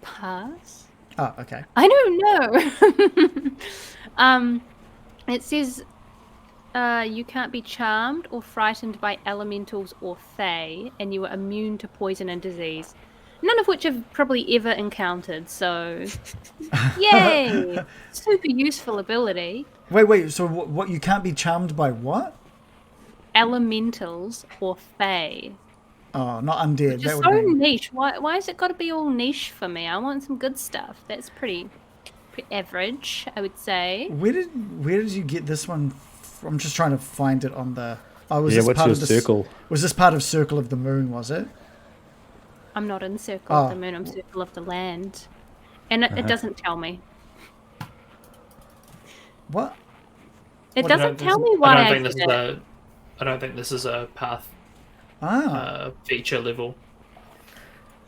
pass? Oh, okay. I don't know. It says you can't be charmed or frightened by elementals or fae, and you are immune to poison and disease. None of which I've probably ever encountered, so yay! Super useful ability. Wait. So what? You can't be charmed by what? Elementals or fae. Oh, not undead. Which That is would so be. niche. Why has it got to be all niche for me? I want some good stuff. That's pretty average, I would say. Where did you get this one? I'm just trying to find it on the. Oh, was Yeah, this what's part your of the circle? Was this part of Circle of the Moon? Was it? I'm not in Circle of Oh. the Moon, I'm Circle of the Land. And it doesn't tell me. What? It Well, doesn't tell me why I did it. I don't think this is a path feature level.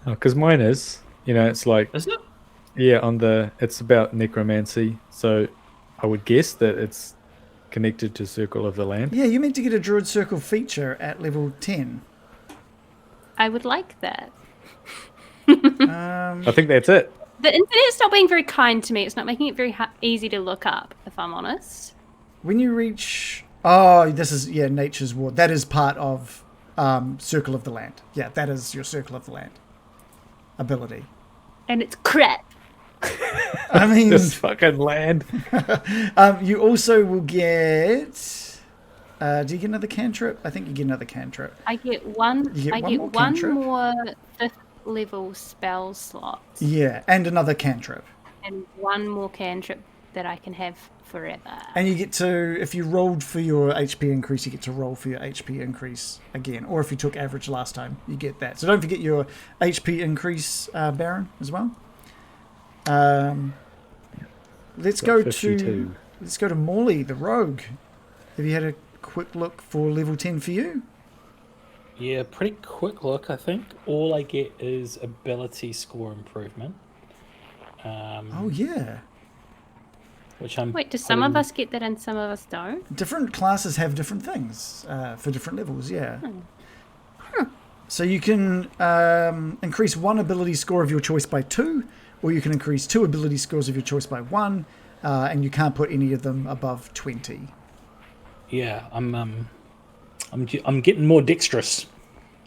Because mine is, it's like, Isn't it? yeah, it's about necromancy. So I would guess that it's connected to Circle of the Land. Yeah, you meant to get a Druid Circle feature at level 10. I would like that. I think that's it. The internet's not being very kind to me. It's not making it very easy to look up, if I'm honest. When you reach... Oh, this is, Nature's Ward. That is part of Circle of the Land. Yeah, that is your Circle of the Land ability. And it's crap. I mean, This fucking land. you also will get... do you get another cantrip? I think you get another cantrip. I get one. You get I one get more one cantrip? more 5th level spell slot Yeah, and another cantrip. and one more cantrip that I can have forever. And you get to, if you rolled for your HP increase, you get to roll for your HP increase again. Or if you took average last time, you get that. So don't forget your HP increase, Baron, as well. Let's go 52. to Morley, the rogue. Have you had a quick look for level 10 for you? Yeah, pretty quick look, I think. All I get is ability score improvement. Oh, yeah. Which I'm Wait, do some of putting- us get that and some of us don't? Different classes have different things for different levels, yeah. So you can increase one ability score of your choice by 2, or you can increase 2 ability scores of your choice by 1, and you can't put any of them above 20. Yeah, I'm getting more dexterous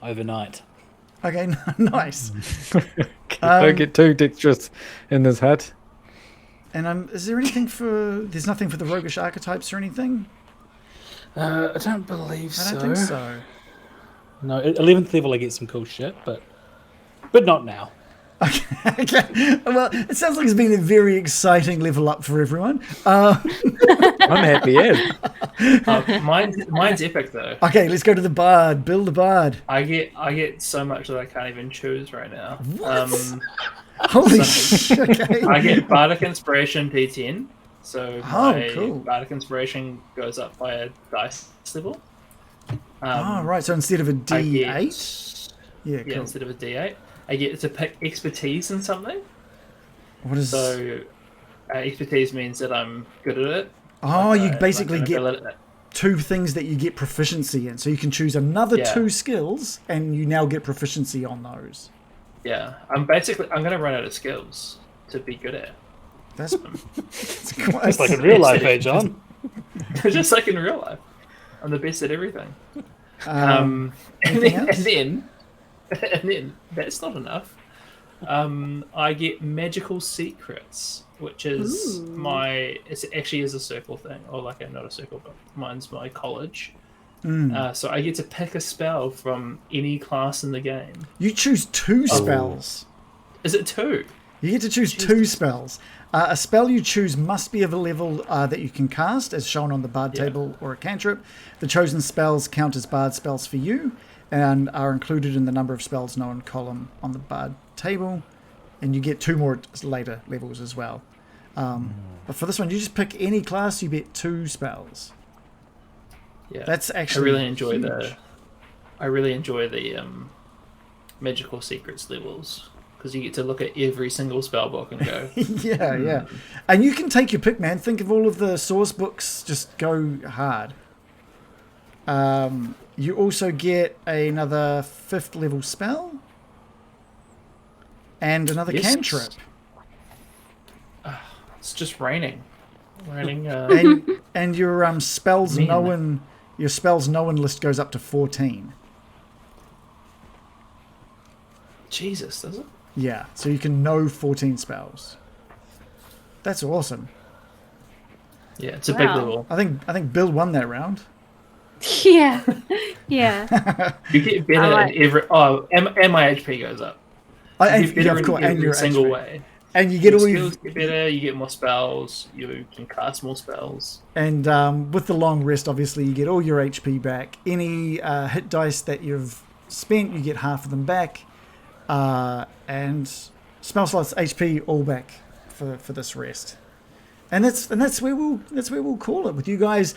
overnight. Okay, nice. Don't get too dexterous in this hut. And is there anything there's nothing for the roguish archetypes or anything? I don't believe I don't think so. No, at 11th level I get some cool shit, but not now. Okay. Well, it sounds like it's been a very exciting level up for everyone. I'm happy as. Mine's epic though. Okay, let's go to the bard. Bill the bard. I get so much that I can't even choose right now. Holy shit. Okay. I get Bardic Inspiration D10, so my cool. Bardic Inspiration goes up by a dice level. Right. So instead of a I D8? get- Yeah, Yeah, cool. instead of a D8, I get to pick expertise in something. What is... So expertise means that I'm good at it. Oh, you Like basically an get ability- 2 things that you get proficiency in. So you can choose another Yeah. 2 skills, and you now get proficiency on those. Yeah, I'm going to run out of skills to be good at. That's quite... It's like in real life, eh, John? Just like in real life, I'm the best at everything. And anything then, else? and then that's not enough. I get magical secrets, which is it actually is a circle thing, or like not a circle, but mine's my college. So I get to pick a spell from any class in the game. You choose 2 spells. Is it 2? You get to choose 2 spells. A spell you choose must be of a level that you can cast, as shown on the bard table, or a cantrip. The chosen spells count as bard spells for you, and are included in the number of spells known column on the bard table. And you get 2 more later levels as well. But for this one, you just pick any class, you get 2 spells. Yeah, That's actually I really enjoy the magical secrets levels because you get to look at every single spell book and go, yeah. And you can take your pick, man. Think of all of the source books. Just go hard. You also get another 5th level spell and another cantrip. It's just raining. And your spells known list goes up to 14. Jesus, does it? Yeah, so you can know 14 spells. That's awesome. Yeah, it's a big level. I think Bill won that round. Yeah. Yeah. You get better at every. Oh, and my HP goes up. You get better of course, in every your single HP. way. And you get Your all skills get better. You get more spells. You can cast more spells. And with the long rest, obviously, you get all your HP back. Any hit dice that you've spent, you get half of them back. And spell slots, HP, all back for this rest. And that's where we'll call it, with you guys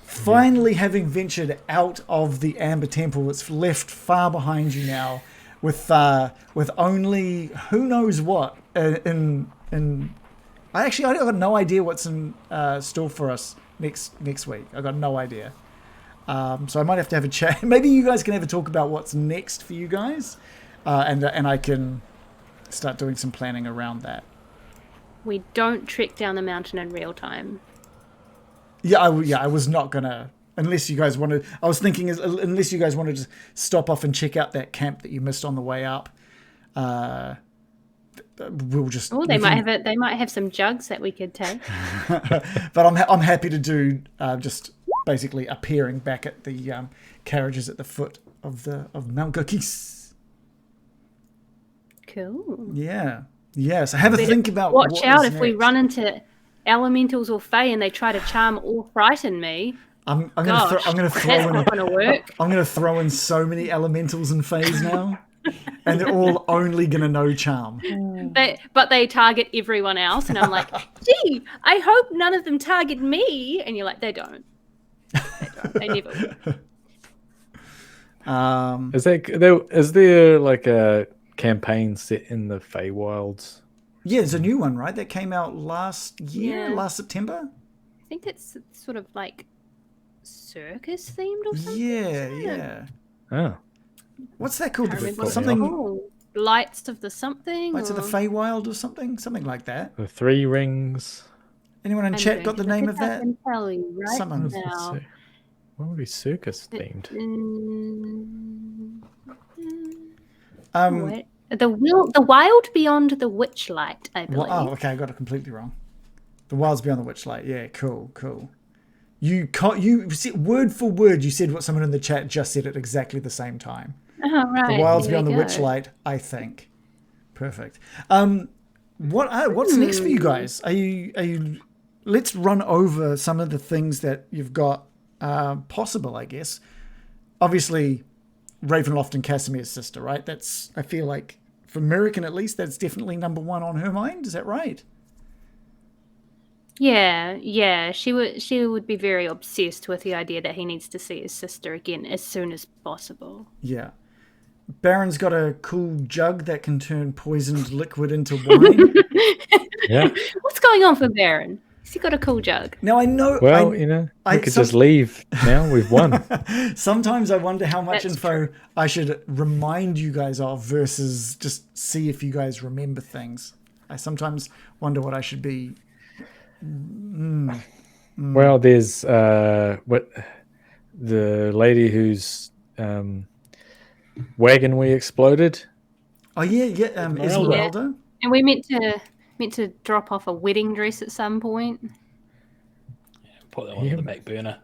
finally having ventured out of the Amber Temple. It's left far behind you now, with only who knows what in. I got no idea what's in store for us next week. I got no idea. So I might have to have a chat. Maybe you guys can have a talk about what's next for you guys, and I can start doing some planning around that. We don't trek down the mountain in real time. I was not gonna, unless you guys wanted. I was thinking, unless you guys wanted to stop off and check out that camp that you missed on the way up. We'll just. Oh, they might have some jugs that we could take. But I'm happy to do just basically appearing back at the carriages at the foot of Mount Cookies. Cool. Yeah. So have a think about. Watch out if next. we run into elementals or fae and they try to charm or frighten me. I'm gonna throw That's in. not gonna work. I'm gonna throw in so many elementals and faes now, and they're all only gonna know charm. But they target everyone else, and I'm like, gee, I hope none of them target me. And you're like, they don't. They never will. Is there like a campaign set in the Feywilds? Yeah, there's a new one, right? That came out last September. I think it's sort of like circus themed or something. Yeah. Oh. What's that called? I remember Something. Lights of the something. Lights of the Feywild or something like that. The 3 rings. Anyone in chat got the name of that? Tell you right Someone. now. What would be circus themed? The Wild Beyond the Witchlight, I believe. Oh, okay, I got it completely wrong. The Wilds Beyond the Witchlight. Yeah, cool. You word for word, you said what someone in the chat just said at exactly the same time. Oh, right. The Wilds There Beyond the you go. Witchlight, I think. Perfect. What's next for you guys? Are you? Let's run over some of the things that you've got possible, I guess. Obviously, Ravenloft and Casimir's sister, right? That's, I feel like, for American at least, that's definitely number one on her mind. Is that right? Yeah. She would be very obsessed with the idea that he needs to see his sister again as soon as possible. Yeah. Baron's got a cool jug that can turn poisoned liquid into wine. Yeah. What's going on for Baron? Has he got a cool jug? Now I know. Well, we could just leave now. We've won. Sometimes I wonder how much That's info I should remind you guys of versus just see if you guys remember things. I sometimes wonder what I should be. Well, there's what the lady whose wagon we exploded. Oh yeah, Esmeralda. And we meant to drop off a wedding dress at some point. Put that one on the back burner.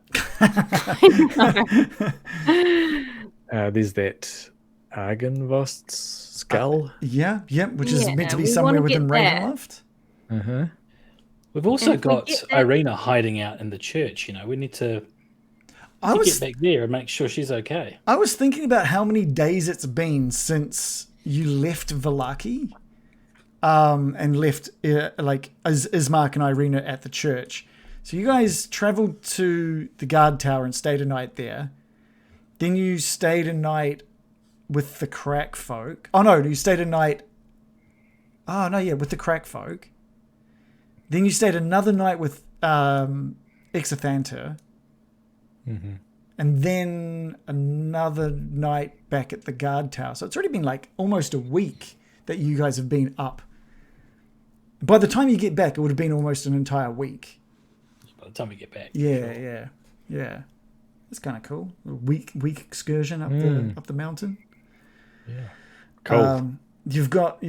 There's that Argynvost's skull. Yeah, which is meant to be we somewhere wanna within get that. Ravenloft. Uh-huh. We've also And if we got get that- Irina hiding out in the church. We need to get back there and make sure she's okay. I was thinking about how many days it's been since you left Vallaki, and left like Ismark and Irina at the church. So you guys traveled to the guard tower and stayed a night there. Then you stayed a night with the crack folk. Oh no, you stayed a night. Oh no, yeah, with the crack folk. Then you stayed another night with Exothanter. Mm-hmm. And then another night back at the guard tower. So it's already been like almost a week that you guys have been up. By the time you get back, it would have been almost an entire week. By the time we get back. Yeah. That's kind of cool. A week excursion up the mountain. Yeah. Cool. You've got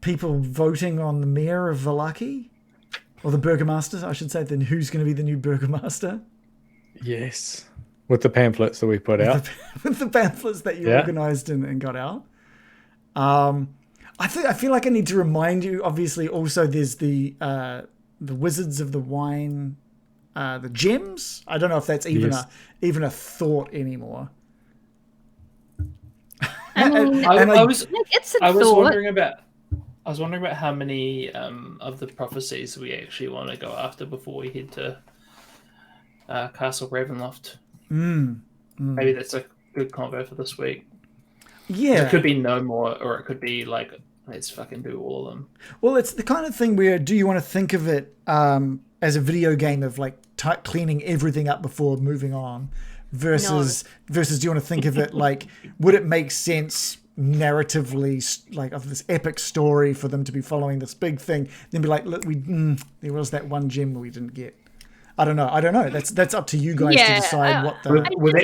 people voting on the mayor of Vallaki, or the burgomaster, I should say. Then who's going to be the new burgomaster? Yes. With the pamphlets that we put out. With the pamphlets that you organised and got out. I feel like I need to remind you. Obviously, also there's the Wizards of the Wine, the gems. I don't know if that's even a thought anymore. I was wondering about how many of the prophecies we actually want to go after before we head to Castle Ravenloft. Maybe that's a good convo for this week. Yeah, it could be no more, or it could be like, let's fucking do all of them. Well, it's the kind of thing where do you want to think of it as a video game of like cleaning everything up before moving on, versus do you want to think of it like, would it make sense narratively, like of this epic story for them to be following this big thing, then be like, look, there was that one gem we didn't get. I don't know. That's up to you guys to decide what the. We've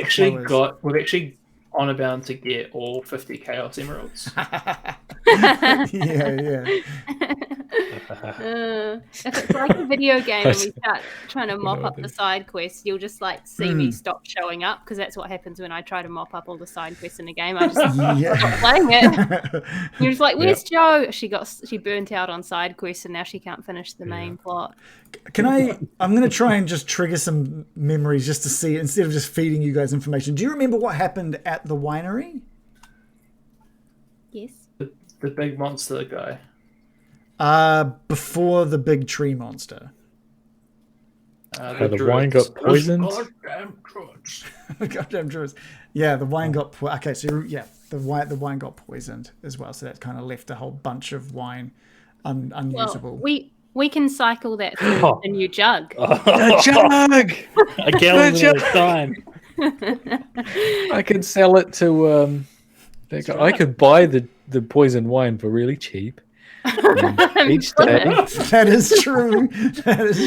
actually honor bound to get all 50 Chaos Emeralds. Yeah. If it's like a video game and we start trying to mop up the side quests, you'll just like see me stop showing up, because that's what happens when I try to mop up all the side quests in a game. I just stop playing it. You're just like, where's Joe? She burnt out on side quests and now she can't finish the main plot. I'm going to try and just trigger some memories just to see, instead of just feeding you guys information. Do you remember what happened at the winery? Yes. The big monster guy. Before the big tree monster. The wine got poisoned. Goddamn druids. Yeah, the wine got okay. So the wine got poisoned as well. So that kind of left a whole bunch of wine unusable. Well, we can cycle that through a new jug. A jug! A gallon at a time. I could sell it to. I could buy the poisoned wine for really cheap. Each day. That is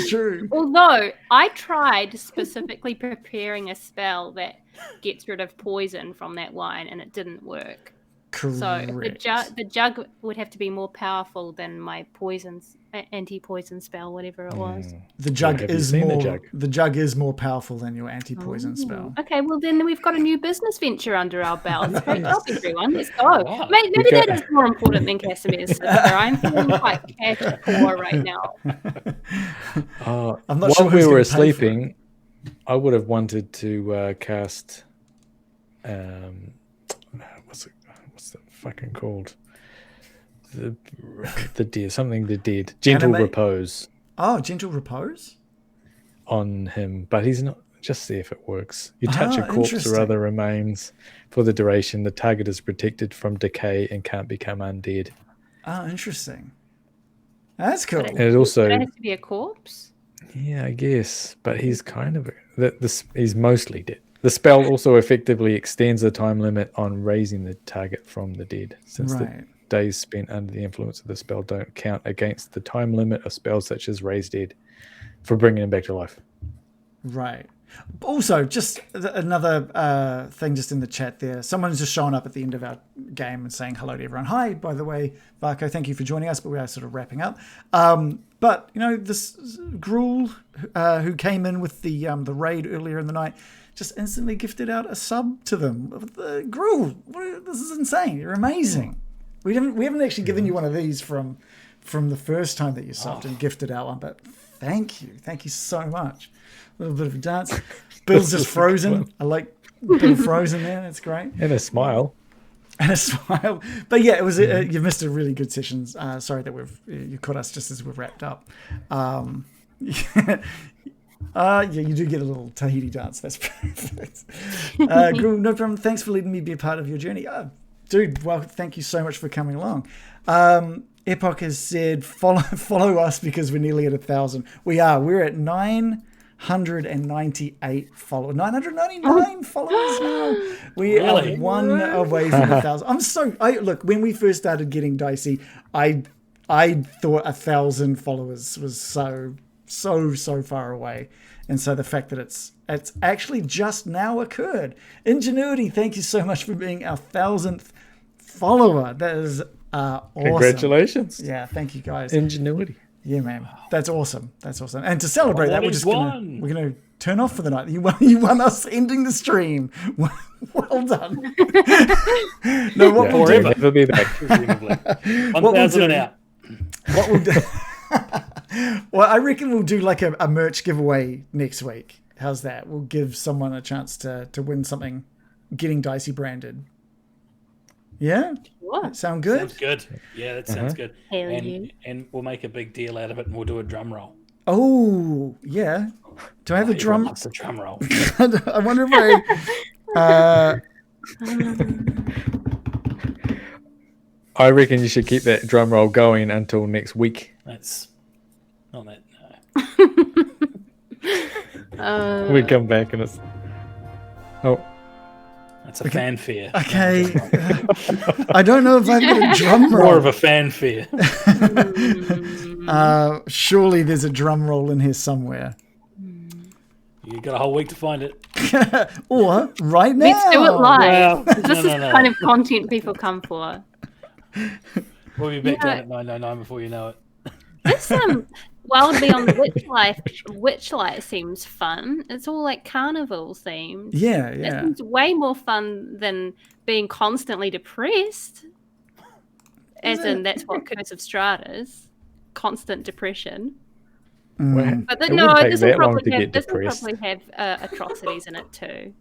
true. Although I tried specifically preparing a spell that gets rid of poison from that wine and it didn't work. Correct. So the jug would have to be more powerful than my anti-poison spell, whatever it was. The jug is more powerful than your anti-poison spell. Okay, well then we've got a new business venture under our belts. Great job, everyone. Let's go. Wow. Maybe that is more important than Casimir's sister. I'm feeling quite cash poor right now. I'm not while we were sleeping, I would have wanted to cast. What's that fucking called? The dead. Gentle Repose. Oh, Gentle Repose? On him, but he's not. Just see if it works. You touch a corpse or other remains for the duration. The target is protected from decay and can't become undead. Oh, interesting. That's cool. And it also has to be a corpse. Yeah, I guess, but he's kind of he's mostly dead. The spell also effectively extends the time limit on raising the target from the dead, since the days spent under the influence of the spell don't count against the time limit of spells such as Raise Dead for bringing him back to life. Right. Also, just another thing just in the chat there. Someone's just showing up at the end of our game and saying hello to everyone. Hi, by the way, Varco, thank you for joining us, but we are sort of wrapping up. But, this Gruul who came in with the raid earlier in the night just instantly gifted out a sub to them. Gruul, this is insane. You're amazing. We haven't actually given you one of these from the first time that you subbed and gifted out one, but thank you so much. A little bit of a dance. Bill's just frozen. I like Bill frozen there. That's great. And a smile. But yeah, it was. You missed a really good session. Sorry that you caught us just as we've wrapped up. Yeah, you do get a little Tahiti dance. That's perfect. Cool, no problem. Thanks for letting me be a part of your journey. Dude, well, thank you so much for coming along. Epoch has said, follow us because we're nearly at 1,000. We are. We're at 998 followers. 999 followers now. We are one away from 1,000. Look, when we first started getting Dicey, I thought 1,000 followers was so far away. And so the fact that it's actually just now occurred. Ingenuity, thank you so much for being our 1,000th follower. That is awesome. Congratulations. Yeah, thank you guys. Ingenuity. Yeah, man. That's awesome. That's awesome. And to celebrate that, we're won. gonna turn off for the night. You won us ending the stream. Well done. No, what we'll do, Never be back. 1,000 and out. what we'll do. Well, I reckon we'll do like a merch giveaway next week. How's that? We'll give someone a chance to win something getting Dicey branded. Yeah? What? Sound good? Sounds good. Yeah, that sounds good. Hell yeah. And we'll make a big deal out of it and we'll do a drum roll. Oh, yeah. Do I have a Everyone drum? loves a drum roll. I wonder if I... I reckon you should keep that drum roll going until next week. That's not that. No. We come back and it's... Oh, That's a fanfare. Okay. I don't know if I've got a drum roll. More of a fanfare. Surely there's a drum roll in here somewhere. You got a whole week to find it. Or right now. Let's do it live. Well, This is the kind of content people come for. We'll be back down at 999 before you know it. This Wildly on the Witchlight seems fun. It's all like carnival themed. Yeah, It yeah. seems way more fun than being constantly depressed. As in, that's what Curse of Strahd is. Constant depression. well, But it no, wouldn't take this will that long to probably get depressed. have atrocities in it too,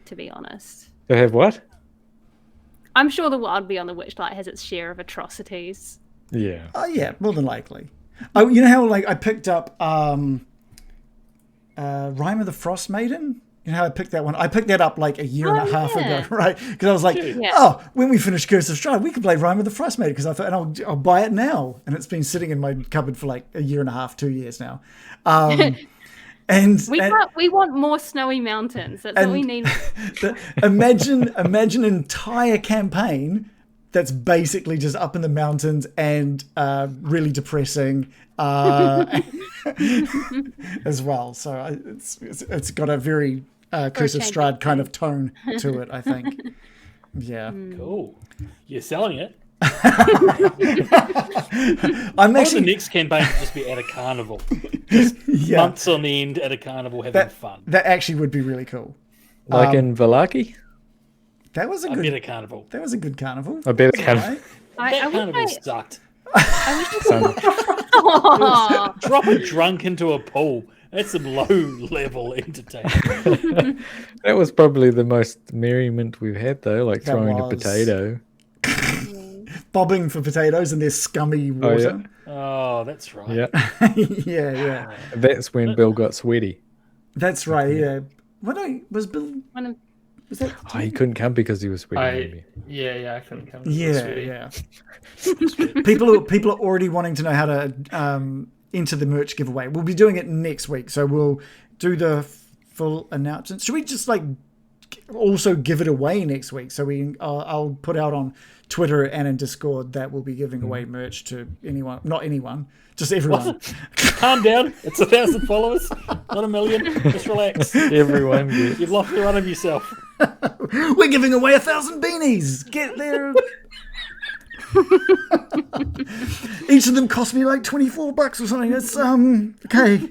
to be honest. To have what? I'm sure the Wild Beyond the Witchlight has its share of atrocities. Yeah. Oh, yeah, more than likely. Oh, you know how like I picked up Rime of the Frost Maiden? You know how I picked that one? I picked that up like a year and a half ago, right? Because I was like, Yeah. when we finish Curse of Strahd, we could play Rime of the Frost Maiden. Because I thought, and I'll buy it now. And it's been sitting in my cupboard for like a year and a half, 2 years now. We want more snowy mountains. That's what we need. Imagine an entire campaign that's basically just up in the mountains and really depressing as well. So it's got a very Curse of Strahd kind of tone to it, I think. Yeah. Cool. You're selling it. I'm The actually next campaign should just be at a carnival. yeah. Months on end at a carnival having fun. That actually would be really cool. Like in Valaki? That was a I good. bet a carnival. That was a good carnival. I bet it That's can. all right. That carnival sucked. Oh, Drop a drunk into a pool. That's some low-level entertainment. That was probably the most merriment we've had, though, like That throwing a was. potato. Bobbing for potatoes in their scummy water. Oh, that's right. Yeah. Yeah. That's when Bill got sweaty. That's right. Yeah. What was Bill? one of Was that? Oh, he couldn't come because he was sweaty. maybe. I couldn't come. Yeah. People are already wanting to know how to enter the merch giveaway. We'll be doing it next week, so we'll do the full announcement. Should we just like also give it away next week? So I'll put out on Twitter and in Discord that we'll be giving away merch to anyone, not anyone, just everyone. Calm down. It's 1,000 followers, not 1 million. Just relax. Everyone gets. You've lost the run of yourself. We're giving away 1,000 beanies. Get there. Each of them cost me like $24 or something. It's okay.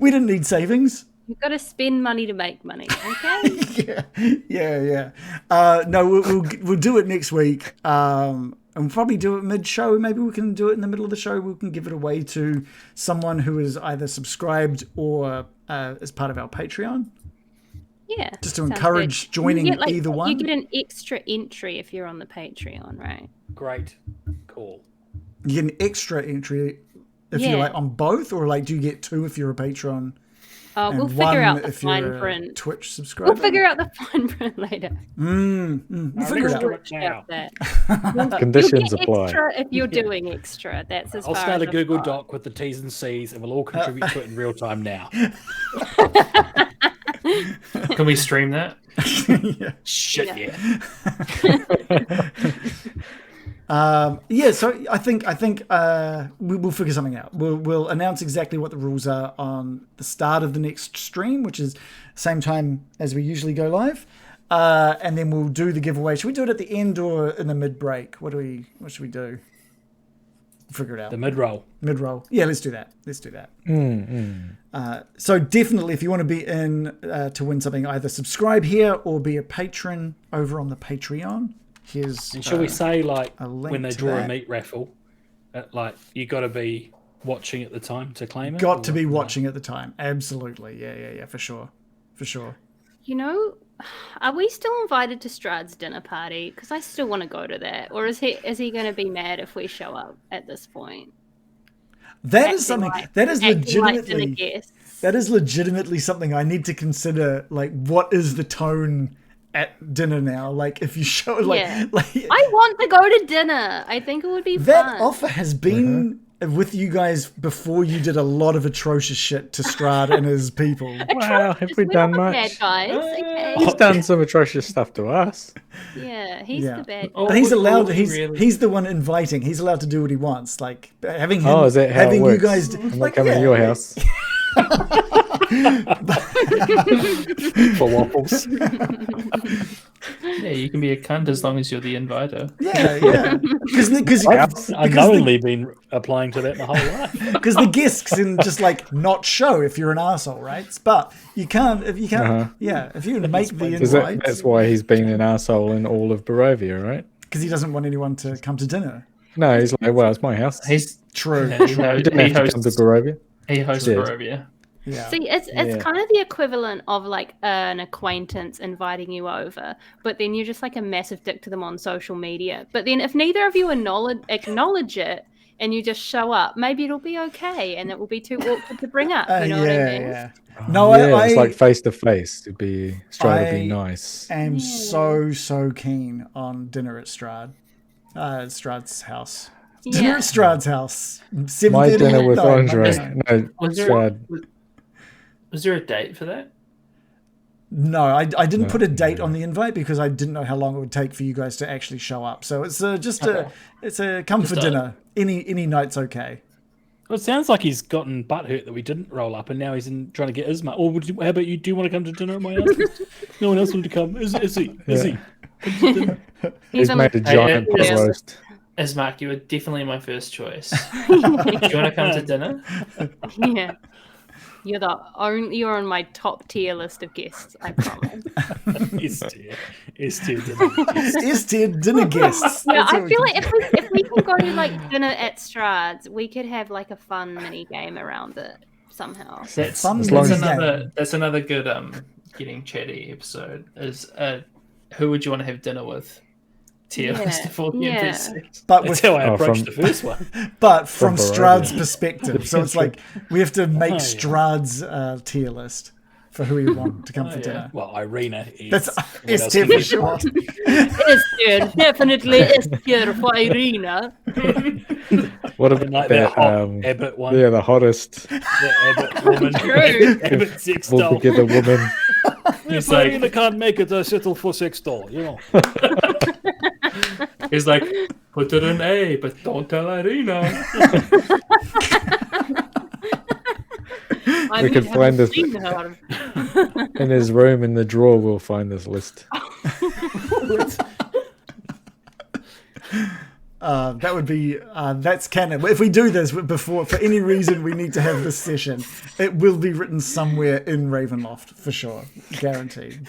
We didn't need savings. you've got to spend money to make money. Okay. Yeah. No, we'll do it next week. And we'll probably do it mid-show. Maybe we can do it in the middle of the show. We can give it away to someone who is either subscribed or as part of our Patreon. Yeah. Just to sounds encourage good. joining You get, either one. You get an extra entry if you're on the Patreon, right? Great. Cool. You get an extra entry if you're like on both, or like do you get 2 if you're a patron? We'll and figure out the if you're fine a print. Twitch subscriber. We'll figure out the fine print later. We'll figure it out. Out that. Conditions You'll get apply. extra if you're doing extra. That's as I'll far start as a Google I've got. Doc with the T's and C's, and we'll all contribute to it in real time now. Can we stream that? Shit, So I think we'll figure something out. We'll announce exactly what the rules are on the start of the next stream, which is same time as we usually go live, and then we'll do the giveaway. Should we do it at the end or in the mid break? What should we do? Figure it out. The mid-roll. Mid-roll. Yeah, let's do that. So definitely, if you want to be in to win something, either subscribe here or be a patron over on the Patreon. Here's. And shall we say, like, a link when they to draw that. a meat raffle, like, you got to be watching at the time to claim it? Got to be watching at the time. Absolutely. Yeah, for sure. You know, are we still invited to Strahd's dinner party? Because I still want to go to that. Or is he going to be mad if we show up at this point? That is something that is legitimately guests. that is legitimately something I need to consider. Like, what is the tone at dinner now? Like, if you show like I want to go to dinner. I think it would be that fun. offer has been with you guys before you did a lot of atrocious shit to Strahd and his people. Wow, have we done We're not much? the bad guys. Okay. He's done some atrocious stuff to us. Yeah, he's the bad guy. Oh, But he's allowed. really? He's the one inviting. He's allowed to do what he wants. Like having him. Oh, is that how having it works? you guys? I'm not like, coming to your house. For waffles. Yeah, you can be a cunt as long as you're the inviter. Yeah. Because I've unknowingly been applying to that my whole life. because the guests can just like not show if you're an asshole, right? But you can't if you can't. Yeah, if you make the invite, That's why he's been an asshole in all of Barovia, right? because he doesn't want anyone to come to dinner. No, he's like, well, it's my house. He's True. yeah, You didn't have to come to Barovia. he hosts Yeah. Barovia. Yeah. See, it's kind of the equivalent of like an acquaintance inviting you over, but then you're just like a massive dick to them on social media. But then if neither of you acknowledge it and you just show up, maybe it'll be okay, and it will be too awkward to bring up. You know what I mean? Yeah. No, Yeah, I it's like face to face. It'd be trying to be nice. am so keen on dinner at Strahd. Strahd's house. Dinner at Strahd's house. My 7:30 dinner with no, Andre. No, Was there, Strahd. was there a date for that? No, I didn't put a date on the invite because I didn't know how long it would take for you guys to actually show up. So it's it's a come for dinner. Any night's okay. Well, it sounds like he's gotten butthurt that we didn't roll up, and now he's trying to get his mate. Or how about you? Do you want to come to dinner at my house? No one else wanted to come. Is he? Is he? He's made a giant pot roast. Ismark, you were definitely my first choice. Do you want to come to dinner? Yeah. You're on my top tier list of guests, I promise. S tier dinner guests. Yeah, That's what I feel like if we can go to like dinner at Strahd's, we could have like a fun mini game around it somehow. That's another good getting chatty episode. Is who would you want to have dinner with? Tier list of all the NPCs. But That's with, how I approached the first one. but from Barovia. Strahd's perspective. So it's like we have to make Strahd's tier list for who we want to come for dinner. Well, Irina is. That's what S else tier can for you sure. S tier, definitely S tier for Irina. What And about like the that? hot Abbott one. Yeah, the hottest The Abbott woman. True. Abbott sex pulled doll. together woman. If like- Irina can't make it, I settle for sex doll, you know. He's like, put it in A, but don't tell Irina. We could find this seen her. in his room in the drawer. We'll find this list. That would be that's canon. If we do this before, for any reason, we need to have this session. It will be written somewhere in Ravenloft for sure, guaranteed.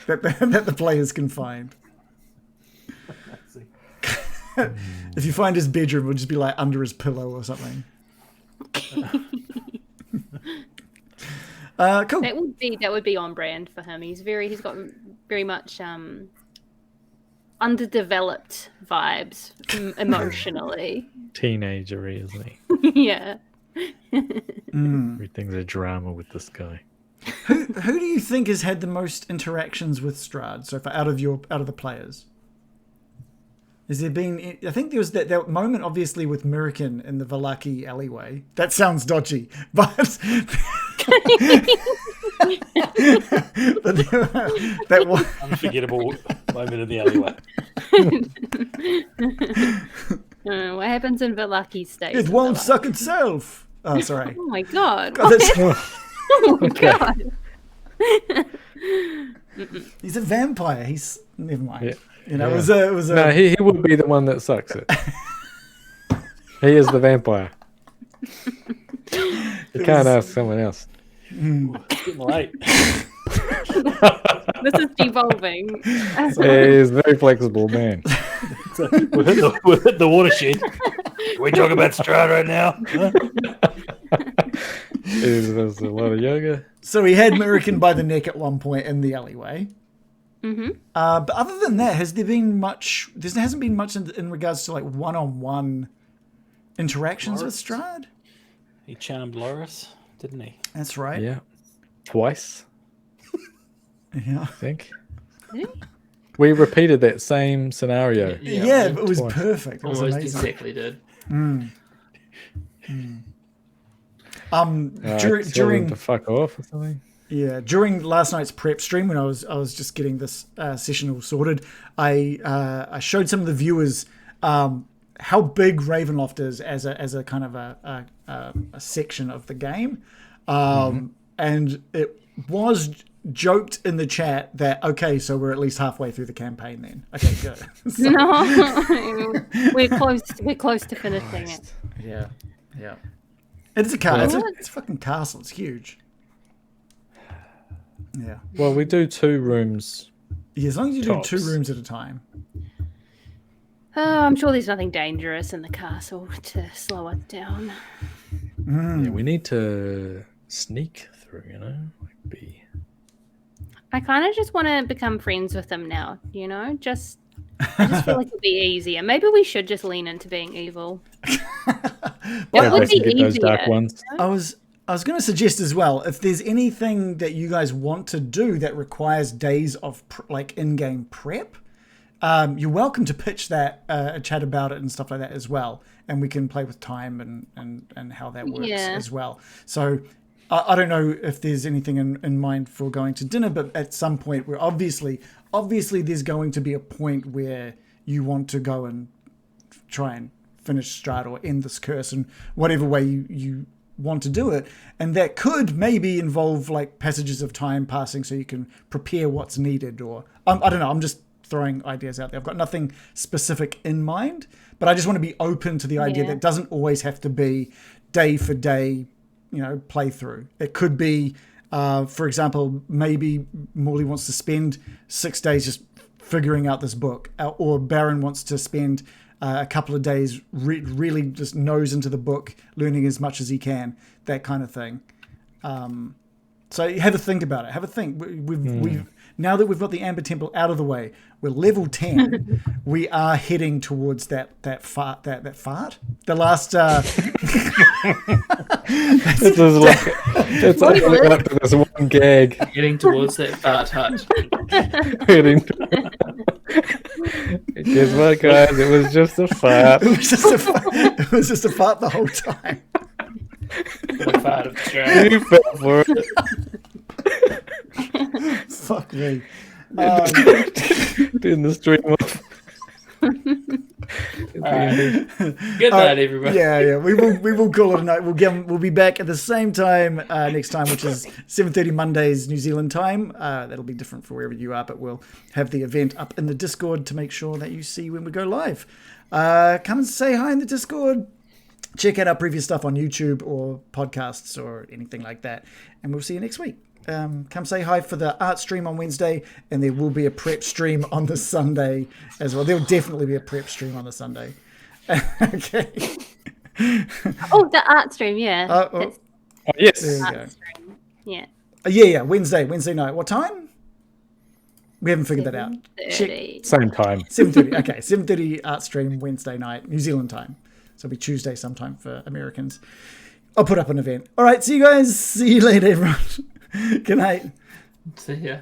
That the players can find. If you find his bedroom, it'll just be like under his pillow or something. Cool. That would be on brand for him. He's got very much underdeveloped vibes emotionally. Teenagery, isn't he? Yeah. Everything's a drama with this guy. Who do you think has had the most interactions with Strahd so far out of the players? Has there been? I think there was that moment, obviously, with Mirakin in the Valaki alleyway. That sounds dodgy, but that was Unforgettable moment in the alleyway. What happens in Valaki stays. it in won't Valaki. suck itself. Oh, sorry. Oh my god. God, that's- Oh my god. he's a vampire. He's never mind. Yeah. You know, Yeah. it was a. No, he would be the one that sucks it. He is the vampire. You can't ask someone else. It's getting late. This is devolving. He's a very flexible man. We're hit the watershed. Can we talk about Strahd right now? Huh? He does a lot of yoga. So he had Mirakin by the neck at one point in the alleyway. Mm-hmm. But other than that, has there been much? There hasn't been much in regards to like one-on-one interactions with Strahd. He charmed Loris, didn't he? That's right. Yeah. Twice, Yeah. I think. Did We repeated that same scenario. Yeah, but it was twice. perfect. It was Almost amazing. exactly did. Tell During him to fuck off or something. Yeah, during last night's prep stream when I was just getting this session all sorted, I showed some of the viewers how big Ravenloft is as a kind of a section of the game, and it was joked in the chat that okay, so we're at least halfway through the campaign then. Okay, good. So, No, we're close. We're close to finishing it. yeah. It's a castle. It's a fucking castle. It's huge. Yeah. Well, we do 2 rooms. Yeah, as long as you Tops. do 2 rooms at a time. I'm sure there's nothing dangerous in the castle to slow us down. Yeah, we need to sneak through, like be. I kind of just want to become friends with them now. I just feel like it'd be easier. Maybe we should just lean into being evil. Yeah, would be get those dark easier. ones. I was going to suggest as well, if there's anything that you guys want to do that requires days of in-game prep, you're welcome to pitch that, chat about it and stuff like that as well, and we can play with time and how that works as well. So I don't know if there's anything in mind for going to dinner, but at some point, we're obviously there's going to be a point where you want to go and try and finish Strahd or end this curse in whatever way you want to do it, and that could maybe involve like passages of time passing so you can prepare what's needed, or I don't know, I'm just throwing ideas out there. I've got nothing specific in mind, but I just want to be open to the idea that it doesn't always have to be day for day playthrough. It could be for example, maybe Morley wants to spend 6 days just figuring out this book, or Baron wants to spend a couple of days really just nose into the book, learning as much as he can, that kind of thing. So have a think about it. Have a think. We've now that we've got the Amber Temple out of the way, we're level 10. We are heading towards that fart. The last. It's like up to this one gag. Getting towards that fart hut. Heading Guess what, guys? It was just a fart. It was just a fart the whole time. The fart of Strahd. You fell for it. Fuck me. Doing the stream off. Good night, everybody. Yeah. We will call it a night. We'll be back at the same time next time, which is 7:30 Mondays New Zealand time. That'll be different for wherever you are, but we'll have the event up in the Discord to make sure that you see when we go live. Come and say hi in the Discord. Check out our previous stuff on YouTube or podcasts or anything like that, and we'll see you next week. Come say hi for the art stream on Wednesday, and there will be a prep stream on the Sunday as well. There will definitely be a prep stream on the Sunday. Okay. Oh, the art stream, yeah. That's Oh, yes. There you art go. stream. Yeah. Yeah. Wednesday night. What time? We haven't figured that out. 7:30. Same time. 7:30. Okay, 7:30 art stream Wednesday night, New Zealand time. So it'll be Tuesday sometime for Americans. I'll put up an event. All right, see you guys. See you later, everyone. Good night. See ya.